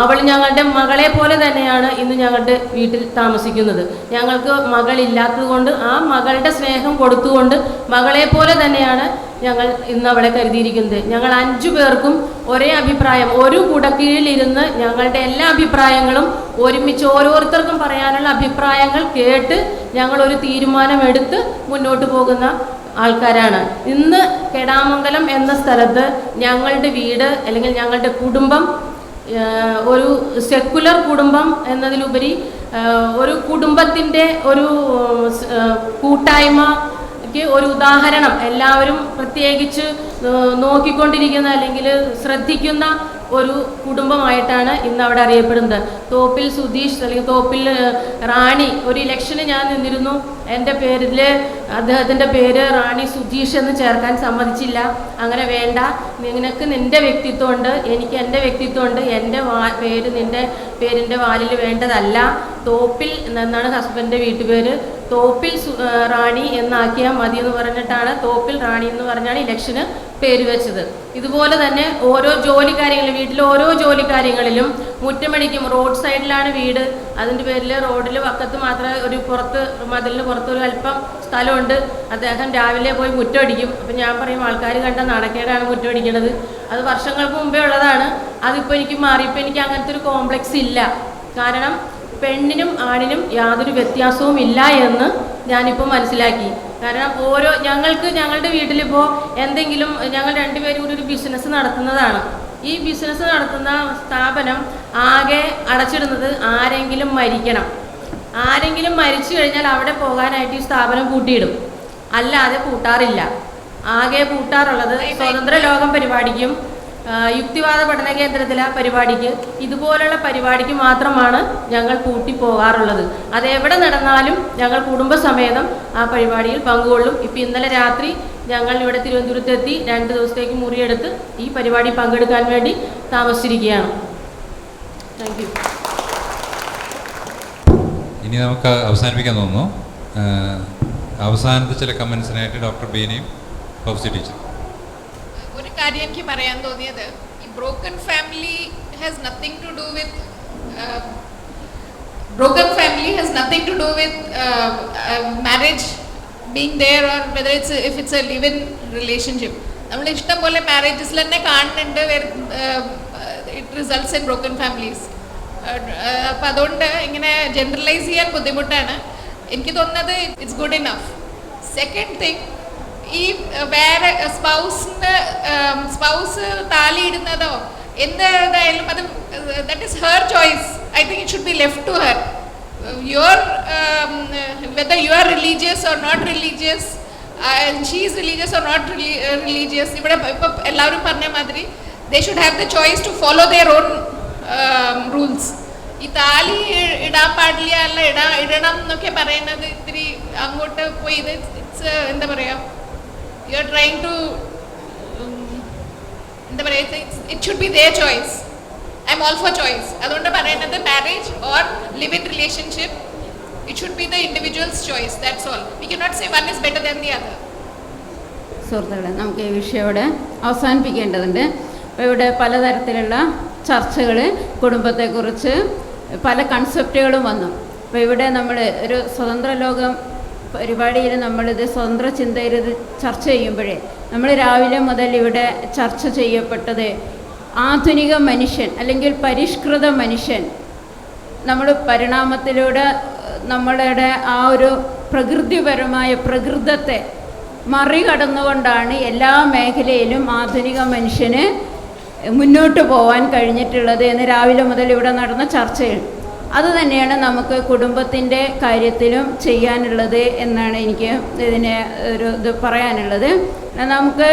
അവൾ ഞങ്ങളുടെ മകളെ പോലെ തന്നെയാണ് ഇന്ന് ഞങ്ങളുടെ വീട്ടിൽ താമസിക്കുന്നത്. ഞങ്ങൾക്ക് മകളില്ലാത്തത് കൊണ്ട് ആ മകളുടെ സ്നേഹം കൊടുത്തുകൊണ്ട് മകളെ പോലെ തന്നെയാണ് ഞങ്ങൾ ഇന്ന് അവളെ കരുതിയിരിക്കുന്നത്. ഞങ്ങൾ 5 പേർക്കും ഒരേ അഭിപ്രായം, ഒരു കുടക്കീഴിലിരുന്ന് ഞങ്ങളുടെ എല്ലാ അഭിപ്രായങ്ങളും ഒരുമിച്ച് ഓരോരുത്തർക്കും പറയാനുള്ള അഭിപ്രായങ്ങൾ കേട്ട് ഞങ്ങളൊരു തീരുമാനമെടുത്ത് മുന്നോട്ട് പോകുന്ന ആൾക്കാരാണ്. ഇന്ന് കെടാമംഗലം എന്ന സ്ഥലത്ത് ഞങ്ങളുടെ വീട് അല്ലെങ്കിൽ ഞങ്ങളുടെ കുടുംബം ഒരു സെക്കുലർ കുടുംബം എന്നതിലുപരി ഒരു കുടുംബത്തിൻ്റെ ഒരു കൂട്ടായ്മയ്ക്ക് ഒരു ഉദാഹരണം എല്ലാവരും പ്രത്യേകിച്ച് നോക്കിക്കൊണ്ടിരിക്കുന്ന അല്ലെങ്കിൽ ശ്രദ്ധിക്കുന്ന ഒരു കുടുംബമായിട്ടാണ് ഇന്ന് അവിടെ അറിയപ്പെടുന്നത്. തോപ്പിൽ സുധീഷ് അല്ലെങ്കിൽ തോപ്പിൽ റാണി ഒരു ഇലക്ഷന് ഞാൻ നിന്നിരുന്നു. എൻ്റെ പേരിൽ അദ്ദേഹത്തിൻ്റെ പേര് റാണി സുധീഷ് എന്ന് ചേർക്കാൻ സമ്മതിച്ചില്ല. അങ്ങനെ വേണ്ട, നിനക്ക് നിൻ്റെ വ്യക്തിത്വമുണ്ട്, എനിക്ക് എൻ്റെ വ്യക്തിത്വമുണ്ട്, എൻ്റെ പേര് നിൻ്റെ പേരിൻ്റെ വാലിൽ വേണ്ടതല്ല. തോപ്പിൽ എന്നാണ് ഹസ്ബൻഡിൻ്റെ വീട്ടുപേര്, തോപ്പിൽ റാണി എന്നാക്കിയാൽ മതി എന്ന് പറഞ്ഞിട്ടാണ് തോപ്പിൽ റാണി എന്ന് പറഞ്ഞാണ് ഇലക്ഷന് പേര് വെച്ചത്. ഇതുപോലെ തന്നെ ഓരോ ജോലി കാര്യങ്ങളിലും വീട്ടിലെ ഓരോ ജോലി കാര്യങ്ങളിലും മുറ്റമടിക്കും. റോഡ് സൈഡിലാണ് വീട്, അതിൻ്റെ പേരിൽ റോഡിൽ വക്കത്ത് മാത്രമേ ഒരു പുറത്ത് മതിലിന് പുറത്തൊരു അല്പം സ്ഥലമുണ്ട്. അദ്ദേഹം രാവിലെ പോയി മുറ്റമടിക്കും. അപ്പം ഞാൻ പറയും ആൾക്കാർ കണ്ട നാണക്കേടാണ് മുറ്റമടിക്കണത്. അത് വർഷങ്ങൾക്ക് മുമ്പേ ഉള്ളതാണ്. അതിപ്പോൾ എനിക്ക് മാറി. ഇപ്പോൾ എനിക്ക് അങ്ങനത്തെ ഒരു കോംപ്ലക്സ് ഇല്ല. കാരണം പെണ്ണിനും ആണിനും യാതൊരു വ്യത്യാസവും ഇല്ല എന്ന് ഞാനിപ്പോൾ മനസ്സിലാക്കി. കാരണം ഞങ്ങളുടെ വീട്ടിലിപ്പോൾ എന്തെങ്കിലും ഞങ്ങൾ രണ്ടുപേരും കൂടി ഒരു ബിസിനസ് നടത്തുന്നതാണ്. ഈ ബിസിനസ് നടത്തുന്ന സ്ഥാപനം ആകെ അടച്ചിടുന്നത് ആരെങ്കിലും മരിക്കണം. ആരെങ്കിലും മരിച്ചു കഴിഞ്ഞാൽ അവിടെ പോകാനായിട്ട് ഈ സ്ഥാപനം പൂട്ടിയിടും, അല്ലാതെ പൂട്ടാറില്ല. ആകെ പൂട്ടാറുള്ളത് സ്വതന്ത്ര ലോകം പരിപാടിക്കും യുക്തിവാദ പഠന കേന്ദ്രത്തിലെ പരിപാടിക്ക്, ഇതുപോലുള്ള പരിപാടിക്ക് മാത്രമാണ് ഞങ്ങൾ പൂട്ടിപ്പോകാറുള്ളത്. അതെവിടെ നടന്നാലും ഞങ്ങൾ കുടുംബസമേതം ആ പരിപാടിയിൽ പങ്കുകൊള്ളും. ഇപ്പം ഇന്നലെ രാത്രി ഞങ്ങൾ ഇവിടെ തിരുവനന്തപുരത്തെത്തി 2 ദിവസത്തേക്ക് മുറിയെടുത്ത് ഈ പരിപാടി പങ്കെടുക്കാൻ വേണ്ടി താമസിച്ചിരിക്കുകയാണ്. Thank you. ഇനി നമുക്ക് അവസാനിപ്പിക്കാൻ തോന്നുന്നു. അവസാനത്തെ ചില കമൻസിനായിട്ട് ഡോക്ടർ ബീനയും ഫൗസി ടീച്ചർ. ഒരു കാര്യം എനിക്ക് പറയാൻ തോന്നിയത്, ഈ broken family has nothing to do with marriage being there or whether if it's a live in relationship. നമ്മൾ ഇഷ്ടം പോലെ മാരേജസിൽ തന്നെ കാണുന്നുണ്ട് it results in broken families. അപ്പം അതുകൊണ്ട് ഇങ്ങനെ ജനറലൈസ് ചെയ്യാൻ ബുദ്ധിമുട്ടാണ്. എനിക്ക് തോന്നുന്നത് it's good enough. Second thing, ഈ വേറെ സ്പൗസ് താലി ഇടുന്നതോ എന്തായാലും അത് that is her choice. I think it should be left to her. Whether you are religious or not religious, she is religious or not religious, ഇവിടെ ഇപ്പം എല്ലാവരും പറഞ്ഞ മാതിരി they should have the choice to follow their own rules. ഈ താലി ഇടാൻ പാടില്ല അല്ല ഇടണം എന്നൊക്കെ പറയുന്നത് ഇത്തിരി അങ്ങോട്ട് പോയി ഇത് ഇറ്റ്സ് എന്താ പറയുക, യു ആർ ട്രൈങ് ടു എന്താ പറയുക, it should be their choice. I am all for choice. അതുകൊണ്ട് പറയുന്നത് marriage or live in relationship, it should be the individual's choice. That's all. We cannot say one is better than the other. സുഹൃത്തുക്കളെ, നമുക്ക് ഈ വിഷയം ഇവിടെ അവസാനിപ്പിക്കേണ്ടതുണ്ട്. അപ്പോൾ ഇവിടെ പലതരത്തിലുള്ള ചർച്ചകൾ കുടുംബത്തെക്കുറിച്ച് പല കൺസെപ്റ്റുകളും വന്നു. അപ്പോൾ ഇവിടെ നമ്മൾ ഒരു സ്വതന്ത്ര ലോകം പരിപാടിയിൽ നമ്മളിത് സ്വതന്ത്ര ചിന്തയിൽ ഇത് ചർച്ച ചെയ്യുമ്പോഴേ നമ്മൾ രാവിലെ മുതൽ ഇവിടെ ചർച്ച ചെയ്യപ്പെട്ടത് ആധുനിക മനുഷ്യൻ അല്ലെങ്കിൽ പരിഷ്കൃത മനുഷ്യൻ നമ്മൾ പരിണാമത്തിലൂടെ നമ്മളുടെ ആ ഒരു പ്രകൃതിപരമായ പ്രകൃതത്തെ മറികടന്നുകൊണ്ടാണ് എല്ലാ മേഖലയിലും ആധുനിക മനുഷ്യന് മുന്നോട്ട് പോകാൻ കഴിഞ്ഞിട്ടുള്ളത് എന്ന് രാവിലെ മുതൽ ഇവിടെ നടന്ന ചർച്ചയിൽ അത് തന്നെയാണ് നമുക്ക് കുടുംബത്തിൻ്റെ കാര്യത്തിലും ചെയ്യാനുള്ളത് എന്നാണ് എനിക്ക് ഇതിനെ ഇത് പറയാനുള്ളത്. നമുക്ക്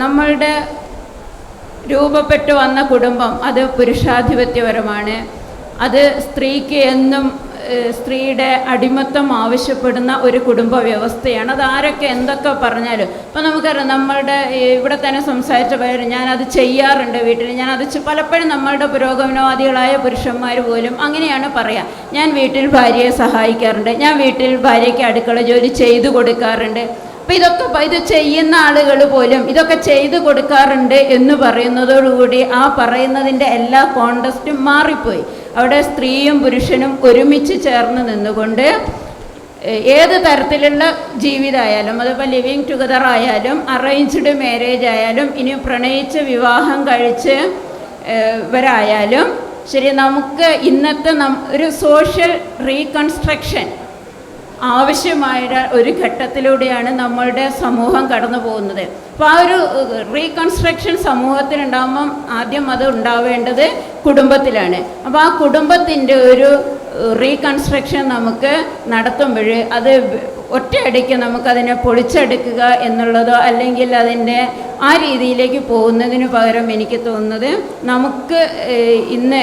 നമ്മളുടെ രൂപപ്പെട്ടു വന്ന കുടുംബം അത് പുരുഷാധിപത്യപരമാണ്. അത് സ്ത്രീക്ക് എന്നും സ്ത്രീയുടെ അടിമത്തം ആവശ്യപ്പെടുന്ന ഒരു കുടുംബ വ്യവസ്ഥയാണ്. അത് ആരൊക്കെ എന്തൊക്കെ പറഞ്ഞാലും ഇപ്പം നമുക്കറിയാം, നമ്മളുടെ ഇവിടെ തന്നെ സംസാരിച്ച പേര് ഞാനത് ചെയ്യാറുണ്ട് വീട്ടിൽ. ഞാനത് പലപ്പോഴും നമ്മളുടെ പുരോഗമനവാദികളായ പുരുഷന്മാർ പോലും അങ്ങനെയാണ് പറയുക. ഞാൻ വീട്ടിൽ ഭാര്യയെ സഹായിക്കാറുണ്ട്, ഞാൻ വീട്ടിൽ ഭാര്യയ്ക്ക് അടുക്കള ജോലി ചെയ്തു കൊടുക്കാറുണ്ട്. അപ്പം ഇത് ചെയ്യുന്ന ആളുകൾ പോലും ഇതൊക്കെ ചെയ്തു കൊടുക്കാറുണ്ട് എന്ന് പറയുന്നതോടുകൂടി ആ പറയുന്നതിൻ്റെ എല്ലാ കോണ്ടസ്റ്റും മാറിപ്പോയി. അവിടെ സ്ത്രീയും പുരുഷനും ഒരുമിച്ച് ചേർന്ന് നിന്നുകൊണ്ട് ഏത് തരത്തിലുള്ള ജീവിതമായാലും, അതിപ്പോൾ ലിവിങ് ടുഗദർ ആയാലും അറേഞ്ച്ഡ് മാരേജ് ആയാലും ഇനി പ്രണയിച്ച് വിവാഹം കഴിച്ച് ഇവരായാലും ശരി, നമുക്ക് ഇന്നത്തെ ഒരു സോഷ്യൽ റീകൺസ്ട്രക്ഷൻ ആവശ്യമായ ഒരു ഘട്ടത്തിലൂടെയാണ് നമ്മളുടെ സമൂഹം കടന്നു പോകുന്നത്. അപ്പോൾ ആ ഒരു റീകൺസ്ട്രക്ഷൻ സമൂഹത്തിനുണ്ടാകുമ്പം ആദ്യം അത് ഉണ്ടാവേണ്ടത് കുടുംബത്തിലാണ്. അപ്പോൾ ആ കുടുംബത്തിൻ്റെ ഒരു റീകൺസ്ട്രക്ഷൻ നമുക്ക് നടത്തുമ്പോൾ അത് ഒറ്റയടിക്ക് നമുക്കതിനെ പൊളിച്ചെടുക്കുക എന്നുള്ളതോ അല്ലെങ്കിൽ അതിൻ്റെ ആ രീതിയിലേക്ക് പോകുന്നതിന് പകരം എനിക്ക് തോന്നുന്നത് നമുക്ക് ഇന്ന്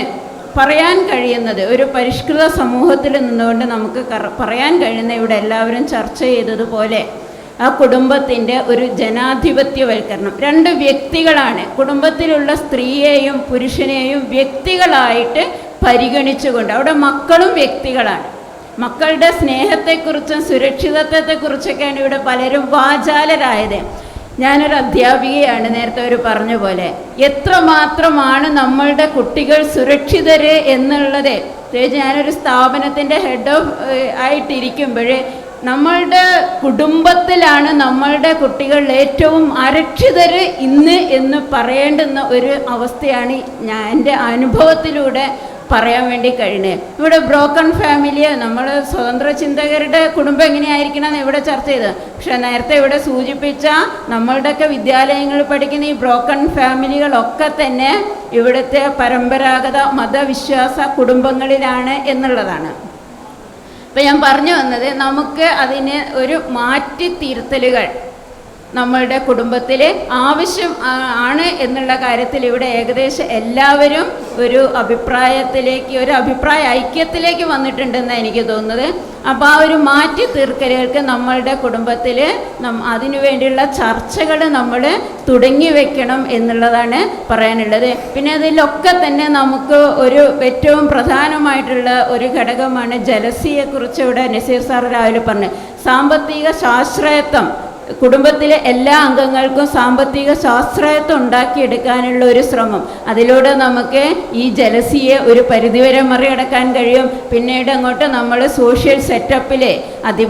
പറയാൻ കഴിയുന്നത് ഒരു പരിഷ്കൃത സമൂഹത്തിൽ നിന്നുകൊണ്ട് നമുക്ക് പറയാൻ കഴിയുന്ന ഇവിടെ എല്ലാവരും ചർച്ച ചെയ്തതുപോലെ ആ കുടുംബത്തിൻ്റെ ഒരു ജനാധിപത്യവൽക്കരണം. രണ്ട് വ്യക്തികളാണ്, കുടുംബത്തിലുള്ള സ്ത്രീയെയും പുരുഷനെയും വ്യക്തികളായിട്ട് പരിഗണിച്ചുകൊണ്ട്, അവിടെ മക്കളും വ്യക്തികളാണ്. മക്കളുടെ സ്നേഹത്തെക്കുറിച്ചും സുരക്ഷിതത്വത്തെക്കുറിച്ചൊക്കെയാണ് ഇവിടെ പലരും വാചാലരായത്. ഞാനൊരു അധ്യാപികയാണ്, നേരത്തെ ഒരു പറഞ്ഞ പോലെ എത്രമാത്രമാണ് നമ്മളുടെ കുട്ടികൾ സുരക്ഷിതര് എന്നുള്ളത്. ഞാനൊരു സ്ഥാപനത്തിൻ്റെ ഹെഡ് ഓഫ് ആയിട്ടിരിക്കുമ്പോൾ നമ്മളുടെ കുടുംബത്തിലാണ് നമ്മളുടെ കുട്ടികൾ ഏറ്റവും അരക്ഷിതർ ഇന്ന് എന്ന് പറയേണ്ടുന്ന ഒരു അവസ്ഥയാണ് ഞാൻ എൻ്റെ അനുഭവത്തിലൂടെ പറയാൻ വേണ്ടി കഴിഞ്ഞത്. ഇവിടെ ബ്രോക്കൺ ഫാമിലി, നമ്മൾ സ്വതന്ത്ര ചിന്തകരുടെ കുടുംബം എങ്ങനെയായിരിക്കണം ഇവിടെ ചർച്ച ചെയ്തത്. പക്ഷെ നേരത്തെ ഇവിടെ സൂചിപ്പിച്ച നമ്മളുടെയൊക്കെ വിദ്യാലയങ്ങളിൽ പഠിക്കുന്ന ഈ ബ്രോക്കൺ ഫാമിലികളൊക്കെ തന്നെ ഇവിടുത്തെ പരമ്പരാഗത മതവിശ്വാസ കുടുംബങ്ങളിലാണ് എന്നുള്ളതാണ്. അപ്പം ഞാൻ പറഞ്ഞു വന്നത്, നമുക്ക് അതിന് ഒരു മാറ്റിത്തിരുത്തലുകൾ നമ്മളുടെ കുടുംബത്തിൽ ആവശ്യം ആണ് എന്നുള്ള കാര്യത്തിൽ ഇവിടെ ഏകദേശം എല്ലാവരും ഒരു അഭിപ്രായത്തിലേക്ക്, ഒരു അഭിപ്രായ ഐക്യത്തിലേക്ക് വന്നിട്ടുണ്ടെന്ന് എനിക്ക് തോന്നുന്നത്. അപ്പോൾ ആ ഒരു മാറ്റി തീർക്കലുകൾക്ക് നമ്മളുടെ കുടുംബത്തിൽ അതിനു വേണ്ടിയുള്ള ചർച്ചകൾ നമ്മൾ തുടങ്ങി വെക്കണം എന്നുള്ളതാണ് പറയാനുള്ളത്. പിന്നെ അതിലൊക്കെ തന്നെ നമുക്ക് ഒരു ഏറ്റവും പ്രധാനമായിട്ടുള്ള ഒരു ഘടകമാണ് ജലസിയെക്കുറിച്ച് ഇവിടെ നസീർ സാർ രാവിലെ പറഞ്ഞു. സാമ്പത്തിക ശാസ്ത്രയത്വം, കുടുംബത്തിലെ എല്ലാ അംഗങ്ങൾക്കും സാമ്പത്തിക ശാസ്ത്രയത്വം ഉണ്ടാക്കിയെടുക്കാനുള്ള ഒരു ശ്രമം, അതിലൂടെ നമുക്ക് ഈ ജലസിയെ ഒരു പരിധിവരെ മറികടക്കാൻ കഴിയും. പിന്നീട് അങ്ങോട്ട് നമ്മൾ സോഷ്യൽ സെറ്റപ്പിൽ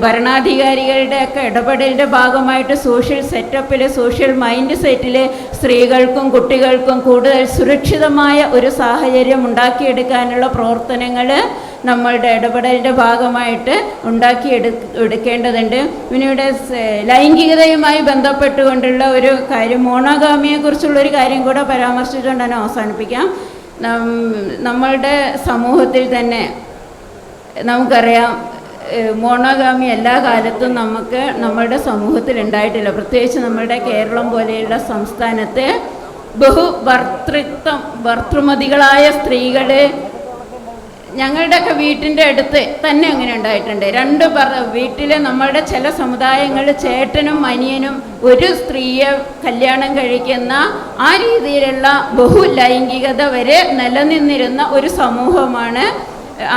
ഭരണാധികാരികളുടെ ഒക്കെ ഇടപെടലിൻ്റെ ഭാഗമായിട്ട് സോഷ്യൽ സെറ്റപ്പിൽ, സോഷ്യൽ മൈൻഡ് സെറ്റിൽ സ്ത്രീകൾക്കും കുട്ടികൾക്കും കൂടുതൽ സുരക്ഷിതമായ ഒരു സാഹചര്യം ഉണ്ടാക്കിയെടുക്കാനുള്ള പ്രവർത്തനങ്ങൾ നമ്മളുടെ ഇടപെടലിൻ്റെ ഭാഗമായിട്ട് എടുക്കേണ്ടതുണ്ട്. പിന്നെ ഇവിടെ ലൈംഗികതയുമായി ബന്ധപ്പെട്ടുകൊണ്ടുള്ള ഒരു കാര്യം, മോണോഗാമിയെക്കുറിച്ചുള്ളൊരു കാര്യം കൂടെ പരാമർശിച്ചുകൊണ്ട് തന്നെ അവസാനിപ്പിക്കാം. നമ്മളുടെ സമൂഹത്തിൽ തന്നെ നമുക്കറിയാം, മോണോഗാമി എല്ലാ കാലത്തും നമ്മളുടെ സമൂഹത്തിൽ ഉണ്ടായിട്ടില്ല. പ്രത്യേകിച്ച് നമ്മളുടെ കേരളം പോലെയുള്ള സംസ്ഥാനത്ത് ഭർത്തൃമതികളായ സ്ത്രീകൾ ഞങ്ങളുടെയൊക്കെ വീട്ടിൻ്റെ അടുത്ത് തന്നെ അങ്ങനെ ഉണ്ടായിട്ടുണ്ട്. വീട്ടിൽ നമ്മളുടെ ചില സമുദായങ്ങളിൽ ചേട്ടനും അനിയനും ഒരു സ്ത്രീയെ കല്യാണം കഴിക്കുന്ന ആ രീതിയിലുള്ള ബഹുലൈംഗികത വരെ നിലനിന്നിരുന്ന ഒരു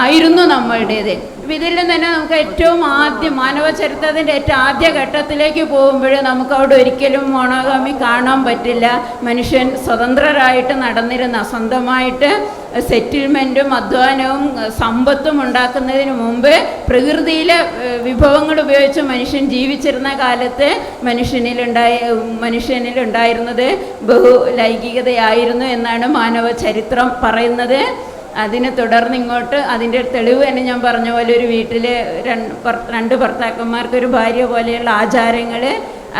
ആയിരുന്നു നമ്മളുടേത്. ഇതിൽ തന്നെ നമുക്ക് ഏറ്റവും ആദ്യം മാനവ ചരിത്രത്തിൻ്റെ ഏറ്റവും ആദ്യ ഘട്ടത്തിലേക്ക് പോകുമ്പോൾ നമുക്ക് അവിടെ ഒരിക്കലും മോണോഗാമി കാണാൻ പറ്റില്ല. മനുഷ്യൻ സ്വതന്ത്രരായിട്ട് നടന്നിരുന്ന, സ്വന്തമായിട്ട് സെറ്റിൽമെൻറ്റും അധ്വാനവും സമ്പത്തും ഉണ്ടാക്കുന്നതിന് മുമ്പ് പ്രകൃതിയിലെ വിഭവങ്ങൾ ഉപയോഗിച്ച് മനുഷ്യൻ ജീവിച്ചിരുന്ന കാലത്ത് മനുഷ്യനിലുണ്ടായിരുന്നത് ബഹുലൈംഗികതയായിരുന്നു എന്നാണ് മാനവ ചരിത്രം പറയുന്നത്. അതിനെ തുടർന്ന് ഇങ്ങോട്ട് അതിൻ്റെ തെളിവ് തന്നെ ഞാൻ പറഞ്ഞ പോലെ ഒരു വീട്ടിൽ രണ്ട് ഭർത്താക്കന്മാർക്ക് ഒരു ഭാര്യ പോലെയുള്ള ആചാരങ്ങൾ,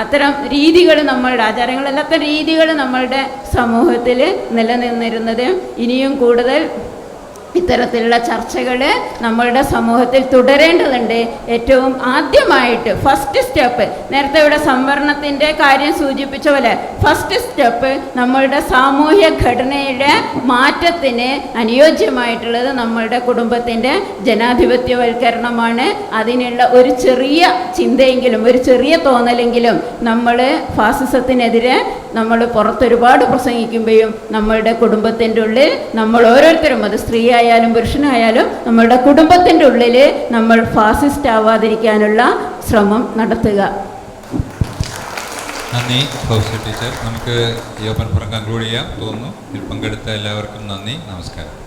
അത്തരം രീതികൾ, നമ്മളുടെ ആചാരങ്ങളല്ലാത്ത രീതികൾ നമ്മളുടെ സമൂഹത്തിൽ നിലനിന്നിരുന്നത്. ഇനിയും കൂടുതൽ ഇത്തരത്തിലുള്ള ചർച്ചകൾ നമ്മളുടെ സമൂഹത്തിൽ തുടരേണ്ടതുണ്ട്. ഏറ്റവും ആദ്യമായിട്ട് ഫസ്റ്റ് സ്റ്റെപ്പ്, നേരത്തെ ഇവിടെ സംവരണത്തിൻ്റെ കാര്യം സൂചിപ്പിച്ച പോലെ ഫസ്റ്റ് സ്റ്റെപ്പ് നമ്മളുടെ സാമൂഹ്യ ഘടനയുടെ മാറ്റത്തിന് അനുയോജ്യമായിട്ടുള്ളത് നമ്മളുടെ കുടുംബത്തിൻ്റെ ജനാധിപത്യവൽക്കരണമാണ്. അതിനുള്ള ഒരു ചെറിയ ചിന്തയെങ്കിലും, ഒരു ചെറിയ തോന്നലെങ്കിലും നമ്മൾ ഫാസിസത്തിനെതിരെ നമ്മൾ പുറത്തൊരുപാട് പ്രസംഗിക്കുമ്പോഴും നമ്മളുടെ കുടുംബത്തിൻ്റെ ഉള്ളിൽ നമ്മൾ ഓരോരുത്തരും, അത് സ്ത്രീയായാലും പുരുഷനായാലും, നമ്മളുടെ കുടുംബത്തിൻ്റെ ഉള്ളിൽ നമ്മൾ ഫാസിസ്റ്റ് ആവാതിരിക്കാനുള്ള ശ്രമം നടത്തുക. നന്ദി ഫൗസിയ ടീച്ചർ. നമുക്ക് ഈ ഓപ്പൺ ഫോറം കൺക്ലൂഡ് ചെയ്യാം തോന്നുന്നു. ഇതിൽ പങ്കെടുത്ത എല്ലാവർക്കും നന്ദി, നമസ്കാരം.